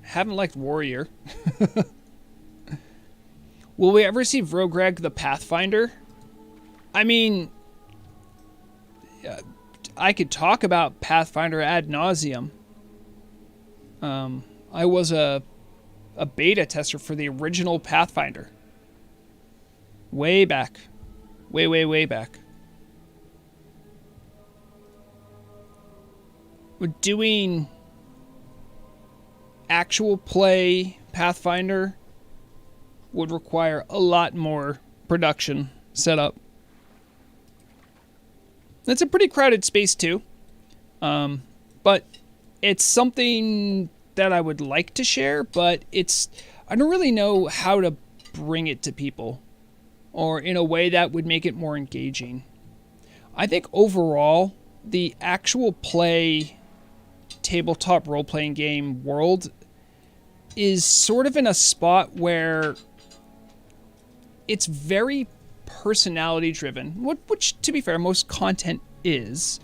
Haven't liked warrior. Will we ever see Vrogreg the Pathfinder? I mean, I could talk about Pathfinder ad nauseum. I was a beta tester for the original Pathfinder. Way back. Way back. We're doing actual play Pathfinder would require a lot more production setup. It's a pretty crowded space too. But it's something that I would like to share, but I don't really know how to bring it to people or in a way that would make it more engaging. I think overall, the actual play tabletop role-playing game world is sort of in a spot where it's very personality driven, which to be fair, most content is,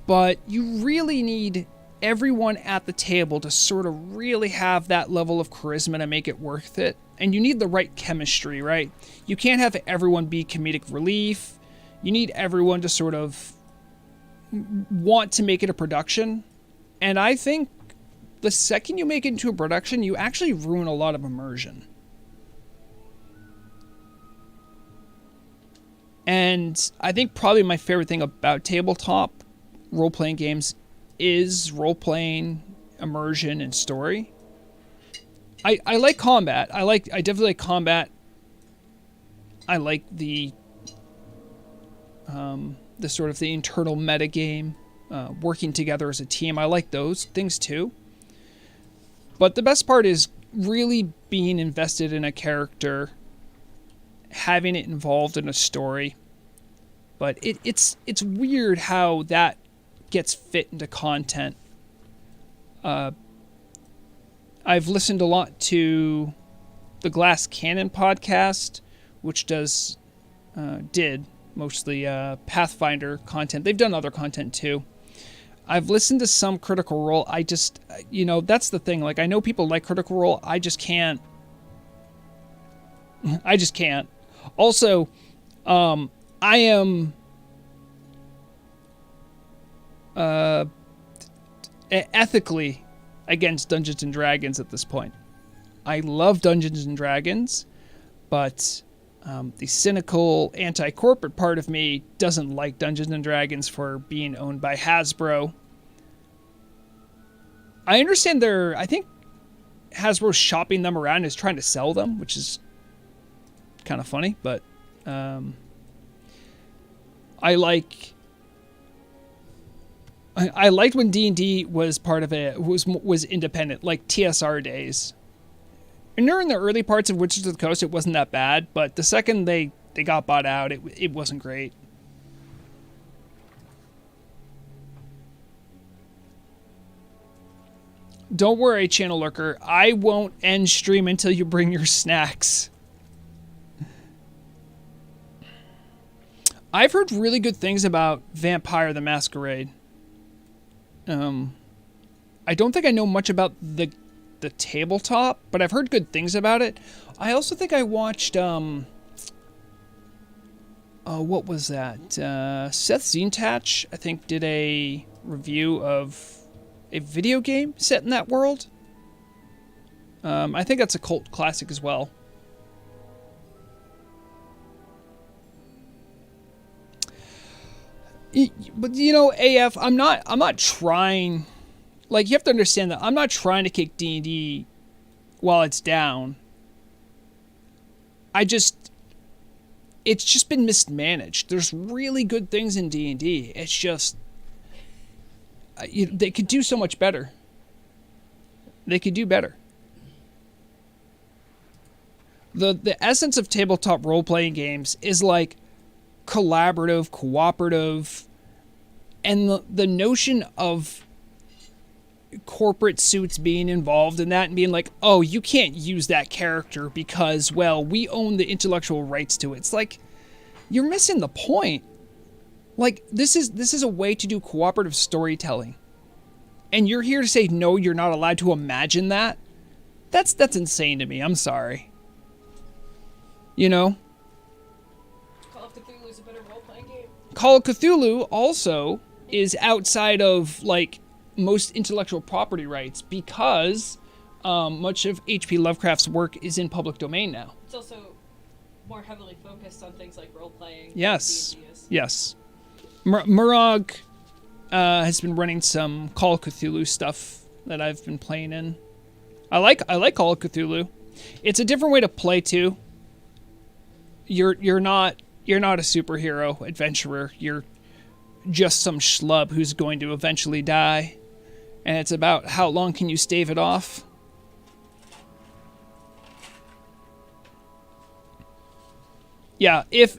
but you really need everyone at the table to sort of really have that level of charisma to make it worth it. And you need the right chemistry, right? You can't have everyone be comedic relief. You need everyone to sort of want to make it a production. And I think the second you make it into a production, you actually ruin a lot of immersion. And I think probably my favorite thing about tabletop role-playing games is role-playing, immersion, and story. I like combat. I definitely like combat. I like the sort of the internal meta game, working together as a team. I like those things too. But the best part is really being invested in a character, having it involved in a story. But it's weird how that gets fit into content. I've listened a lot to the Glass Cannon podcast, which did mostly Pathfinder content. They've done other content too. I've listened to some Critical Role. I just, that's the thing. Like, I know people like Critical Role. I just can't. Also, I am ethically against Dungeons and Dragons at this point. I love Dungeons and Dragons, but the cynical anti-corporate part of me doesn't like Dungeons and Dragons for being owned by Hasbro. I understand I think Hasbro's shopping them around and is trying to sell them, which is kind of funny, but I liked when D&D was part of it, was independent, like TSR days. And during the early parts of Wizards of the Coast, it wasn't that bad, but the second they got bought out, it wasn't great. Don't worry, Channel Lurker. I won't end stream until you bring your snacks. I've heard really good things about Vampire the Masquerade. I don't think I know much about the tabletop, but I've heard good things about it. I also think I watched, what was that? Seth Zintach, I think, did a review of a video game set in that world. I think that's a cult classic as well. But you know, AF, I'm not trying. Like, you have to understand that I'm not trying to kick D&D while it's down. It's just been mismanaged. There's really good things in D&D. It's just they could do so much better. They could do better. The essence of tabletop role-playing games is like collaborative, cooperative, and the notion of corporate suits being involved in that and being like, oh, you can't use that character because, well, we own the intellectual rights to it. It's like, you're missing the point. Like, this is a way to do cooperative storytelling. And you're here to say, no, you're not allowed to imagine that? That's insane to me. I'm sorry. You know? Call of Cthulhu is a better role-playing game. Call of Cthulhu also is outside of, like, most intellectual property rights because much of H.P. Lovecraft's work is in public domain now. It's also more heavily focused on things like role-playing. Yes. Yes. Murag has been running some Call of Cthulhu stuff that I've been playing in. I like Call of Cthulhu. It's a different way to play too. You're not a superhero adventurer. You're just some schlub who's going to eventually die. And it's about how long can you stave it off. Yeah, if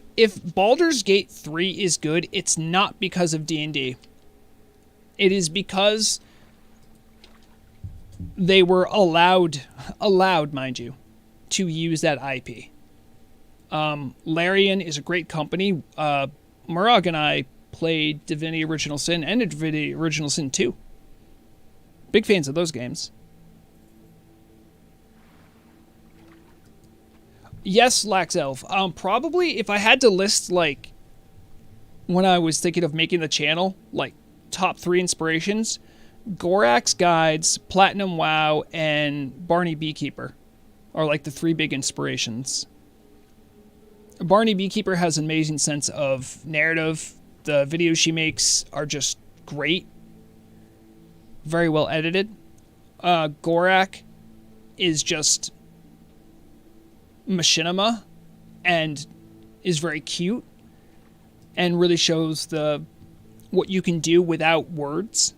Baldur's Gate 3 is good, it's not because of D&D. It is because they were allowed, mind you, to use that IP. Larian is a great company. Murag and I played Divinity Original Sin and Divinity Original Sin 2. Big fans of those games. Yes, Lax Elf. Probably if I had to list, like, when I was thinking of making the channel, like, top 3 inspirations, Gorax Guides, Platinum WoW, and Barney Beekeeper are, like, the 3 big inspirations. Barney Beekeeper has an amazing sense of narrative. The videos she makes are just great. Very well edited. Gorak is just machinima and is very cute and really shows what you can do without words,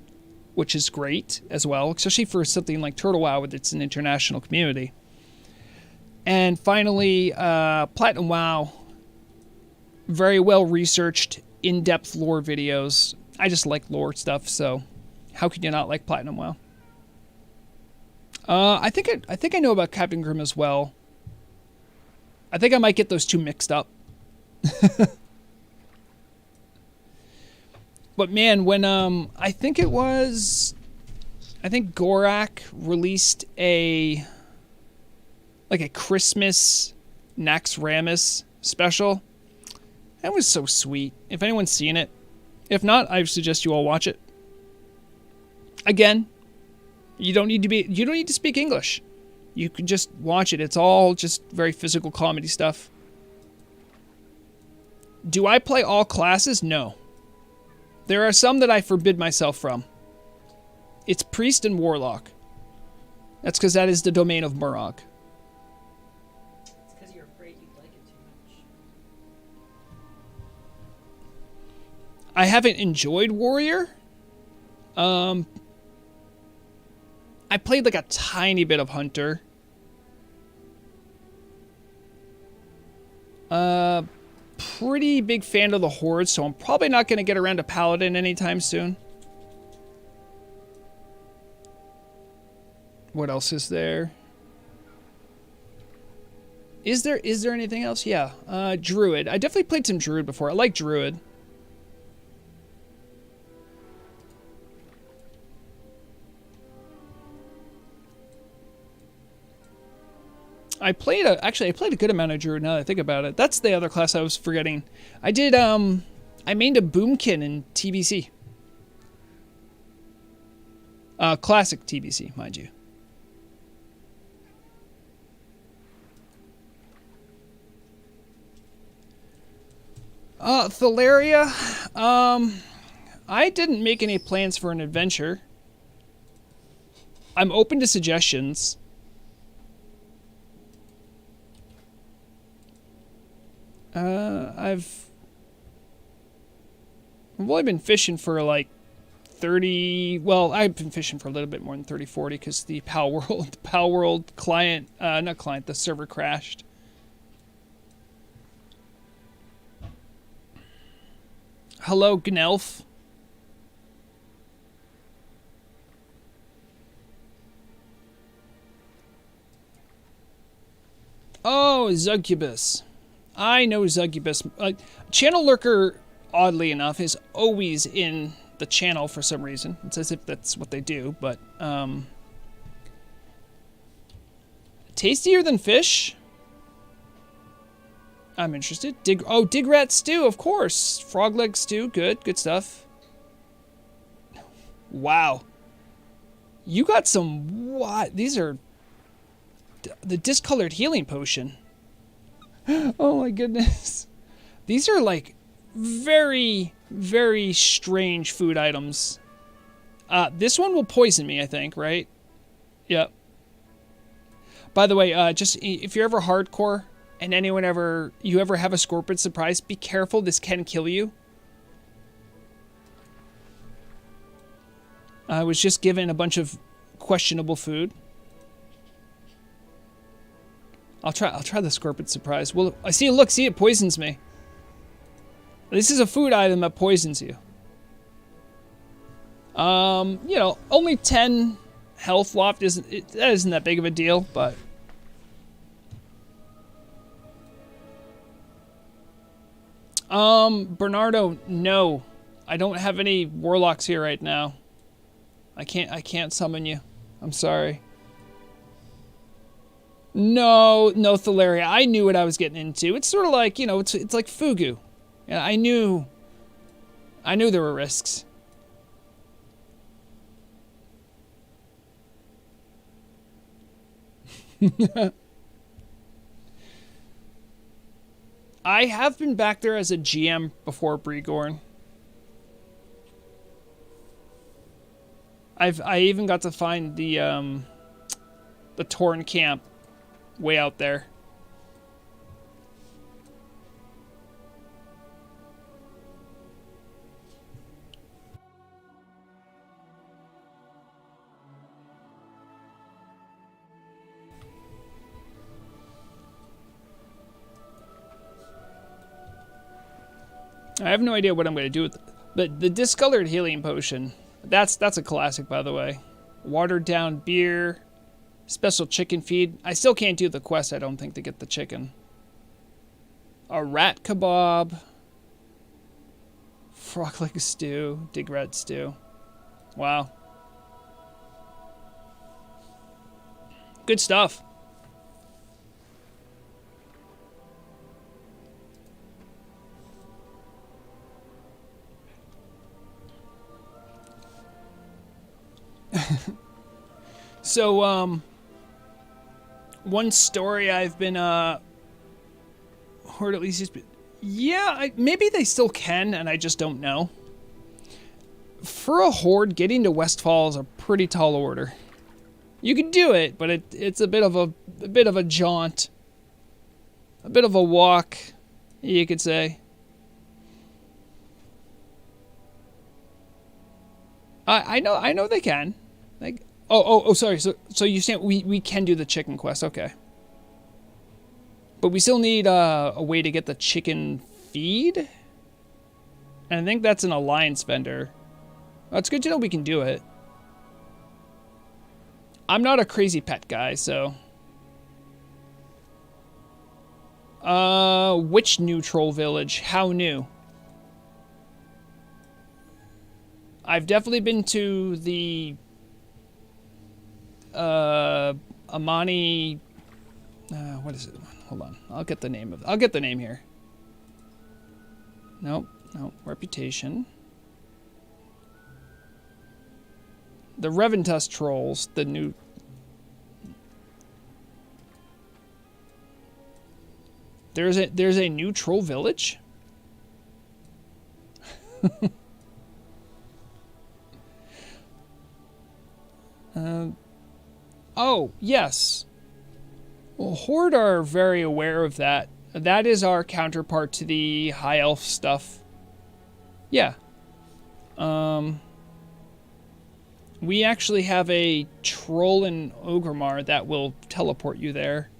which is great as well, especially for something like Turtle WoW with its an international community. And finally, Platinum WoW, very well researched, in-depth lore videos. I just like lore stuff, so how can you not like Platinum WoW? I think I know about Captain Grimm as well. I think I might get those two mixed up. But man, when I think Gorak released a Christmas Naxxramas special. That was so sweet. If anyone's seen it, if not, I suggest you all watch it. Again, you don't need to speak English. You can just watch it. It's all just very physical comedy stuff. Do I play all classes? No. There are some that I forbid myself from. It's Priest and Warlock. That's because that is the domain of Murag. It's because you're afraid you'd like it too much. I haven't enjoyed Warrior. I played like a tiny bit of Hunter. Pretty big fan of the Horde, so I'm probably not going to get around to Paladin anytime soon. What else is there? Is there anything else? Yeah. Druid. I definitely played some Druid before. I like Druid. Actually I played a good amount of Druid now that I think about it. That's the other class I was forgetting. I did I mained a Boomkin in TBC. Classic TBC, mind you. Thalaria, I didn't make any plans for an adventure. I'm open to suggestions. I've only been fishing for like 30, well, I've been fishing for a little bit more than 30, 40 because the Palworld client, not client, the server crashed. Hello, Gnelf. Oh, Zugubus. I know Zugubus. Channel Lurker, oddly enough, is always in the channel for some reason. It's as if that's what they do, but, tastier than fish? I'm interested. Dig rat stew, of course. Frog leg stew, good stuff. Wow. You got some, what? These are the discolored healing potion. Oh my goodness. These are like very, very strange food items. This one will poison me, I think, right? Yep. By the way, just if you're ever hardcore and you ever have a scorpion surprise, be careful, this can kill you. I was just given a bunch of questionable food. I'll try the scorpion surprise. Well, I see. Look, see, it poisons me. This is a food item that poisons you. You know, only 10 health loft that isn't that big of a deal, but Bernardo, no. I don't have any warlocks here right now. I can't summon you. I'm sorry. No, Thalaria. I knew what I was getting into. It's sort of like, you know, it's like Fugu. Yeah, I knew there were risks. I have been back there as a GM before Bregorn. I even got to find the Torn camp way out there. I have no idea what I'm going to do with it. But the discolored healing potion, that's a classic, by the way. Watered down beer, special chicken feed. I still can't do the quest, I don't think, to get the chicken. A rat kebab. Frog leg stew. Dig rat stew. Wow. Good stuff. So, one story I've been, or at least it's been, yeah, maybe they still can, and I just don't know. For a horde, getting to Westfall is a pretty tall order. You can do it, but it's a bit of a jaunt. A bit of a walk, you could say. I know they can. Like, oh, sorry. So you saying we can do the chicken quest? Okay. But we still need a way to get the chicken feed, and I think that's an alliance vendor. Well, it's good to know we can do it. I'm not a crazy pet guy, so... Which new troll village? How new? I've definitely been to the... Amani... what is it? Hold on. I'll get the name here. Nope. Reputation. The Reventus trolls, the new... There's a new troll village? Oh, yes. Well, Horde are very aware of that. That is our counterpart to the High Elf stuff. Yeah. We actually have a troll in Ogremar that will teleport you there.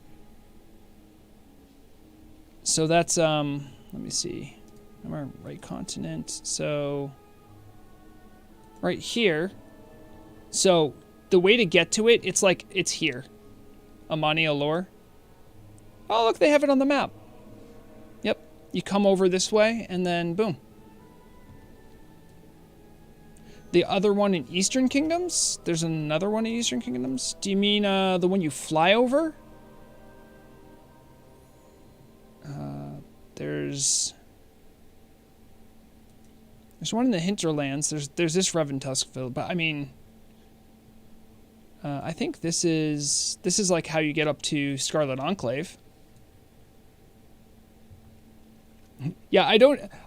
So that's, let me see. I'm on right continent. So, right here. So, the way to get to it, it's here. Amani Allure. Oh, look, they have it on the map. Yep. You come over this way, and then boom. The other one in Eastern Kingdoms? There's another one in Eastern Kingdoms? Do you mean the one you fly over? There's one in the Hinterlands. There's this Reventuskville, but I mean, I think this is like how you get up to Scarlet Enclave. Yeah,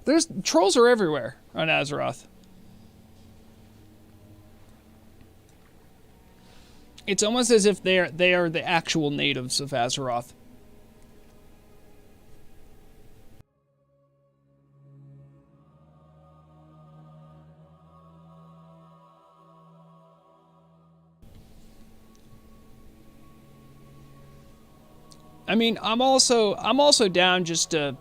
there's trolls are everywhere on Azeroth. It's almost as if they are the actual natives of Azeroth. I mean, I'm also down just to,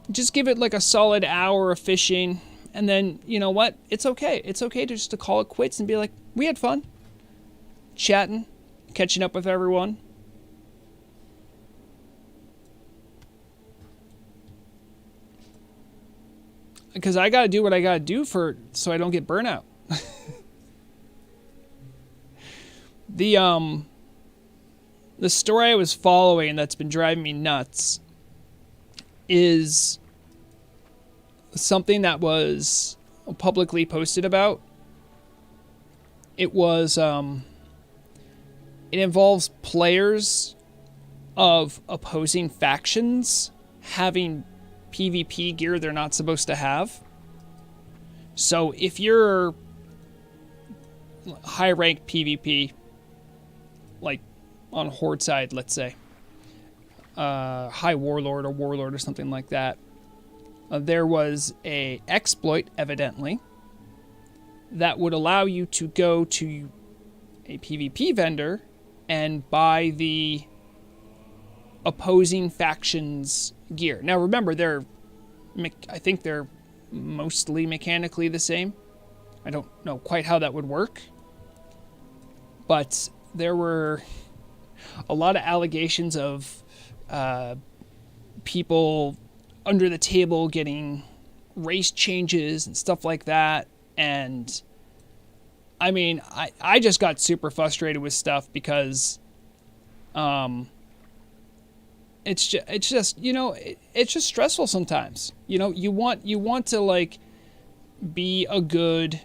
just give it like a solid hour of fishing, and then, you know what? It's okay. It's okay just to call it quits and be like, we had fun. Chatting, catching up with everyone. Because I gotta do what I gotta do so I don't get burnout. The story I was following that's been driving me nuts is something that was publicly posted about. It was, it involves players of opposing factions having PvP gear they're not supposed to have. So if you're high rank PvP, like on Horde side, let's say, High Warlord or something like that, there was a exploit, evidently, that would allow you to go to a PvP vendor and buy the opposing factions gear. Now remember, I think they're mostly mechanically the same. I don't know quite how that would work, but there were a lot of allegations of people under the table getting race changes and stuff like that. And I mean, I just got super frustrated with stuff because it's just it's just stressful sometimes. You want to like be a good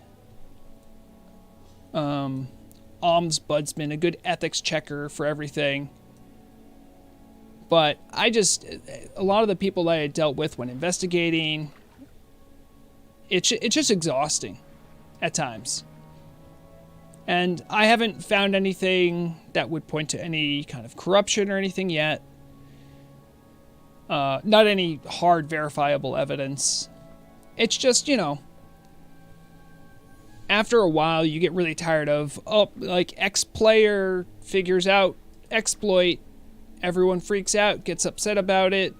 ombudsman, a good ethics checker for everything. But a lot of the people that I dealt with when investigating, it's just exhausting at times. And I haven't found anything that would point to any kind of corruption or anything yet. Not any hard verifiable evidence. It's just, after a while you get really tired of, like X player figures out exploit, everyone freaks out, gets upset about it,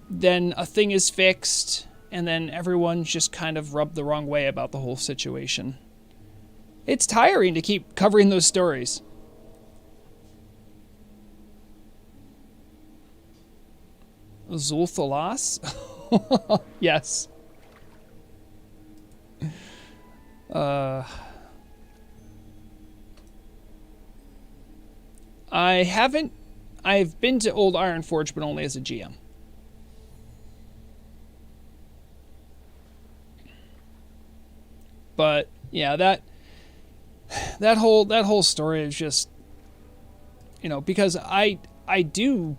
then a thing is fixed, and then everyone's just kind of rubbed the wrong way about the whole situation. It's tiring to keep covering those stories. Zulthalas? Yes. I haven't. I've been to Old Ironforge, but only as a GM. But yeah, that whole story is just, because I do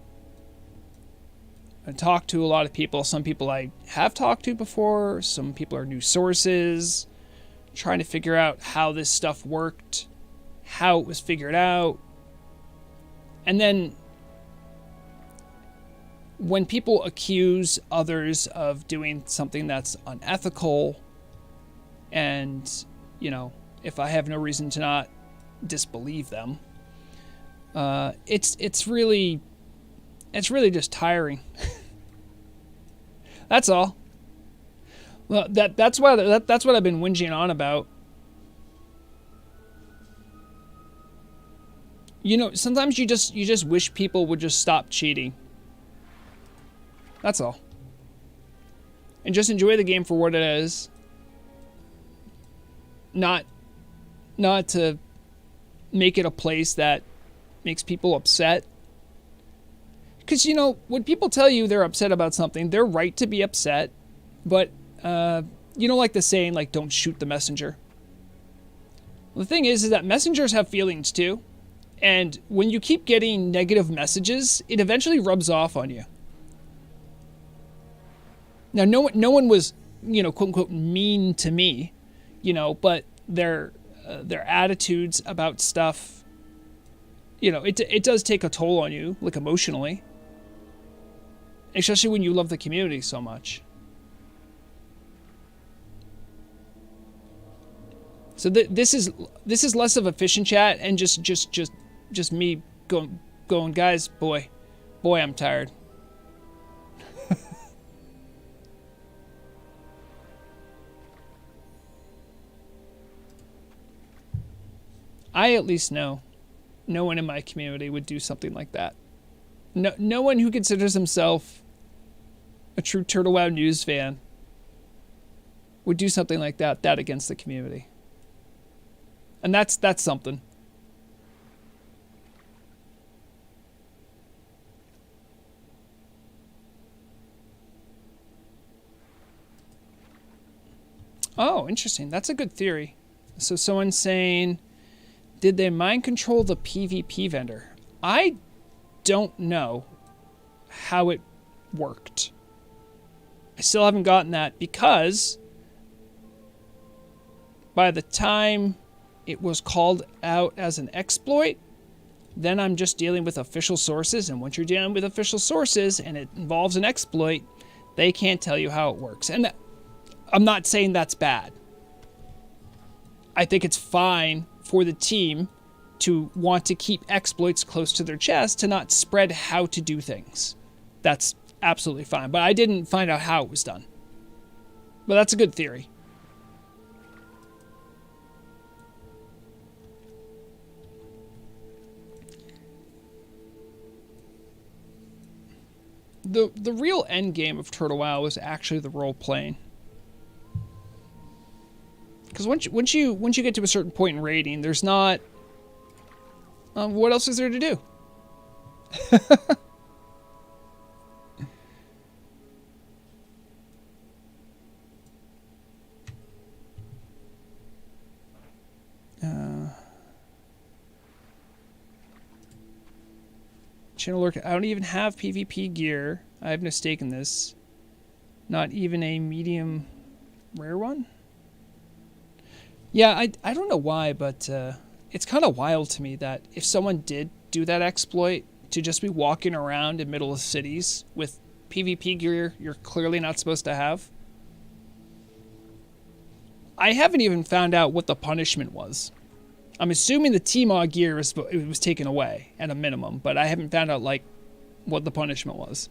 talk to a lot of people. Some people I have talked to before. Some people are new sources, trying to figure out how this stuff worked, how it was figured out. And then when people accuse others of doing something that's unethical, and, if I have no reason to not disbelieve them, it's really just tiring. That's all. Well, that's what I've been whinging on about. Sometimes you just wish people would just stop cheating. That's all. And just enjoy the game for what it is. Not to make it a place that makes people upset. Because, when people tell you they're upset about something, they're right to be upset. But, like the saying, like, don't shoot the messenger. Well, the thing is that messengers have feelings too. And when you keep getting negative messages, it eventually rubs off on you. Now, no one was, quote unquote, mean to me, but their attitudes about stuff, it does take a toll on you, like emotionally. Especially when you love the community so much. So this is less of a fishing chat and just me going, guys, boy, I'm tired. I at least know no one in my community would do something like that. No one who considers himself a true Turtle WoW news fan would do something like that against the community. And that's something. Oh, interesting. That's a good theory. So someone's saying, did they mind control the PvP vendor? I don't know how it worked. I still haven't gotten that because by the time it was called out as an exploit, then I'm just dealing with official sources. And once you're dealing with official sources and it involves an exploit, they can't tell you how it works. And I'm not saying that's bad. I think it's fine for the team to want to keep exploits close to their chest to not spread how to do things. That's absolutely fine. But I didn't find out how it was done. But that's a good theory. The real end game of Turtle WoW is actually the role playing. Because once you get to a certain point in raiding, there's not. What else is there to do? Channel lurk. I don't even have PvP gear. I have no stake in this. Not even a medium rare one. Yeah, I don't know why, but it's kind of wild to me that if someone did do that exploit to just be walking around in middle of cities with PvP gear you're clearly not supposed to have. I haven't even found out what the punishment was. I'm assuming the TMOG gear was taken away at a minimum, but I haven't found out like what the punishment was.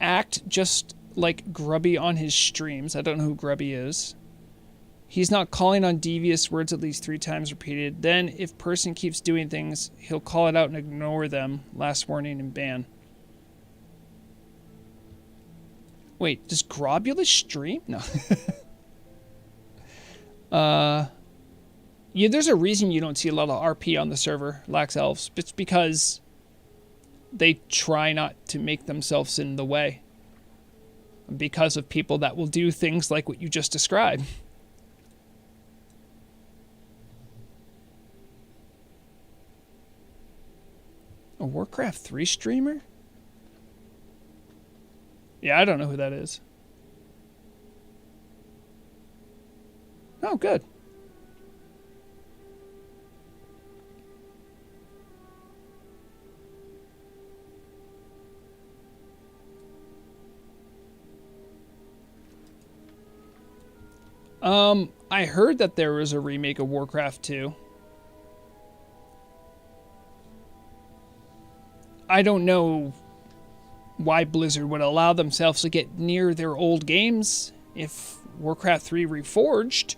act just like Grubby on his streams. I don't know who Grubby is. He's not calling on devious words at least 3 times repeated. Then, if person keeps doing things, he'll call it out and ignore them. Last warning and ban. Wait, does Grobulus stream? No. Yeah, there's a reason you don't see a lot of RP on the server, Lax Elves. It's because they try not to make themselves in the way. Because of people that will do things like what you just described. A Warcraft 3 streamer? Yeah, I don't know who that is. Oh, good. I heard that there was a remake of Warcraft 2. I don't know why Blizzard would allow themselves to get near their old games if Warcraft 3 Reforged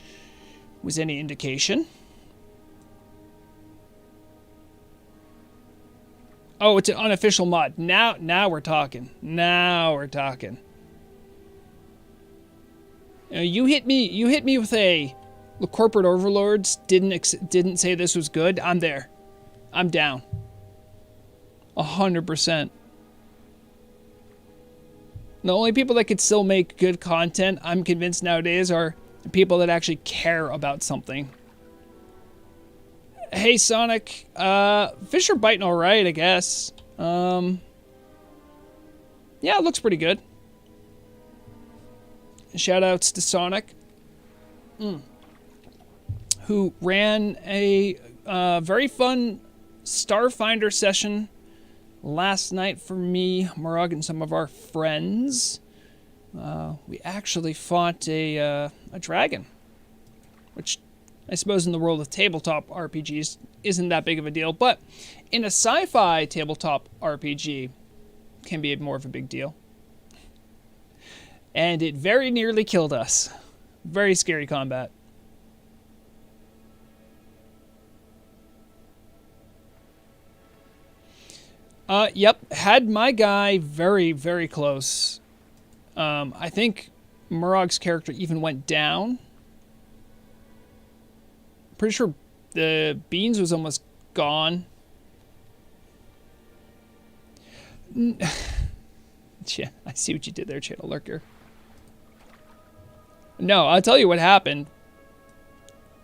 was any indication. Oh, it's an unofficial mod. Now we're talking. Now we're talking. You hit me with a the corporate overlords didn't say this was good. I'm there. I'm down. 100%. The only people that could still make good content, I'm convinced nowadays, are people that actually care about something. Hey, Sonic. Fish are biting alright, I guess. Yeah, it looks pretty good. Shoutouts to Sonic, who ran a very fun Starfinder session last night for me, Murag, and some of our friends. We actually fought a dragon, which I suppose in the world of tabletop RPGs isn't that big of a deal, but in a sci-fi tabletop RPG can be more of a big deal. And it very nearly killed us. Very scary combat. Yep, had my guy very, very close. I think Murag's character even went down. Pretty sure the beans was almost gone. Yeah, I see what you did there, Channel Lurker. No, I'll tell you what happened.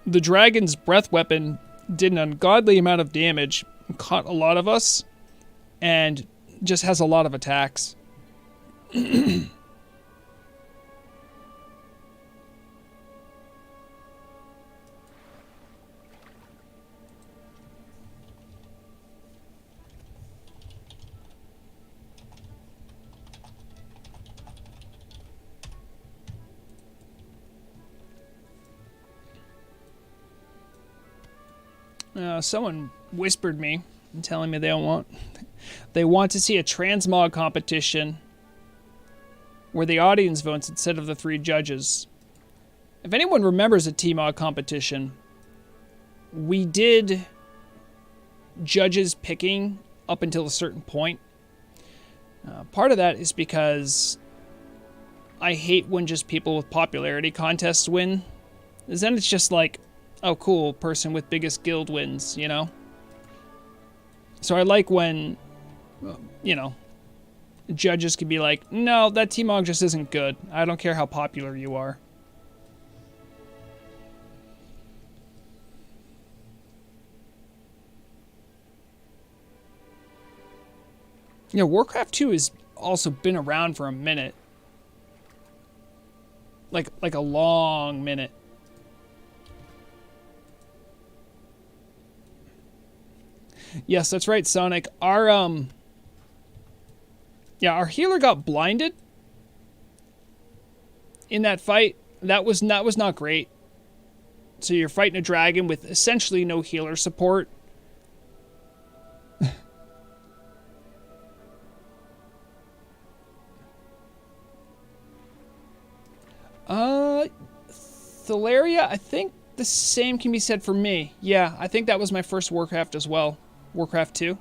The dragon's breath weapon did an ungodly amount of damage, caught a lot of us, and just has a lot of attacks. Someone whispered me and telling me they want to see a transmog competition where the audience votes instead of the 3 judges. If anyone remembers a T-Mod competition, we did judges picking up until a certain point. Part of that is because I hate when just people with popularity contests win. Because then it's just like, oh, cool, person with biggest guild wins, you know? So I like when, you know, judges can be like, no, that T-Mog just isn't good. I don't care how popular you are. You know, Warcraft 2 has also been around for a minute. Like a long minute. Yes, that's right, Sonic. Our healer got blinded in that fight. That was not great. So you're fighting a dragon with essentially no healer support. Thalaria, I think the same can be said for me. Yeah, I think that was my first Warcraft as well. Warcraft 2.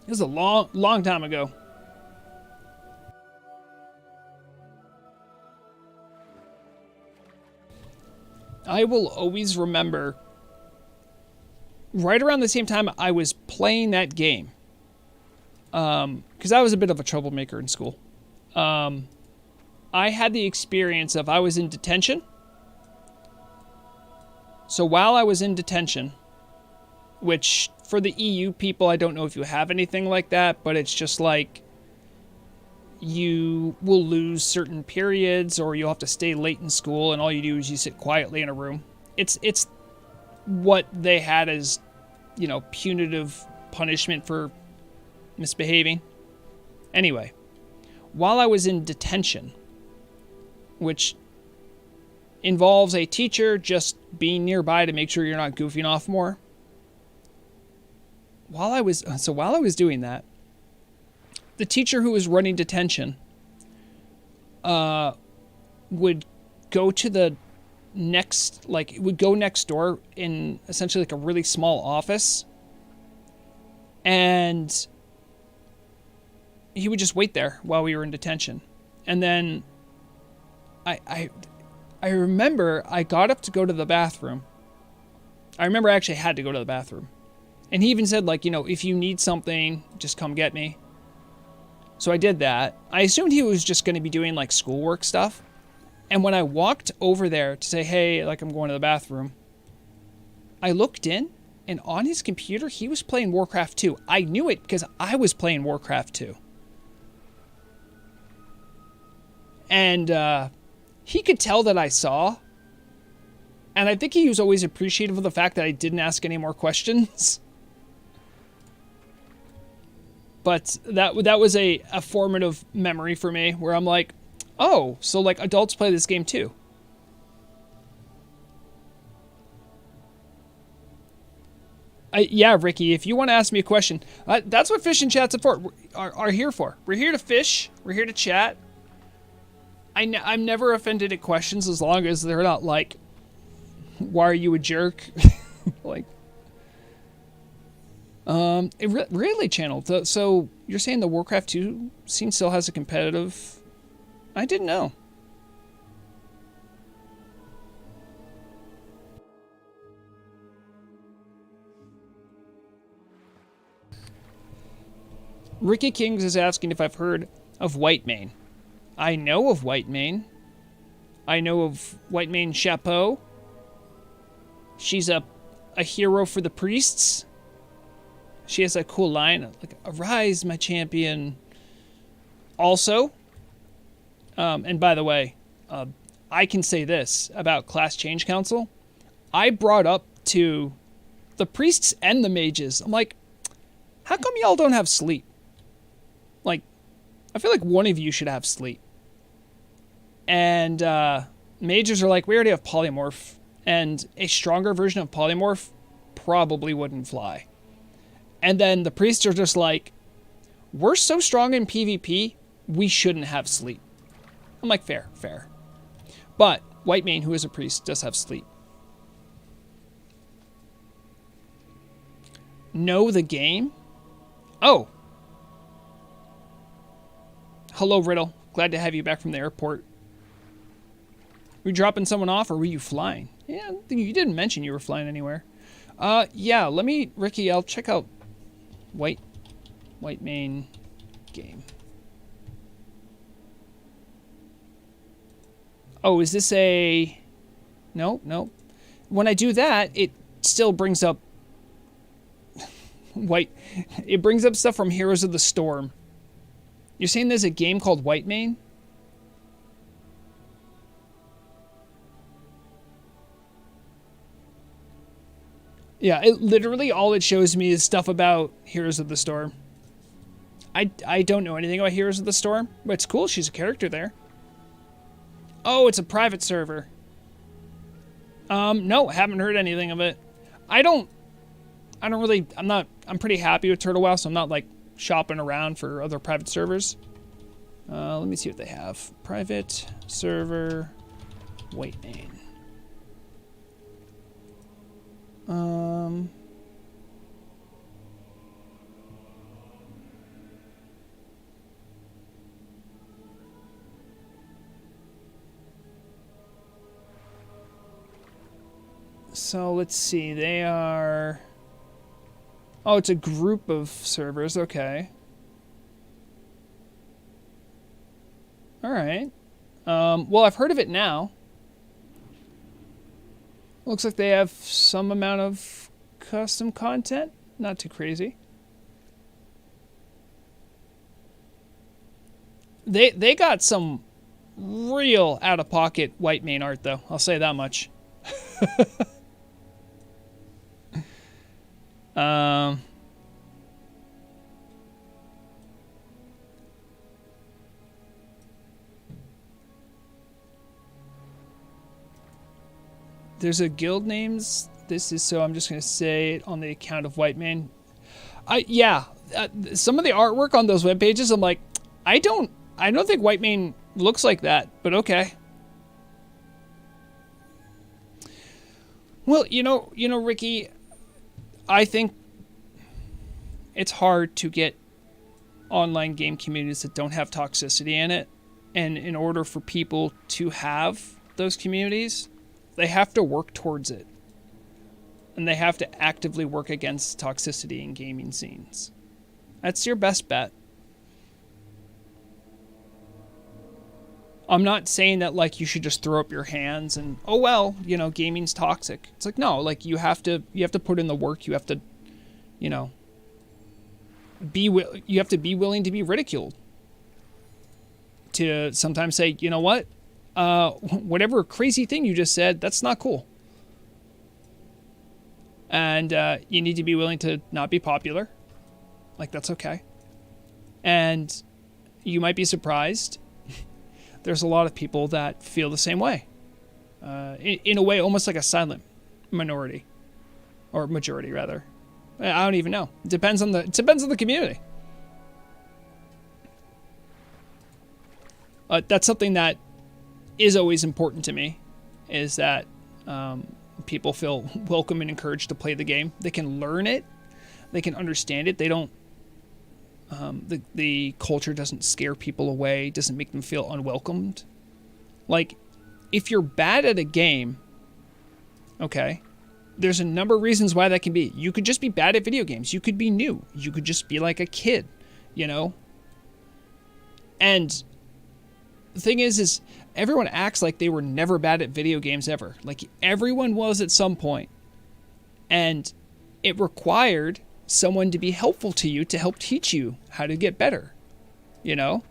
It was a long time ago. I will always remember right around the same time I was playing that game. Because I was a bit of a troublemaker in school. I had the experience of I was in detention. So while I was in detention, which for the EU people, I don't know if you have anything like that, but it's just like you will lose certain periods or you'll have to stay late in school and all you do is you sit quietly in a room. It's what they had as, you know, punitive punishment for misbehaving. Anyway, while I was in detention, which involves a teacher just being nearby to make sure you're not goofing off more. While I was doing that, the teacher who was running detention would go to the next, would go next door in essentially like a really small office, and he would just wait there while we were in detention. And then I remember I got up to go to the bathroom. I remember I actually had to go to the bathroom. And he even said, like, you know, if you need something, just come get me. So I did that. I assumed he was just going to be doing, like, schoolwork stuff. And when I walked over there to say, hey, like, I'm going to the bathroom, I looked in, and on his computer, he was playing Warcraft 2. I knew it because I was playing Warcraft 2. And he could tell that I saw. And I think he was always appreciative of the fact that I didn't ask any more questions. But that was a formative memory for me where I'm like, oh, so like adults play this game too. Yeah, Ricky, if you want to ask me a question, that's what Fish and Chat's are here for. We're here to fish. We're here to chat. I'm never offended at questions as long as they're not like, why are you a jerk? Like, really, Channel. So you're saying the Warcraft 2 scene still has a competitive? I didn't know. Ricky Kings is asking if I've heard of Whitemane. I know of Whitemane. I know of Whitemane Chapeau. She's a hero for the priests. She has a cool line, like, arise, my champion. Also, and by the way, I can say this about Class Change Council. I brought up to the priests and the mages, I'm like, how come y'all don't have sleep? Like, I feel like one of you should have sleep. And mages are like, we already have polymorph, and a stronger version of polymorph probably wouldn't fly. And then the priests are just like, we're so strong in PvP, we shouldn't have sleep. I'm like, fair. But Whitemane, who is a priest, does have sleep. Know the game? Oh. Hello, Riddle. Glad to have you back from the airport. Were you dropping someone off or were you flying? Yeah, you didn't mention you were flying anywhere. Yeah, Ricky, I'll check out Whitemane game. Oh, is this a... No. When I do that, it still brings up... It brings up stuff from Heroes of the Storm. You're saying there's a game called Whitemane? Yeah, it literally all it shows me is stuff about Heroes of the Storm. I don't know anything about Heroes of the Storm, but it's cool. She's a character there. Oh, it's a private server. No, haven't heard anything of it. I'm pretty happy with Turtle WoW, so I'm not like shopping around for other private servers. Let me see what they have. Private server, white main. So let's see, they are... Oh, it's a group of servers, okay. Alright. Well, I've heard of it now. Looks like they have some amount of custom content. Not too crazy. They got some real out-of-pocket white main art, though. I'll say that much. There's a guild names. This is, so I'm just going to say it on the account of white man. Yeah, some of the artwork on those web pages, I'm like, I don't think white main looks like that, but okay. Well, you know, Ricky, I think it's hard to get online game communities that don't have toxicity in it. And in order for people to have those communities, they have to work towards it. And they have to actively work against toxicity in gaming scenes. That's your best bet. I'm not saying that, like, you should just throw up your hands and, oh well, you know, gaming's toxic. It's like, no, like, you have to put in the work. You have to, you know, you have to be willing to be ridiculed. To sometimes say, you know what, whatever crazy thing you just said, that's not cool. And you need to be willing to not be popular. Like, that's okay. And you might be surprised. There's a lot of people that feel the same way. In a way, almost like a silent minority. Or majority, rather. I don't even know. It depends on the community. That's something that is always important to me, is that people feel welcome and encouraged to play the game. They can learn it. They can understand it. They don't... the culture doesn't scare people away, doesn't make them feel unwelcomed. Like, if you're bad at a game, okay, there's a number of reasons why that can be. You could just be bad at video games. You could be new. You could just be like a kid, you know? And the thing is everyone acts like they were never bad at video games ever. Like, everyone was at some point. And it required someone to be helpful to you to help teach you how to get better, you know?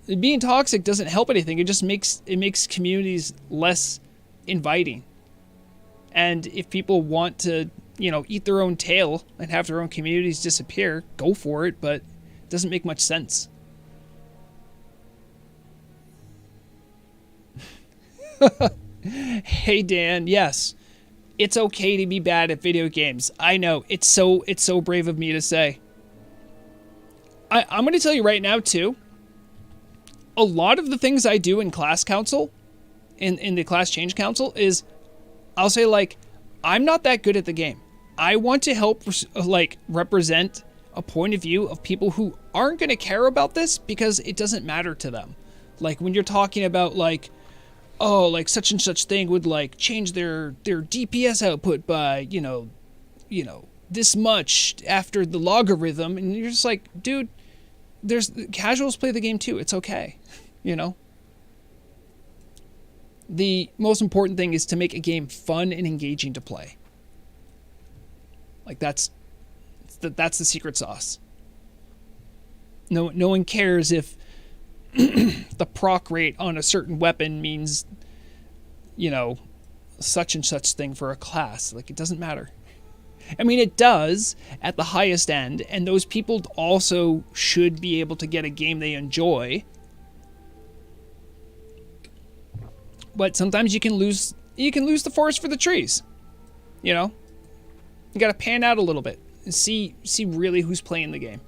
Being toxic doesn't help anything. It just makes communities less inviting. And if people want to, you know, eat their own tail and have their own communities disappear, go for it, but it doesn't make much sense. Hey Dan, yes. It's okay to be bad at video games. I know. It's so brave of me to say. I'm going to tell you right now, too. A lot of the things I do in class council, in the class change council, is I'll say, like, I'm not that good at the game. I want to help, like, represent a point of view of people who aren't going to care about this because it doesn't matter to them. Like, when you're talking about, like, oh, like such and such thing would like change their DPS output by, you know, this much after the logarithm. And you're just like, dude, there's casuals play the game too. It's okay. You know, the most important thing is to make a game fun and engaging to play. Like that's the secret sauce. No one cares if the proc rate on a certain weapon means, you know, such and such thing for a class. Like, it doesn't matter. I mean, it does at the highest end, and those people also should be able to get a game they enjoy. But sometimes you can lose the forest for the trees. You know? You gotta pan out a little bit and see really who's playing the game.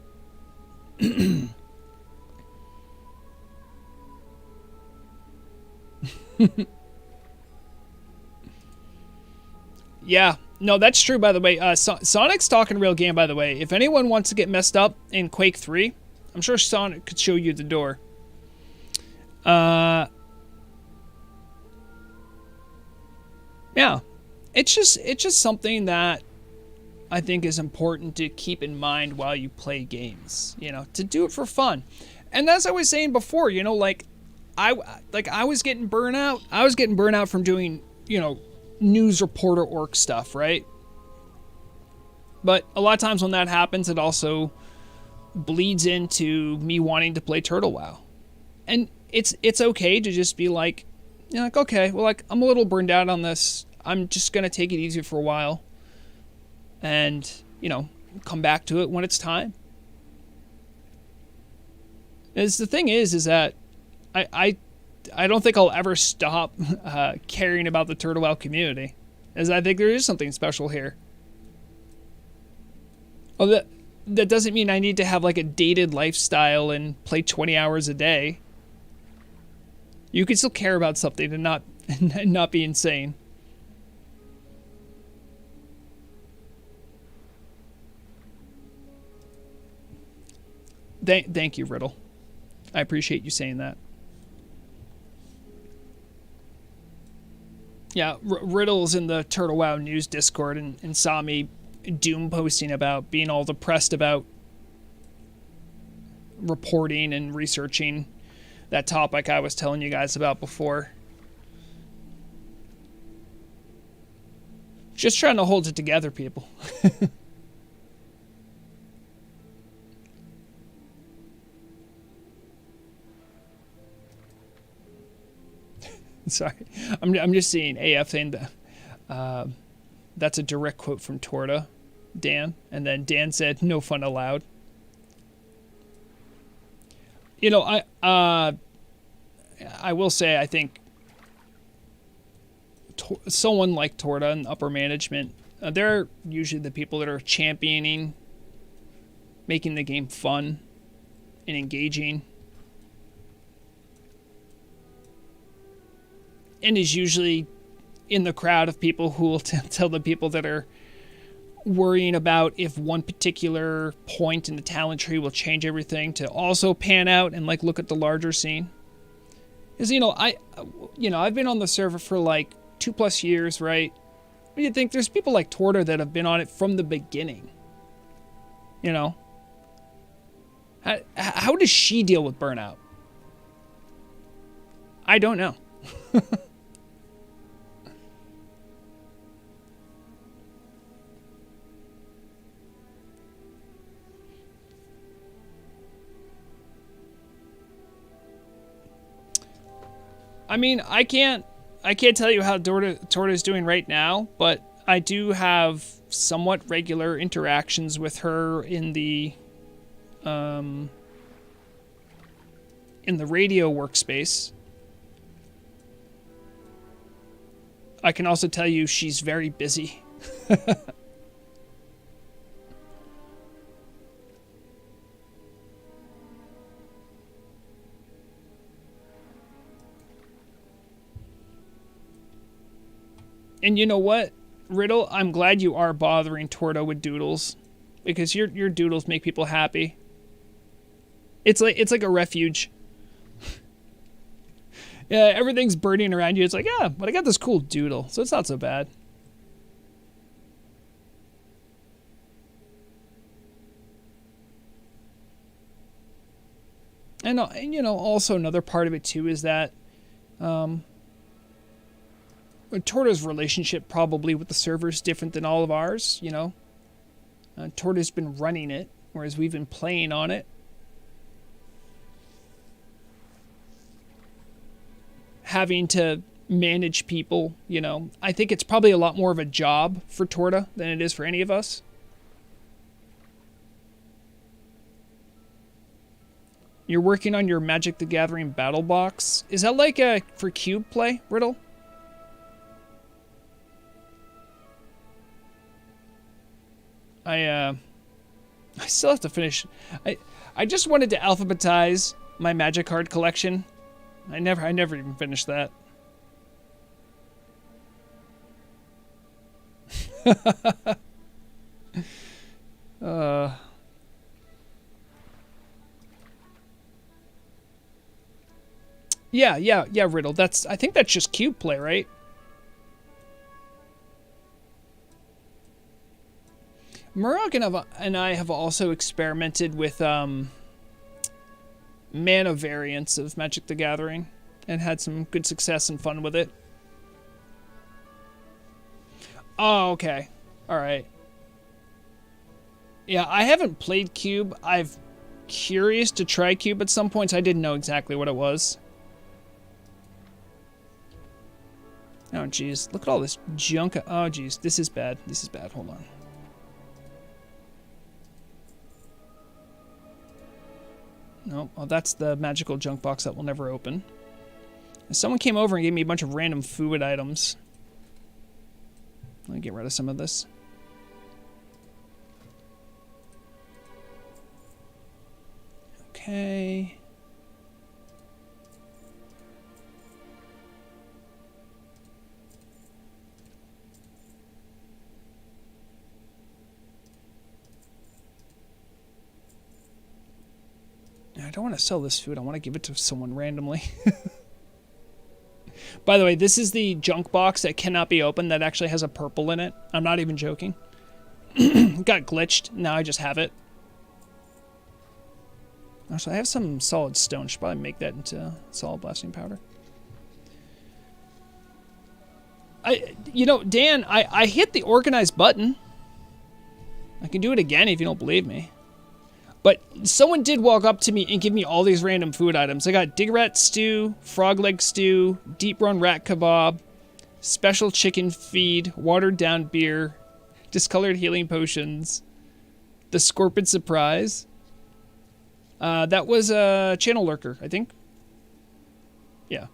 Yeah, no, that's true. By the way, Sonic's talking real game. By the way, if anyone wants to get messed up in Quake 3, I'm sure Sonic could show you the door. Yeah, it's just something that I think is important to keep in mind while you play games. You know, to do it for fun. And as I was saying before, you know, I was getting burnout. I was getting burnout from doing, you know, news reporter orc stuff, right? But a lot of times when that happens, it also bleeds into me wanting to play Turtle WoW. And it's okay to just be like, you know, like, okay, well, like, I'm a little burned out on this. I'm just going to take it easy for a while. And, you know, come back to it when it's time. As the thing is that I don't think I'll ever stop caring about the Turtle WoW community, as I think there is something special here. Well, that doesn't mean I need to have like a dated lifestyle and play 20 hours a day. You can still care about something and not be insane. Thank you, Riddle. I appreciate you saying that. Yeah, Riddle's in the Turtle WoW news Discord and saw me doom posting about being all depressed about reporting and researching that topic I was telling you guys about before. Just trying to hold it together, people. Sorry, I'm just seeing AF saying that that's a direct quote from Torta, Dan, and then Dan said, "No fun allowed." You know, I will say I think someone like Torta and upper management, they're usually the people that are championing making the game fun and engaging. And is usually in the crowd of people who will tell the people that are worrying about if one particular point in the talent tree will change everything to also pan out and like look at the larger scene. Because I've been on the server for like 2+ years, right? What do you think? There's people like Torta that have been on it from the beginning. You know, how does she deal with burnout? I don't know. I mean, I can't tell you how Torta is doing right now, but I do have somewhat regular interactions with her in the radio workspace. I can also tell you she's very busy. And you know what, Riddle? I'm glad you are bothering Torta with doodles, because your doodles make people happy. It's like a refuge. Yeah, everything's burning around you. It's like, yeah, but I got this cool doodle, so it's not so bad. And you know, also another part of it too is that Torta's relationship probably with the server is different than all of ours, you know. Torta's been running it, whereas we've been playing on it. Having to manage people, you know. I think it's probably a lot more of a job for Torta than it is for any of us. You're working on your Magic the Gathering battle box. Is that like a for cube play, Riddle? I still have to finish. I just wanted to alphabetize my Magic card collection. I never even finished that. uh, yeah, Riddle. I think that's just cube play, right? Murok and I have also experimented with mana variants of Magic the Gathering and had some good success and fun with it. Oh, okay. All right. Yeah, I haven't played Cube. I've curious to try Cube at some points. I didn't know exactly what it was. Oh, geez. Look at all this junk. Oh, geez. This is bad. This is bad. Hold on. No, oh, that's the magical junk box that will never open. Someone came over and gave me a bunch of random food items. Let me get rid of some of this. Okay. I don't want to sell this food. I want to give it to someone randomly. By the way, this is the junk box that cannot be opened that actually has a purple in it. I'm not even joking. It got glitched. Now I just have it. So I have some solid stone. Should probably make that into solid blasting powder. You know, Dan, I hit the organize button. I can do it again if you don't believe me. But someone did walk up to me and give me all these random food items. I got dig rat stew, frog leg stew, deep run rat kebab, special chicken feed, watered down beer, discolored healing potions, the scorpion surprise. That was a channel lurker, I think. Yeah.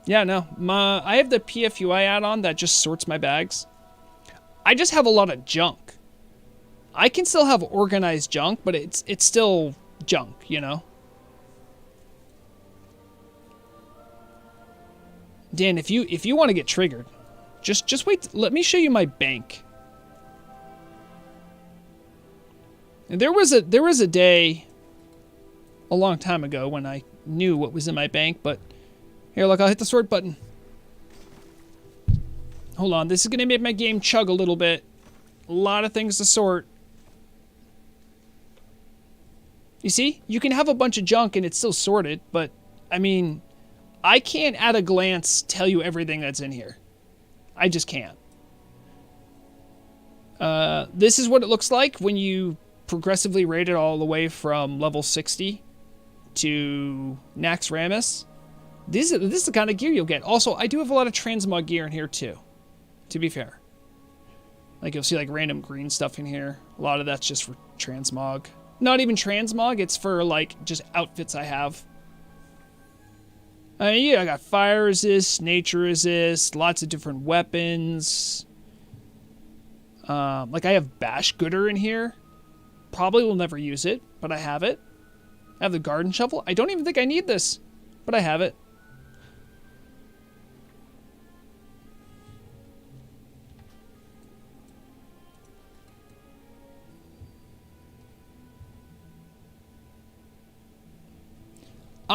Yeah, no. I have the PFUI add-on that just sorts my bags. I just have a lot of junk. I can still have organized junk, but it's still junk, you know? Dan, if you want to get triggered, just wait. Let me show you my bank. And there was a day a long time ago when I knew what was in my bank, but here, look, I'll hit the sort button. Hold on, this is gonna make my game chug a little bit. A lot of things to sort. You see, you can have a bunch of junk and it's still sorted, but I mean, I can't at a glance tell you everything that's in here. I just can't. This is what it looks like when you progressively rate it all the way from level 60 to Nax Ramus. This is the kind of gear you'll get. Also, I do have a lot of transmog gear in here too, to be fair. Like you'll see like random green stuff in here. A lot of that's just for transmog. Not even transmog, it's for like just outfits I have. Yeah, I got fire resist, nature resist, lots of different weapons. Like I have bash gooder in here. Probably will never use it, but I have it. I have the garden shovel. I don't even think I need this, but I have it.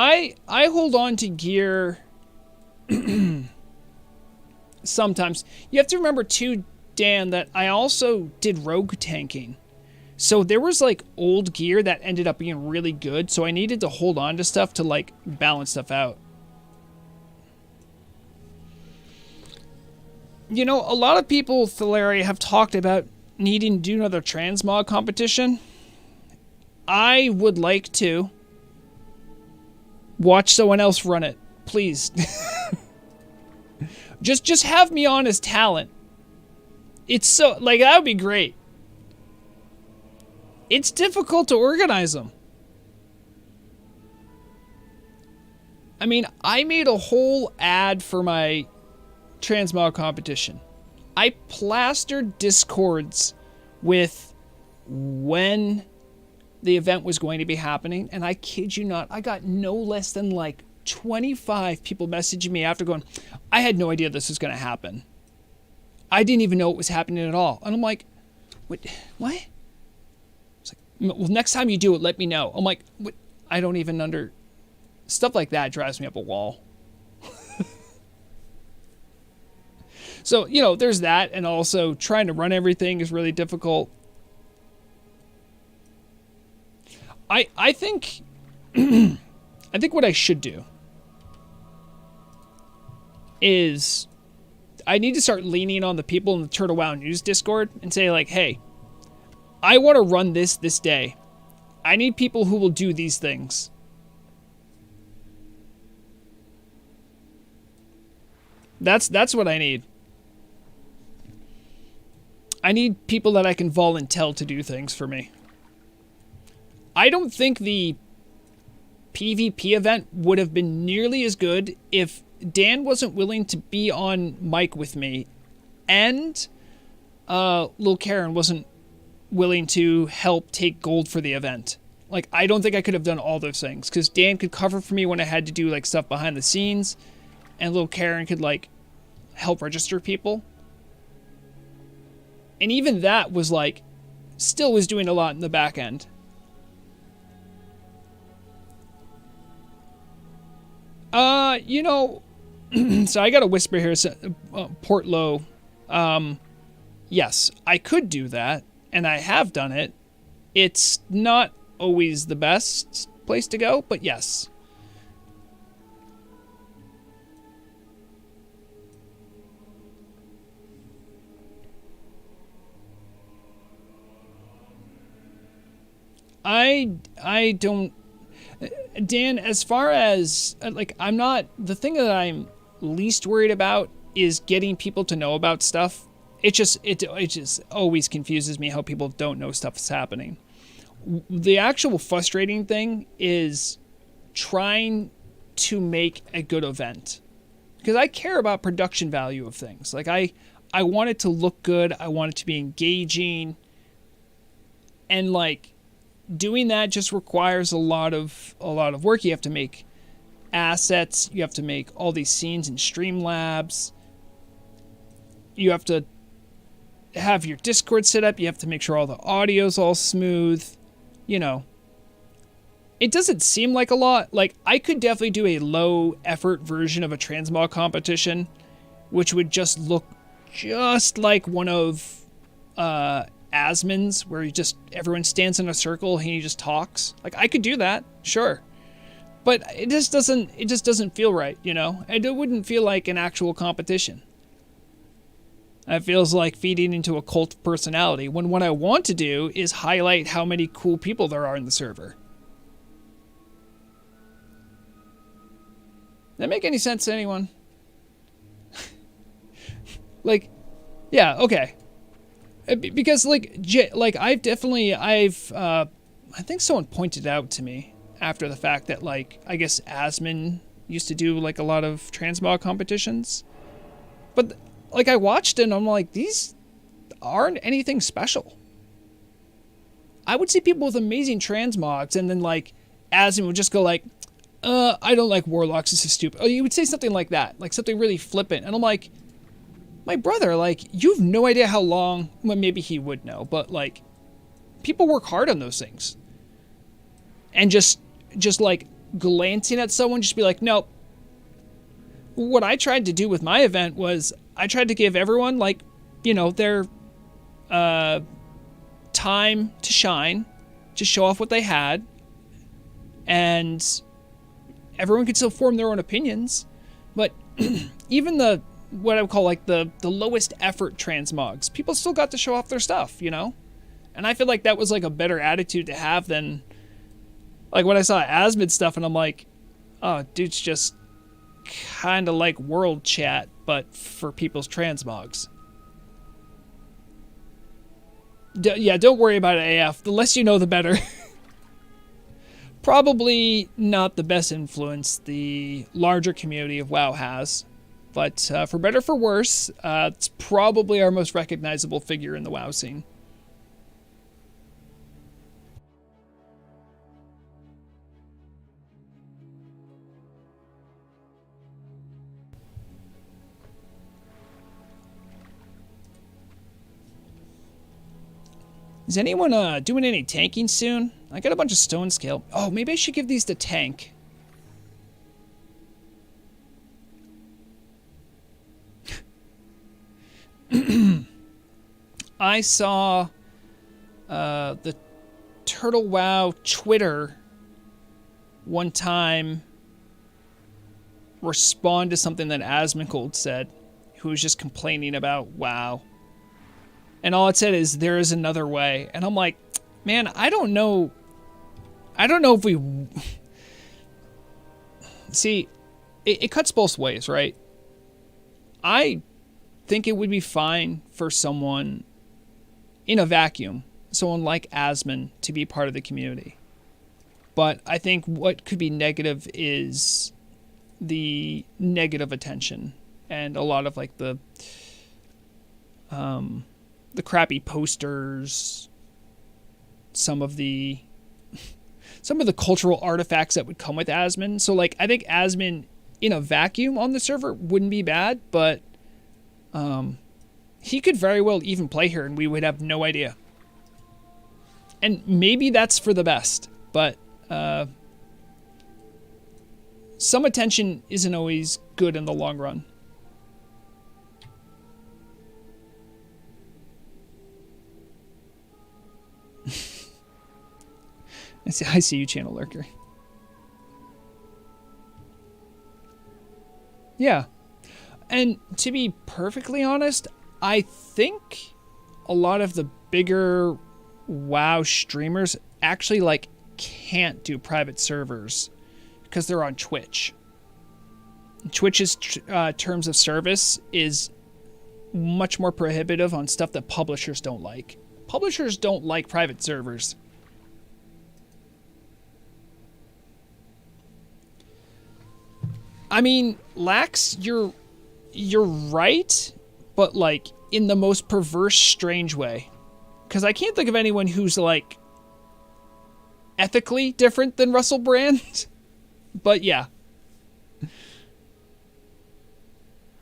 I hold on to gear sometimes. You have to remember too, Dan, that I also did rogue tanking. So there was like old gear that ended up being really good, so I needed to hold on to stuff to like balance stuff out. You know, a lot of people, Thalaria, have talked about needing to do another transmog competition. I would like to. Watch someone else run it, please. just have me on as talent. It's so, like, that would be great. It's difficult to organize them. I mean, I made a whole ad for my transmog competition. I plastered Discords with when the event was going to be happening, and I kid you not, I got no less than like 25 people messaging me after going, I had no idea this was going to happen. I didn't even know it was happening at all. And I'm like, what? It's like, well, next time you do it, let me know. I'm like, what? I don't even stuff like that drives me up a wall. So, there's that, and also trying to run everything is really difficult. I think I think what I should do is I need to start leaning on the people in the Turtle WoW News Discord and say, like, hey, I want to run this day. I need people who will do these things. That's what I need. I need people that I can volunteer to do things for me. I don't think the PvP event would have been nearly as good if Dan wasn't willing to be on mic with me and Lil Karen wasn't willing to help take gold for the event. Like, I don't think I could have done all those things because Dan could cover for me when I had to do like stuff behind the scenes, and Lil Karen could like help register people. And even that was like, still was doing a lot in the back end. So I got a whisper here. Portlow. Yes, I could do that, and I have done it. It's not always the best place to go, but yes. I don't, Dan, as far as like, I'm not, the thing that I'm least worried about is getting people to know about stuff. It just always confuses me how people don't know stuff is happening. The actual frustrating thing is trying to make a good event, because I care about production value of things. Like, I want it to look good. I want it to be engaging, and like, doing that just requires a lot of work. You have to make assets. You have to make all these scenes in Streamlabs. You have to have your Discord set up. You have to make sure all the audio's all smooth. It doesn't seem like a lot. Like, I could definitely do a low effort version of a transmog competition, which would just look just like one of Asmon's, where everyone stands in a circle and he just talks. Like, I could do that, sure, but it just doesn't feel right, and it wouldn't feel like an actual competition. It feels like feeding into a cult personality, when what I want to do is highlight how many cool people there are in the server. That make any sense to anyone? Like, yeah, okay. Because I think someone pointed out to me after the fact that, like, I guess Asmon used to do like a lot of transmog competitions, but like, I watched it and I'm like, these aren't anything special. I would see people with amazing transmogs, and then like Asmon would just go like, I don't like warlocks, this is stupid. Oh, you would say something like that, like something really flippant, and I'm like, my brother, like, you have no idea how long, well, maybe he would know, but like, people work hard on those things. And just like glancing at someone, just be like, nope. What I tried to do with my event was I tried to give everyone, like, their time to shine, to show off what they had, and everyone could still form their own opinions. But even what I would call like the lowest effort transmogs, people still got to show off their stuff, and I feel like that was like a better attitude to have than like when I saw Asmid stuff, and I'm like, oh, dude's just kind of like world chat, but for people's transmogs. Yeah, don't worry about it, AF. The less you know, the better. Probably not the best influence the larger community of WoW has, but for better or for worse, it's probably our most recognizable figure in the WoW scene. Is anyone doing any tanking soon? I got a bunch of stone scale. Oh, maybe I should give these to tank. I saw the Turtle WoW Twitter one time respond to something that Asmongold said, who was just complaining about WoW. And all it said is, there is another way. And I'm like, man, I don't know if we... See, it cuts both ways, right? I think it would be fine for someone in a vacuum, someone like Asmon, to be part of the community. But I think what could be negative is the negative attention and a lot of like the crappy posters, some of the cultural artifacts that would come with Asmon. So like I think Asmon in a vacuum on the server wouldn't be bad, but he could very well even play here and we would have no idea. And maybe that's for the best, but some attention isn't always good in the long run. I see you, Channel Lurker. Yeah. And to be perfectly honest, I think a lot of the bigger WoW streamers actually like can't do private servers because they're on Twitch. Twitch's terms of service is much more prohibitive on stuff that publishers don't like. Publishers don't like private servers. I mean, Lax, you're right, but like in the most perverse, strange way. Because I can't think of anyone who's like ethically different than Russell Brand. But yeah.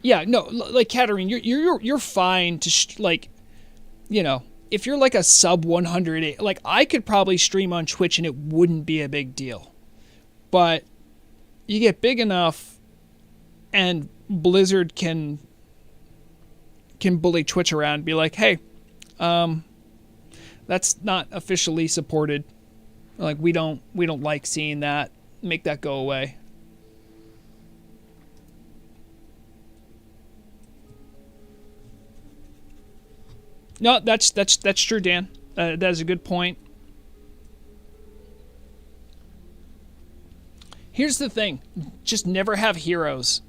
Yeah, no, like Katarine, you're fine to like, you know, if you're like a sub 100, like I could probably stream on Twitch and it wouldn't be a big deal. But you get big enough and Blizzard can bully Twitch around and be like, hey, that's not officially supported. Like we don't like seeing that. Make that go away. No, that's true, Dan. That is a good point. Here's the thing. Just never have heroes.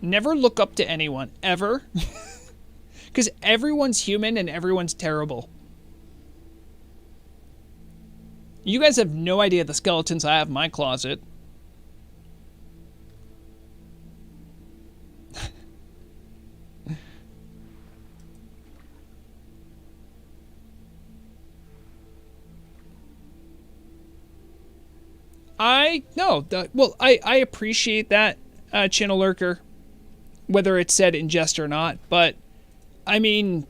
Never look up to anyone, ever. Because everyone's human and everyone's terrible. You guys have no idea the skeletons I have in my closet. I appreciate that, Channel Lurker, whether it's said in jest or not, but I mean,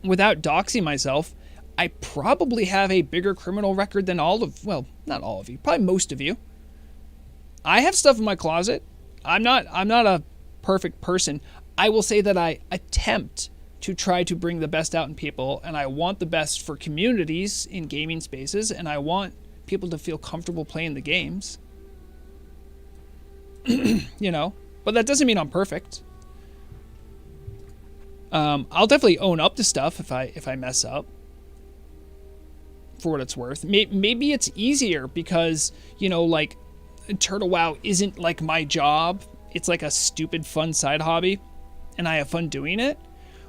without doxing myself, I probably have a bigger criminal record than well, not all of you, probably most of you. I have stuff in my closet. I'm not a perfect person. I will say that I attempt to try to bring the best out in people, and I want the best for communities in gaming spaces, and I want people to feel comfortable playing the games. You know, but that doesn't mean I'm perfect. I'll definitely own up to stuff if I mess up. For what it's worth, maybe it's easier because, you know, like Turtle WoW isn't like my job. It's like a stupid fun side hobby, and I have fun doing it.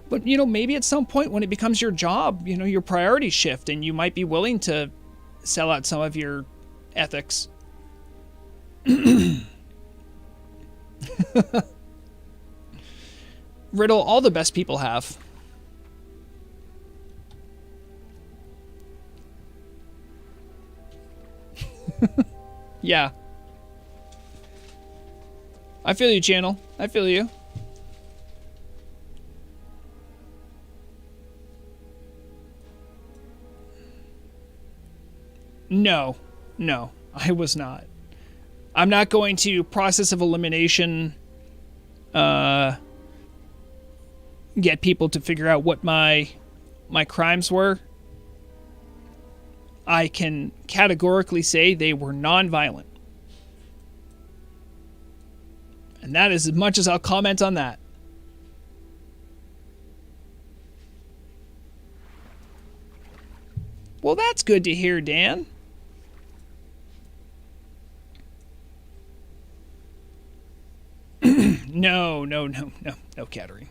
But, you know, maybe at some point when it becomes your job, you know, your priorities shift and you might be willing to sell out some of your ethics. Riddle, all the best people have. Yeah. I feel you, Channel. I feel you. No, no, I was not. I'm not going to process of elimination get people to figure out what my crimes were. I can categorically say they were non-violent. And that is as much as I'll comment on that. Well, that's good to hear, Dan. No, Katerine.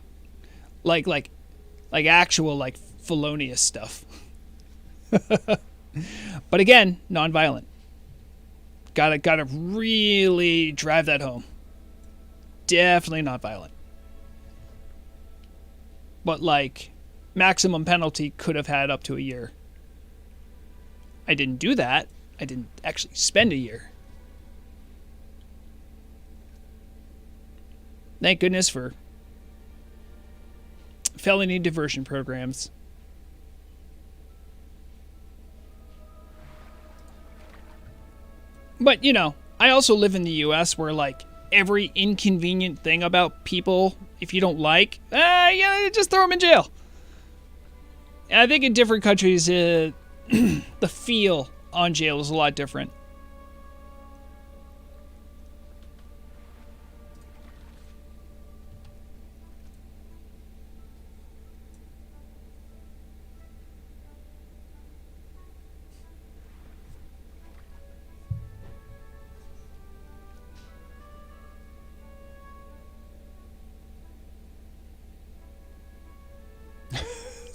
Like actual, like, felonious stuff. But again, non-violent. Gotta really drive that home. Definitely not violent. But, like, maximum penalty could have had up to a year. I didn't do that. I didn't actually spend a year. Thank goodness for felony diversion programs. But, you know, I also live in the US where, like, every inconvenient thing about people, if you don't like, yeah, just throw them in jail. And I think in different countries, the feel on jail is a lot different.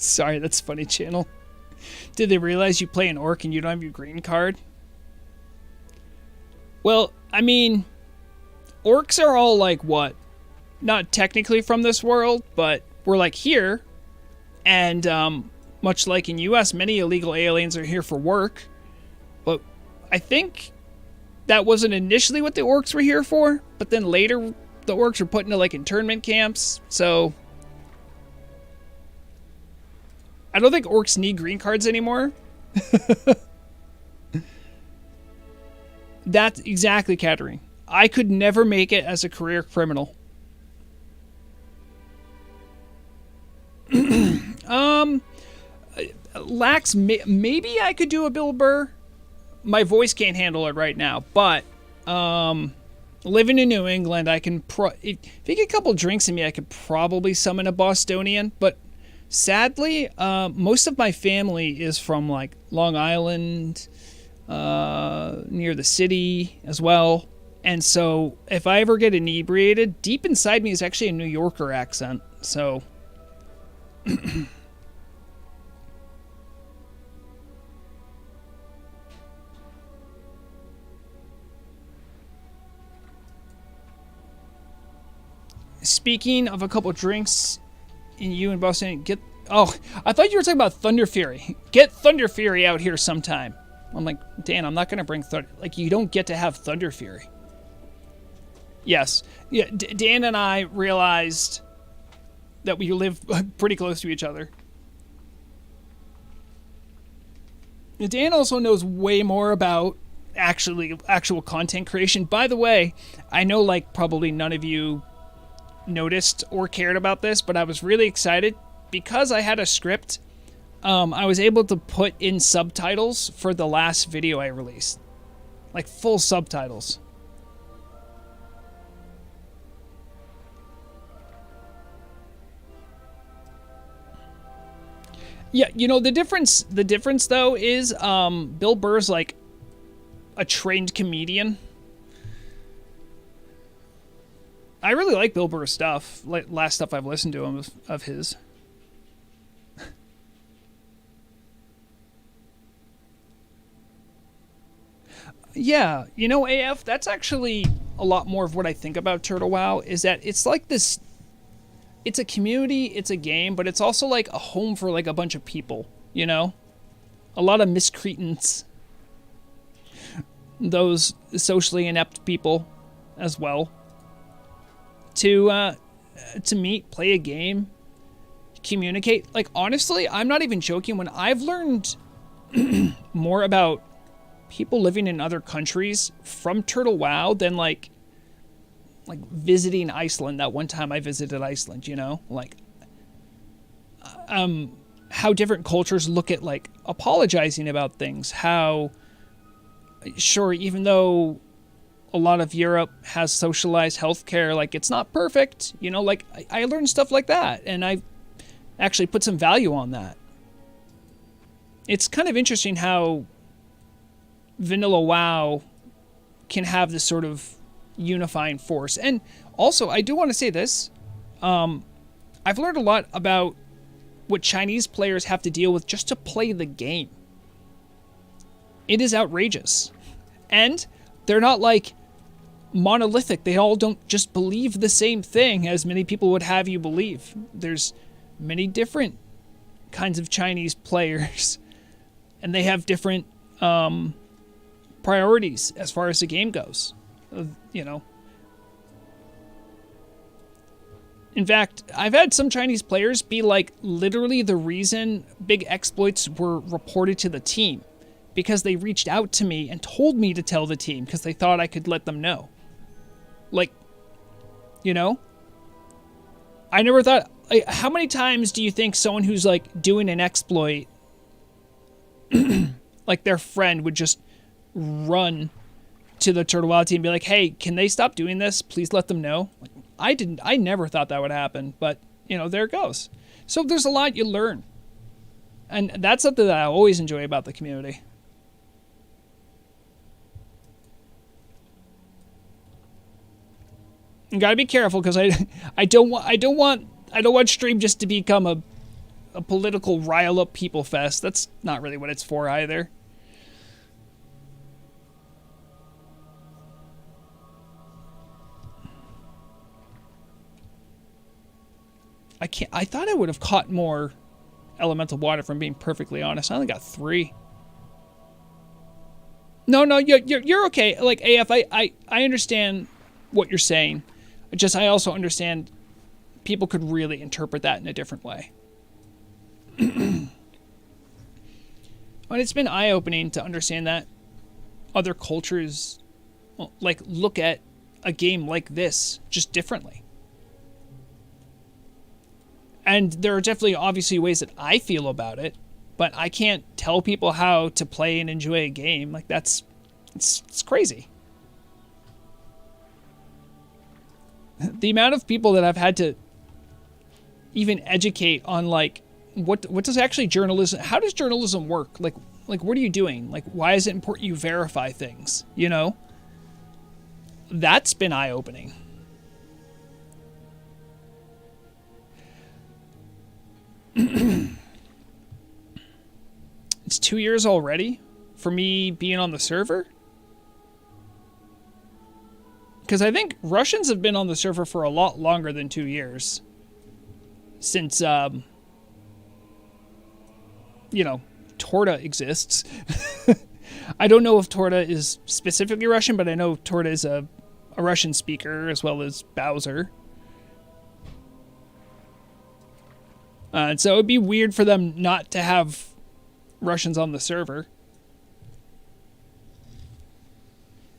Sorry, that's funny, channel. Did they realize you play an orc and you don't have your green card? Well, I mean, orcs are all like what? Not technically from this world, but we're like here. And much like in US, many illegal aliens are here for work. But I think that wasn't initially what the orcs were here for. But then later, the orcs were put into like internment camps. So I don't think orcs need green cards anymore. That's exactly, Katerine. I could never make it as a career criminal. Lax, maybe I could do a Bill Burr. My voice can't handle it right now, but living in New England, I can if you get a couple drinks in me, I could probably summon a Bostonian, but sadly, most of my family is from like Long Island, near the city as well. And so if I ever get inebriated, deep inside me is actually a New Yorker accent. So speaking of a couple drinks in you and Boston, I thought you were talking about Thunder Fury. Get Thunder Fury out here sometime. I'm like, Dan, I'm not going to bring Thunder. Like, you don't get to have Thunder Fury. Yes. Yeah, Dan and I realized that we live pretty close to each other. Dan also knows way more about actual content creation. By the way, I know like probably none of you noticed or cared about this, but I was really excited because I had a script. I was able to put in subtitles for the last video I released, like full subtitles. Yeah, you know, the difference though is Bill Burr's like a trained comedian. I really like Bill Burr's stuff. Like last stuff I've listened to him of his. Yeah, you know, AF, that's actually a lot more of what I think about Turtle WoW, is that it's like this, it's a community, it's a game, but it's also like a home for like a bunch of people, you know? A lot of miscreants. Those socially inept people as well. To meet, play a game, communicate. Like, honestly, I'm not even joking. When I've learned more about people living in other countries from Turtle WoW than like visiting Iceland. That one time I visited Iceland, you know, like how different cultures look at like apologizing about things. How sure, even though a lot of Europe has socialized healthcare, like it's not perfect, you know, like I learned stuff like that, and I actually put some value on that. It's kind of interesting how vanilla WoW can have this sort of unifying force. And also, I do want to say this. I've learned a lot about what Chinese players have to deal with just to play the game. It is outrageous. And they're not like monolithic. They all don't just believe the same thing as many people would have you believe. There's many different kinds of Chinese players, and they have different priorities as far as the game goes. You know. In fact, I've had some Chinese players be like literally the reason big exploits were reported to the team, because they reached out to me and told me to tell the team because they thought I could let them know. Like, you know, I never thought, like, how many times do you think someone who's like doing an exploit, like their friend would just run to the Turtle WoW team and be like, hey, can they stop doing this? Please let them know. Like, I never thought that would happen, but you know, there it goes. So there's a lot you learn. And that's something that I always enjoy about the community. You gotta be careful, because I don't want stream just to become a political rile up people fest. That's not really what it's for either. I thought I would have caught more elemental water, from being perfectly honest. I only got 3. No, you're okay. Like AF, I understand what you're saying. I also understand people could really interpret that in a different way. But it's been eye-opening to understand that other cultures, well, like, look at a game like this just differently. And there are definitely obviously ways that I feel about it, but I can't tell people how to play and enjoy a game. Like, it's crazy. The amount of people that I've had to even educate on, like, what does actually journalism, how does journalism work? Like what are you doing? Like, why is it important you verify things? You know? That's been eye-opening. It's 2 years already for me being on the server? Because I think Russians have been on the server for a lot longer than 2 years. Since, you know, Torta exists. I don't know if Torta is specifically Russian, but I know Torta is a Russian speaker, as well as Bowser. And so it would be weird for them not to have Russians on the server.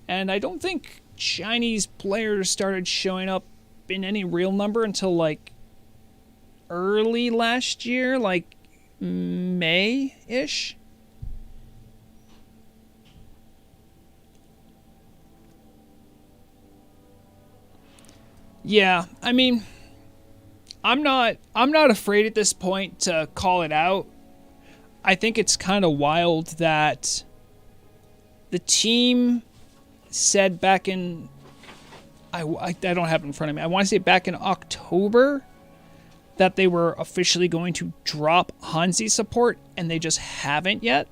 And I don't think Chinese players started showing up in any real number until, like, early last year, like May-ish. Yeah, I mean, I'm not afraid at this point to call it out. I think it's kind of wild that the team said back in, I don't have it in front of me, I want to say back in October, that they were officially going to drop Hanzi support, and they just haven't yet.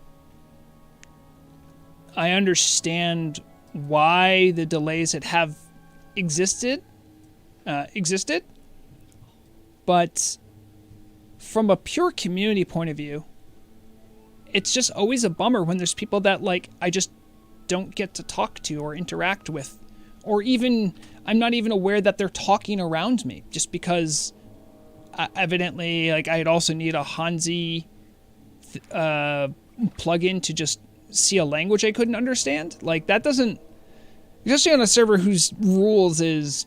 I understand why the delays have existed, but from a pure community point of view, it's just always a bummer when there's people that, like, I just don't get to talk to or interact with, or even I'm not even aware that they're talking around me, just because evidently, like, I'd also need a Hanzi plugin to just see a language I couldn't understand. Like, that doesn't, especially on a server whose rules is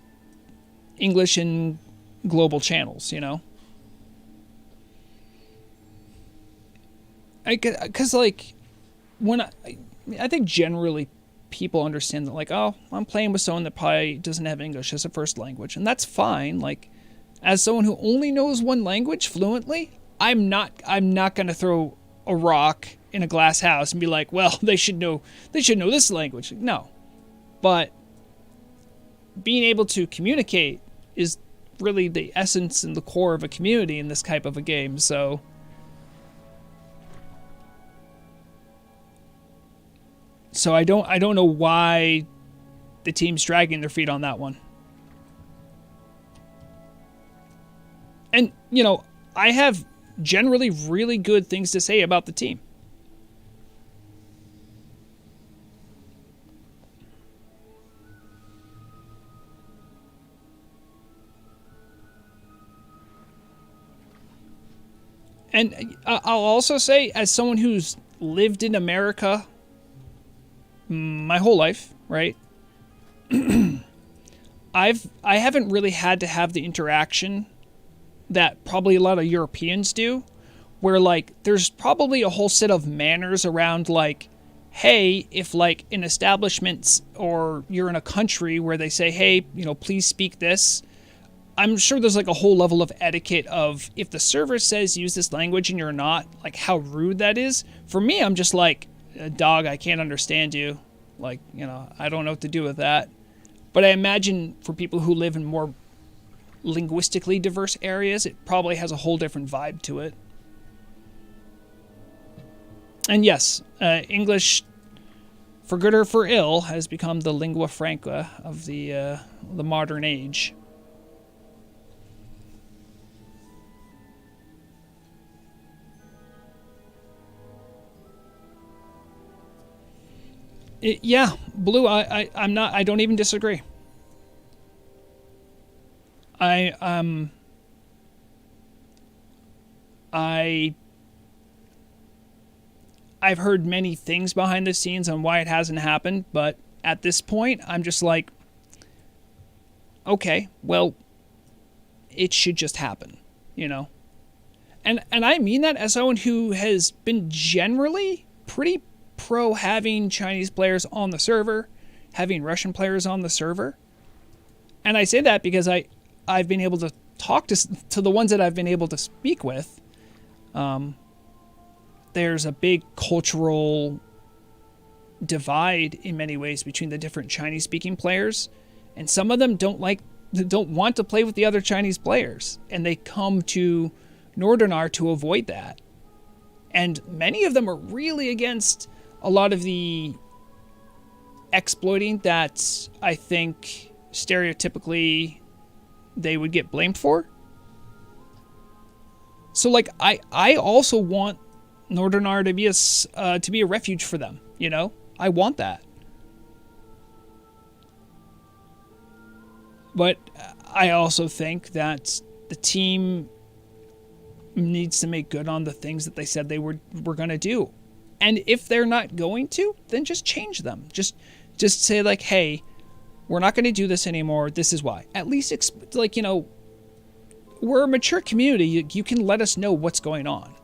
English and global channels, you know? Because, like, when I think generally people understand that, like, oh, I'm playing with someone that probably doesn't have English as a first language, and that's fine. Like, as someone who only knows one language fluently, I'm not going to throw a rock in a glass house and be like, well, they should know this language. No. But being able to communicate is really the essence and the core of a community in this type of a game. So I don't know why the team's dragging their feet on that one. And, you know, I have generally really good things to say about the team. And I'll also say, as someone who's lived in America my whole life, right? I haven't really had to have the interaction that probably a lot of Europeans do, where, like, there's probably a whole set of manners around, like, hey, if, like, in establishments or you're in a country where they say, hey, you know, please speak this, I'm sure there's, like, a whole level of etiquette of, if the server says use this language and you're not, like, how rude that is. For me, I'm just like, dog, I can't understand you. Like, you know, I don't know what to do with that. But I imagine for people who live in more linguistically diverse areas, it probably has a whole different vibe to it. And yes, English, for good or for ill, has become the lingua franca of the modern age. Yeah, Blue, I'm not, I don't even disagree. I've heard many things behind the scenes on why it hasn't happened, but at this point, I'm just like, okay, well, it should just happen, you know? And I mean that as someone who has been generally pretty pro having Chinese players on the server, having Russian players on the server. And I say that because I've been able to talk to the ones that I've been able to speak with. There's a big cultural divide in many ways between the different Chinese speaking players, and some of them don't want to play with the other Chinese players, and they come to Northernar to avoid that. And many of them are really against a lot of the exploiting that I think stereotypically they would get blamed for. So, like, I also want Northernar to be a refuge for them, you know? I want that. But I also think that the team needs to make good on the things that they said they were going to do. And if they're not going to, then just change them. Just say, like, hey, we're not going to do this anymore. This is why. At least, like, you know, we're a mature community. You can let us know what's going on.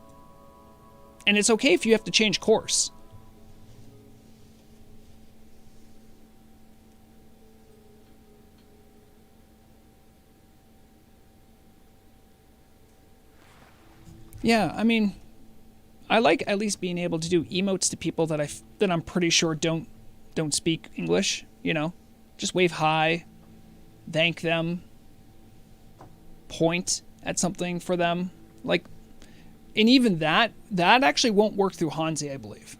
And it's okay if you have to change course. Yeah, I mean, I like at least being able to do emotes to people that I'm pretty sure don't speak English, you know? Just wave hi, thank them, point at something for them. Like, and even that actually won't work through Hanzi, I believe.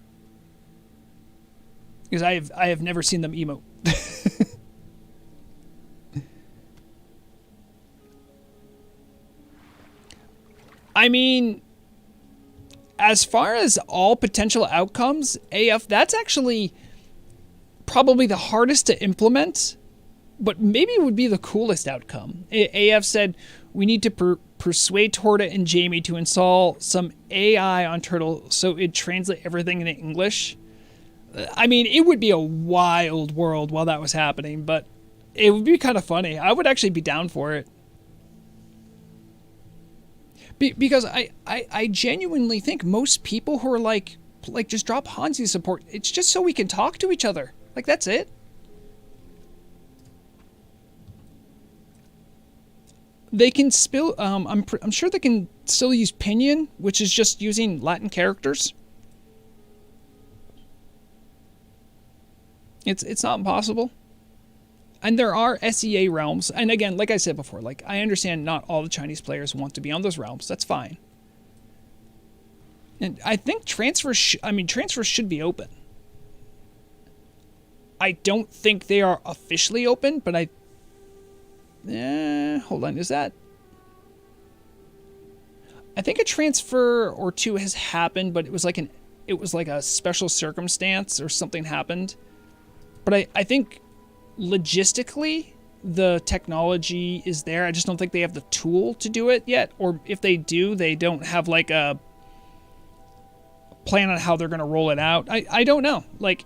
Because I have never seen them emote. I mean, as far as all potential outcomes, AF, that's actually probably the hardest to implement, but maybe it would be the coolest outcome. AF said, we need to persuade Torta and Jamie to install some AI on Turtle so it translate everything into English. I mean, it would be a wild world while that was happening, but it would be kind of funny. I would actually be down for it. Because I genuinely think most people who are like just drop Hanzi support, it's just so we can talk to each other. Like, that's it. They can spill. I'm sure they can still use Pinyin, which is just using Latin characters. It's not impossible. And there are SEA realms, and again, like I said before, like, I understand not all the Chinese players want to be on those realms. That's fine. And I think transfers should be open. I don't think they are officially open, but hold on, is that? I think a transfer or two has happened, but it was like a special circumstance or something happened. But I think logistically the technology is there. I just don't think they have the tool to do it yet. Or if they do, they don't have like a plan on how they're going to roll it out. I don't know. Like,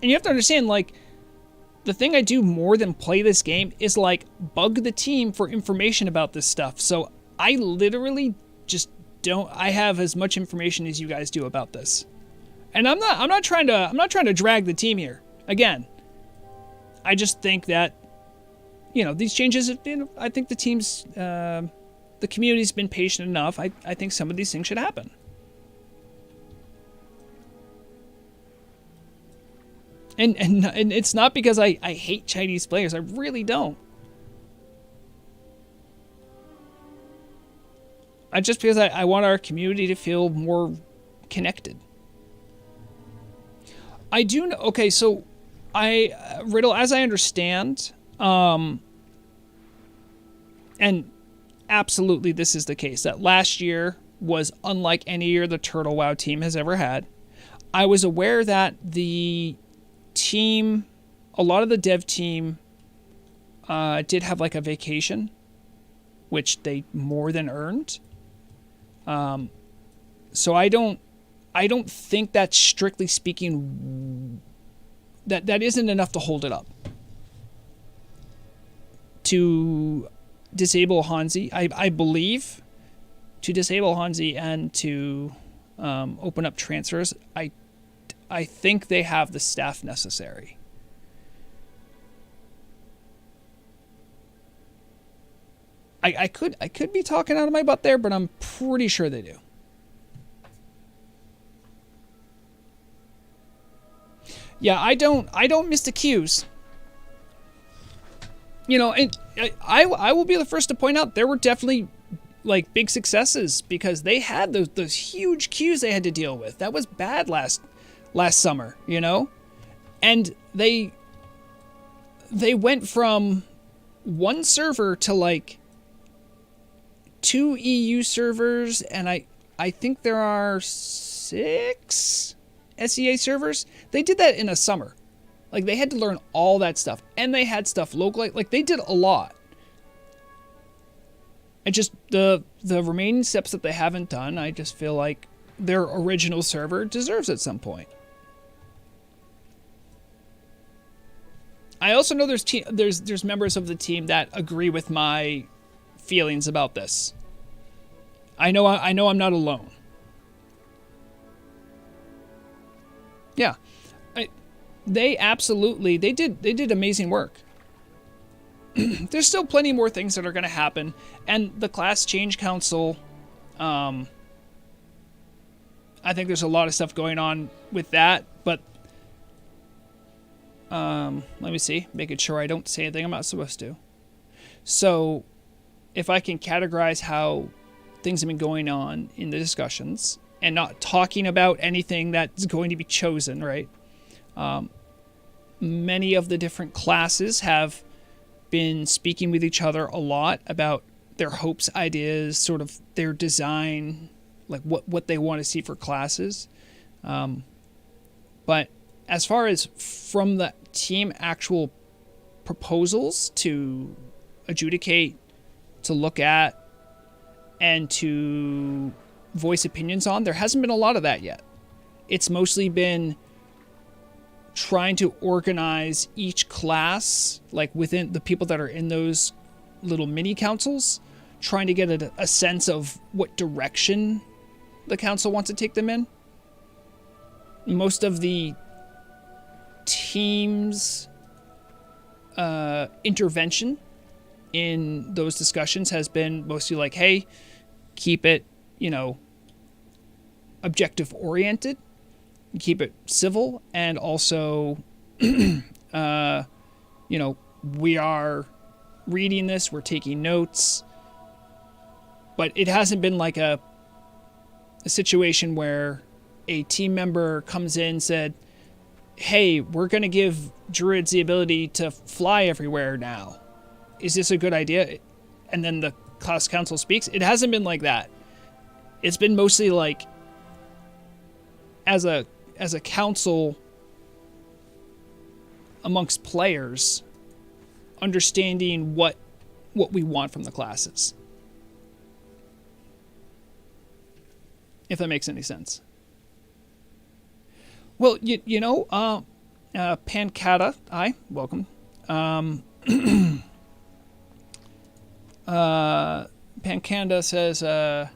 and you have to understand, like, the thing I do more than play this game is like bug the team for information about this stuff. So I literally just don't. I have as much information as you guys do about this, and I'm not trying to drag the team here. Again, I just think that, you know, these changes. I think the team's the community's been patient enough. I think some of these things should happen. And it's not because I hate Chinese players. I really don't. Just because I want our community to feel more connected. I do know. Okay, so Riddle, as I understand, and absolutely this is the case, that last year was unlike any year the Turtle WoW team has ever had. I was aware that the team, a lot of the dev team did have like a vacation, which they more than earned. So I don't think that, strictly speaking, that isn't enough to hold it up. To disable Hanzi, I believe, to disable Hanzi and to open up transfers, I think they have the staff necessary. I could be talking out of my butt there, but I'm pretty sure they do. Yeah, I don't miss the cues. You know, and I will be the first to point out there were definitely like big successes because they had those huge queues they had to deal with. That was bad last summer, you know? And they went from one server to like 2 EU servers, and I think there are 6 SEA servers. They did that in a summer. Like, they had to learn all that stuff, and they had stuff locally. Like, they did a lot. And just the remaining steps that they haven't done, I just feel like their original server deserves at some point. I also know there's members of the team that agree with my feelings about this. I know I'm not alone. Yeah. They did amazing work. There's still plenty more things that are going to happen, and the Class Change Council, I think there's a lot of stuff going on with that, but let me see, making sure I don't say anything I'm not supposed to. So if I can categorize how things have been going on in the discussions and not talking about anything that's going to be chosen, right? Many of the different classes have been speaking with each other a lot about their hopes, ideas, sort of their design, like what they want to see for classes. But as far as from the team actual proposals to adjudicate, to look at, and to voice opinions on, there hasn't been a lot of that yet. It's mostly been trying to organize each class, like within the people that are in those little mini councils, trying to get a sense of what direction the council wants to take them in. Most of the team's intervention in those discussions has been mostly like, hey, keep it, objective oriented, keep it civil, and also, we are reading this, we're taking notes, but it hasn't been like a situation where a team member comes in and said, hey, we're going to give druids the ability to fly everywhere now. Is this a good idea? And then the class council speaks. It hasn't been like that. It's been mostly like, as a council amongst players, understanding what we want from the classes. If that makes any sense. Well, Pancata, hi, welcome. Pancanda says, I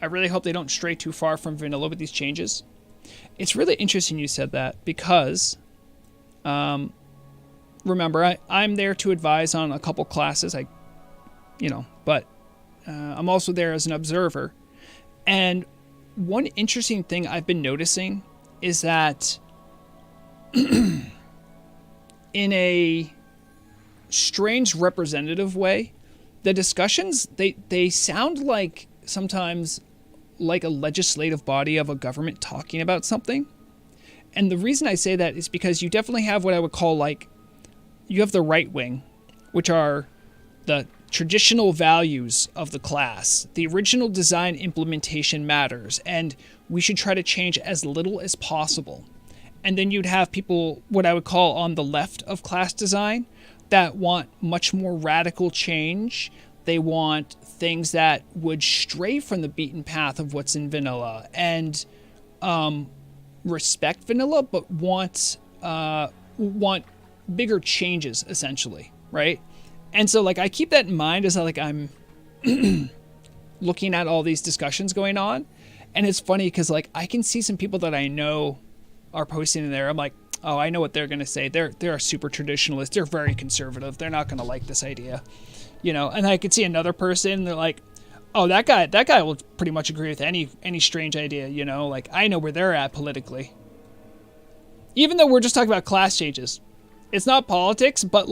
really hope they don't stray too far from vanilla with these changes. It's really interesting you said that because, remember, I'm there to advise on a couple classes, but I'm also there as an observer. And one interesting thing I've been noticing is that in a strange representative way, the discussions, they sound like sometimes like a legislative body of a government talking about something. And the reason I say that is because you definitely have what I would call you have the right wing, which are the traditional values of the class. The original design implementation matters, and we should try to change as little as possible. And then you'd have people, what I would call on the left of class design, that want much more radical change. They want things that would stray from the beaten path of what's in vanilla and respect vanilla, but want bigger changes, essentially, right? And so, I keep that in mind as I'm looking at all these discussions going on. And it's funny because, I can see some people that I know are posting in there. I'm like, oh, I know what they're going to say. They're a super traditionalist. They're very conservative. They're not going to like this idea, And I could see another person, and they're like, oh, that guy will pretty much agree with any strange idea, I know where they're at politically. Even though we're just talking about class changes. It's not politics, but,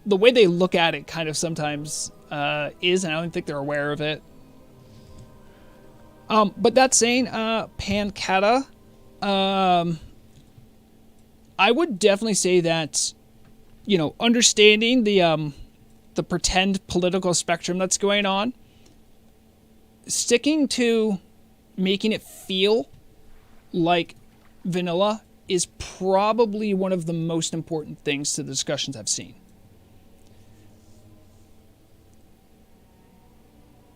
the way they look at it kind of sometimes is, and I don't think they're aware of it. But that saying, Pancata, I would definitely say that, understanding the pretend political spectrum that's going on, sticking to making it feel like vanilla is probably one of the most important things to the discussions I've seen.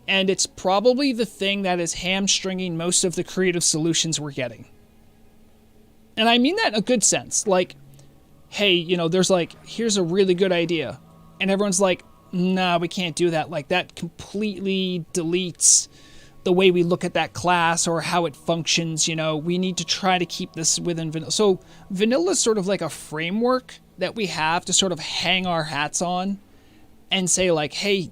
And it's probably the thing that is hamstringing most of the creative solutions we're getting. And I mean that in a good sense. Hey, there's here's a really good idea. And everyone's like, nah, we can't do that. That completely deletes the way we look at that class or how it functions. We need to try to keep this within vanilla. So vanilla is sort of like a framework that we have to sort of hang our hats on and say hey,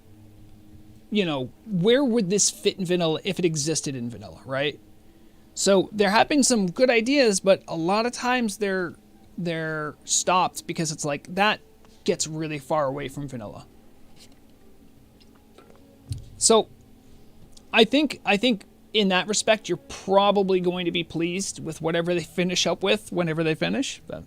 where would this fit in vanilla if it existed in vanilla, right? So there have been some good ideas, but a lot of times they're stopped because it's that gets really far away from vanilla. So I think in that respect, you're probably going to be pleased with whatever they finish up with whenever they finish. But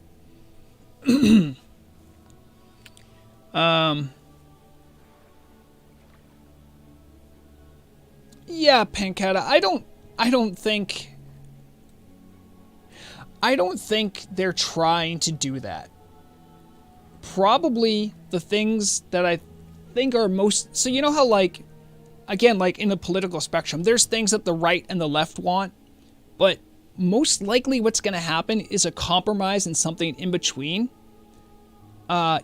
yeah, Pancata, I don't think they're trying to do that. Probably the things that I think are most... So you know how, again, in the political spectrum, there's things that the right and the left want, but most likely what's going to happen is a compromise and something in between.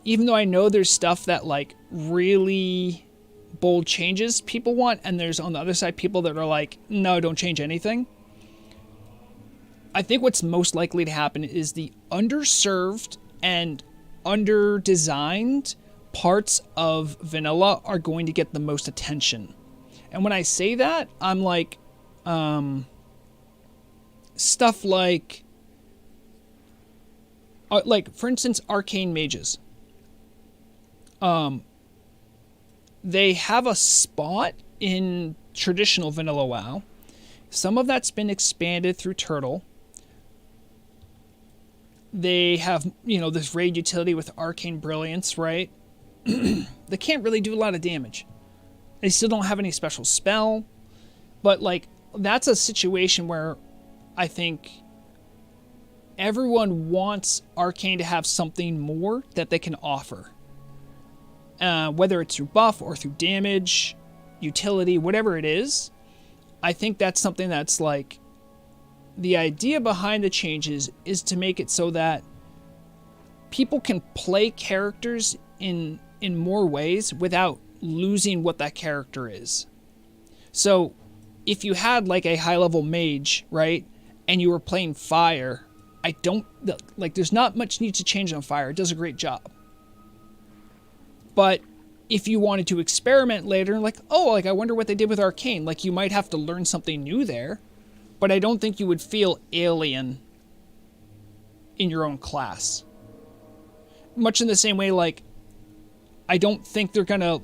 Even though I know there's stuff that like really bold changes people want, and there's on the other side people that are like, no, don't change anything. I think what's most likely to happen is the underserved and under-designed parts of vanilla are going to get the most attention. And when I say that, I'm like, stuff like for instance, arcane mages. They have a spot in traditional vanilla WoW. Some of that's been expanded through Turtle. They have, this raid utility with Arcane Brilliance, right? They can't really do a lot of damage. They still don't have any special spell. But, like, that's a situation where I think everyone wants Arcane to have something more that they can offer. Whether it's through buff or through damage, utility, whatever it is. I think that's something that's, like, the idea behind the changes is to make it so that people can play characters in more ways without losing what that character is. So if you had like a high level mage, right, and you were playing fire, there's not much need to change on fire. It does a great job. But if you wanted to experiment later, I wonder what they did with Arcane, like you might have to learn something new there. But I don't think you would feel alien in your own class. Much in the same way, like, I don't think they're going to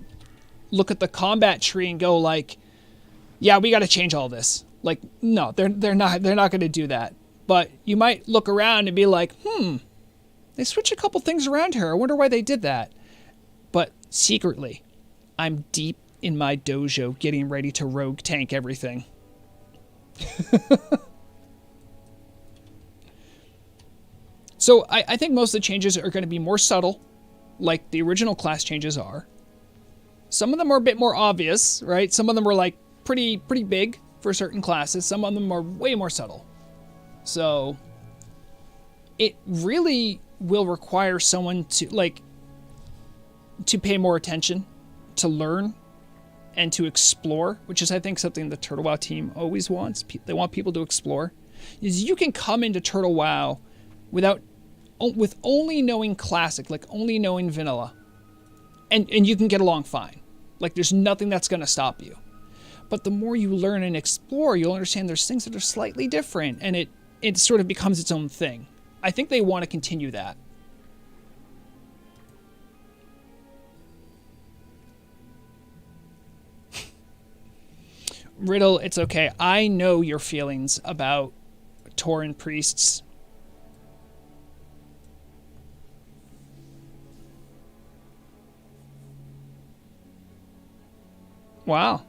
look at the combat tree and go like, yeah, we got to change all this. Like, no, they're not going to do that. But you might look around and be like, they switched a couple things around here. I wonder why they did that. But secretly, I'm deep in my dojo getting ready to rogue tank everything. So I think most of the changes are going to be more subtle, like the original class changes are. Some of them are a bit more obvious, right? Some of them are like pretty big for certain classes. Some of them are way more subtle. So it really will require someone to pay more attention, to learn, and to explore, which is, I think, something the Turtle WoW team always wants. They want people to explore. Is you can come into Turtle WoW with only knowing Classic, like only knowing Vanilla, and you can get along fine. Like, there's nothing that's going to stop you. But the more you learn and explore, you'll understand there's things that are slightly different, and it sort of becomes its own thing. I think they want to continue that. Riddle, it's okay. I know your feelings about Tauren priests. Wow.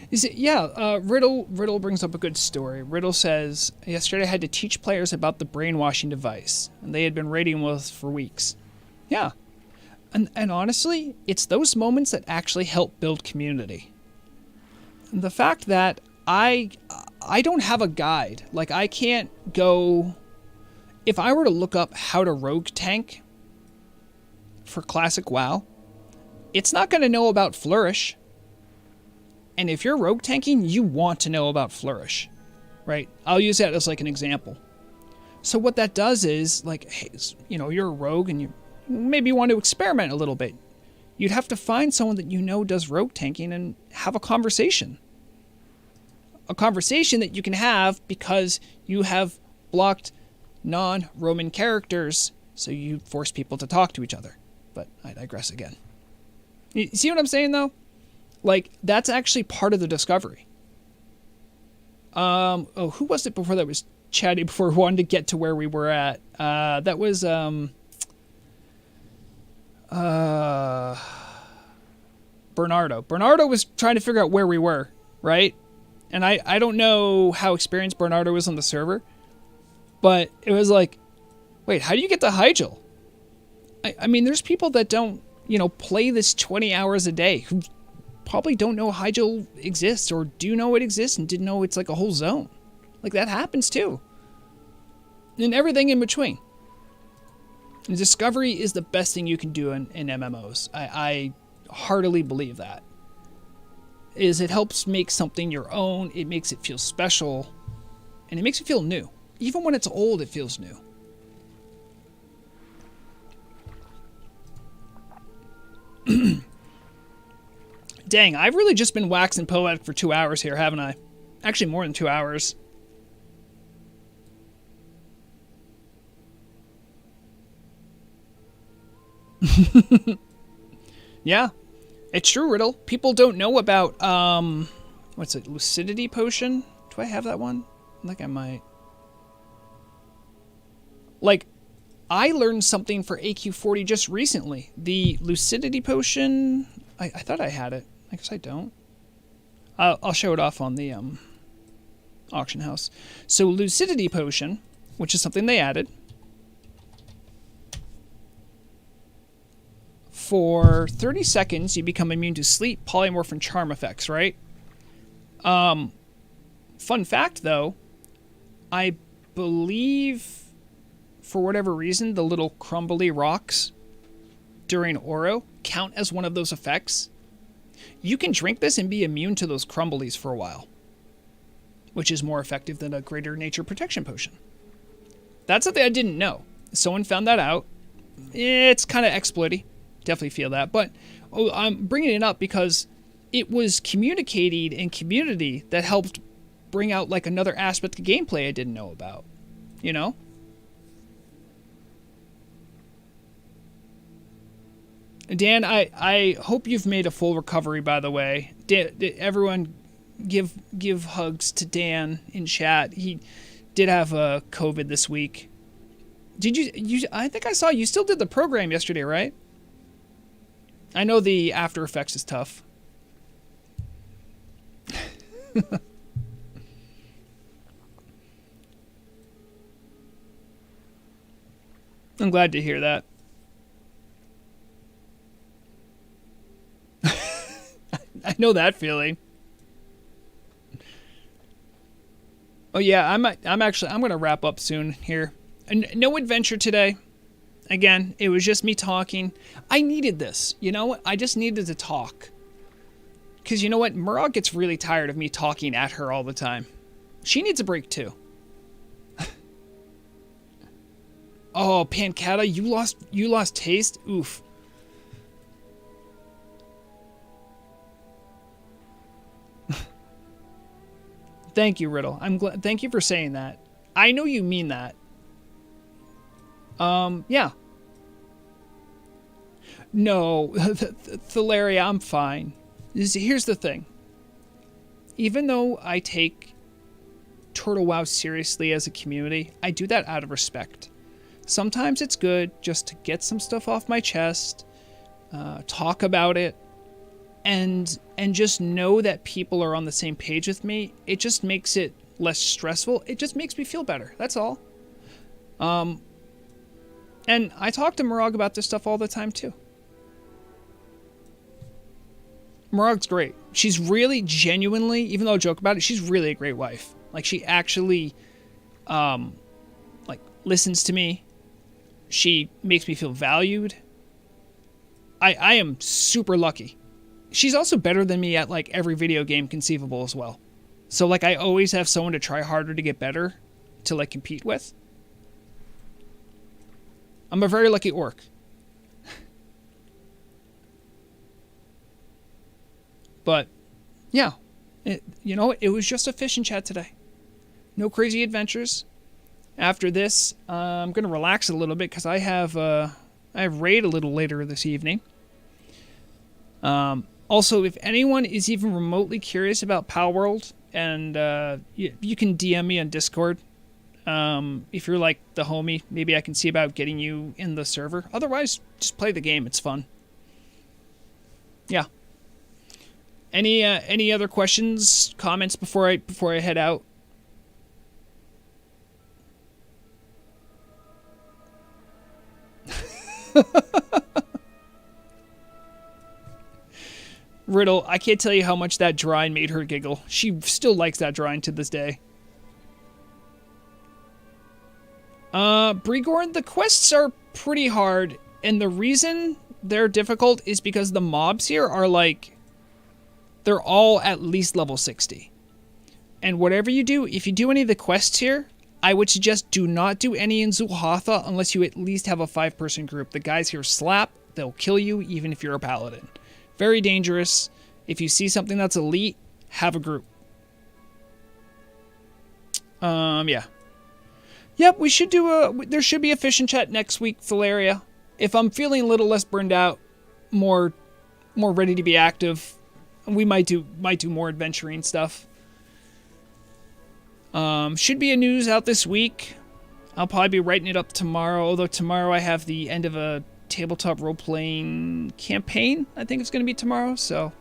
Is it? Yeah. Riddle brings up a good story. Riddle says, yesterday I had to teach players about the brainwashing device, and they had been raiding with us for weeks. Yeah. And honestly, it's those moments that actually help build community. The fact that I don't have a guide. Like, I can't go... If I were to look up how to rogue tank for Classic WoW, it's not going to know about Flourish. And if you're rogue tanking, you want to know about Flourish, right? I'll use that as like an example. So what that does is, like, hey, you're a rogue and you maybe want to experiment a little bit. You'd have to find someone that you know does rogue tanking and have a conversation. A conversation that you can have because you have blocked non-Roman characters, so you force people to talk to each other. But I digress again. You see what I'm saying, though? Like, that's actually part of the discovery. Who was it before that was chatting before we wanted to get to where we were at? That was, Bernardo. Bernardo was trying to figure out where we were, right? And I don't know how experienced Bernardo was on the server, but it was like, wait, how do you get to Hyjal? I mean, there's people that don't, play this 20 hours a day who probably don't know Hyjal exists or do know it exists and didn't know it's like a whole zone. Like, that happens too. And everything in between. And discovery is the best thing you can do in MMOs. I heartily believe that. It helps make something your own, it makes it feel special, and it makes it feel new. Even when it's old, it feels new. Dang, I've really just been waxing poetic for 2 hours here, haven't I? Actually, more than 2 hours. Yeah, it's true, Riddle. People don't know about, what's it, Lucidity Potion? Do I have that one? I think I might. Like, I learned something for AQ40 just recently. The Lucidity Potion, I thought I had it. I guess I don't. I'll show it off on the auction house. So Lucidity Potion, which is something they added, for 30 seconds, you become immune to sleep, polymorph, and charm effects, right? Fun fact, though, I believe, for whatever reason, the little crumbly rocks during Oro count as one of those effects. You can drink this and be immune to those crumblies for a while, which is more effective than a greater nature protection potion. That's something I didn't know. Someone found that out. It's kind of exploity. Definitely feel that. But I'm bringing it up because it was communicated in community that helped bring out like another aspect of gameplay I didn't know about. You know? Dan, I hope you've made a full recovery, by the way. Everyone give hugs to Dan in chat. He did have COVID this week. Did you I think I saw you still did the program yesterday, right? I know the after effects is tough. I'm glad to hear that. I know that feeling. Oh yeah, I'm going to wrap up soon here. No adventure today. Again, it was just me talking. I needed this. You know what? I just needed to talk. Because you know what? Murad gets really tired of me talking at her all the time. She needs a break too. Oh, Pancata, you lost taste? Oof. Thank you, Riddle. I'm glad. Thank you for saying that. I know you mean that. Yeah. No, Thalaria, I'm fine. Here's the thing. Even though I take Turtle WoW seriously as a community, I do that out of respect. Sometimes it's good just to get some stuff off my chest, talk about it, and just know that people are on the same page with me. It just makes it less stressful. It just makes me feel better. That's all. And I talk to Murag about this stuff all the time too. Murag's great. She's really genuinely, even though I joke about it, she's really a great wife. Like, she actually like listens to me. She makes me feel valued. I am super lucky. She's also better than me at like every video game conceivable as well. So like I always have someone to try harder to get better to like compete with. I'm a very lucky orc. But yeah, it was just a fishing chat today. No crazy adventures. After this, I'm going to relax a little bit because I have raid a little later this evening. Also, if anyone is even remotely curious about Palworld, and you can DM me on Discord. If you're like the homie, maybe I can see about getting you in the server. Otherwise, just play the game. It's fun. Yeah. Any other questions, comments before I head out? Riddle, I can't tell you how much that drawing made her giggle. She still likes that drawing to this day. Brigorn, the quests are pretty hard, and the reason they're difficult is because the mobs here are like, they're all at least level 60. And whatever you do, if you do any of the quests here, I would suggest do not do any in Zulhatha unless you at least have a 5-person group. The guys here slap, they'll kill you even if you're a paladin. Very dangerous. If you see something that's elite, have a group. Yeah. Yep, we should do there should be a fishing chat next week, Valeria. If I'm feeling a little less burned out, more ready to be active, we might do more adventuring stuff. Should be a news out this week. I'll probably be writing it up tomorrow, although tomorrow I have the end of a tabletop role-playing campaign. I think it's going to be tomorrow, so...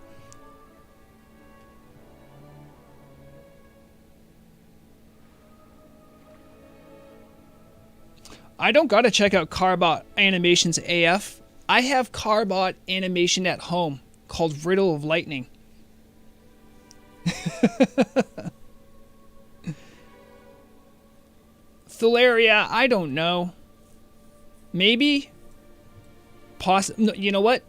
I don't gotta check out Carbot Animations AF. I have Carbot animation at home called Riddle of Lightning. Thularia, I don't know. Maybe. No, you know what?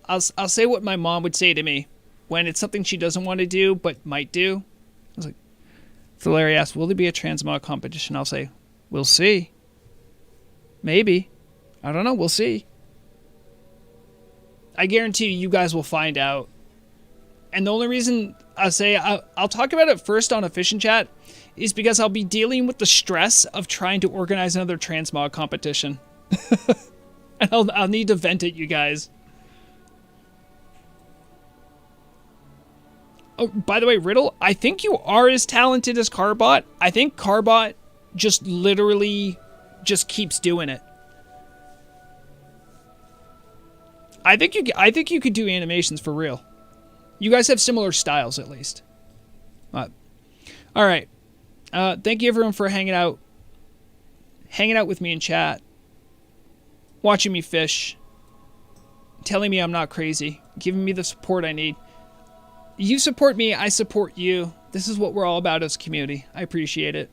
I'll say what my mom would say to me when it's something she doesn't want to do but might do. I was like, Thularia asks, will there be a transmog competition? I'll say, we'll see. Maybe. I don't know. We'll see. I guarantee you guys will find out. And the only reason I say I'll talk about it first on a fishing chat is because I'll be dealing with the stress of trying to organize another transmog competition. And I'll need to vent at you guys. Oh, by the way, Riddle, I think you are as talented as Carbot. I think Carbot just literally just keeps doing it. I think you could do animations for real. You guys have similar styles, at least. All right. Thank you, everyone, for hanging out with me in chat, watching me fish, telling me I'm not crazy, giving me the support I need. You support me, I support you. This is what we're all about as a community. I appreciate it.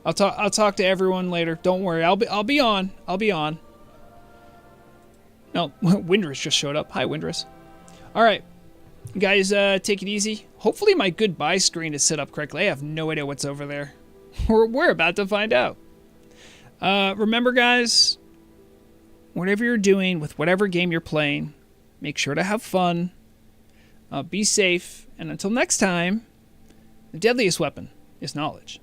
I'll talk to everyone later. Don't worry. I'll be on. No, Windress just showed up. Hi, Windress. All right. Guys, take it easy. Hopefully my goodbye screen is set up correctly. I have no idea what's over there. We're about to find out. Remember, guys, whatever you're doing with whatever game you're playing, make sure to have fun. Be safe. And until next time, the deadliest weapon is knowledge.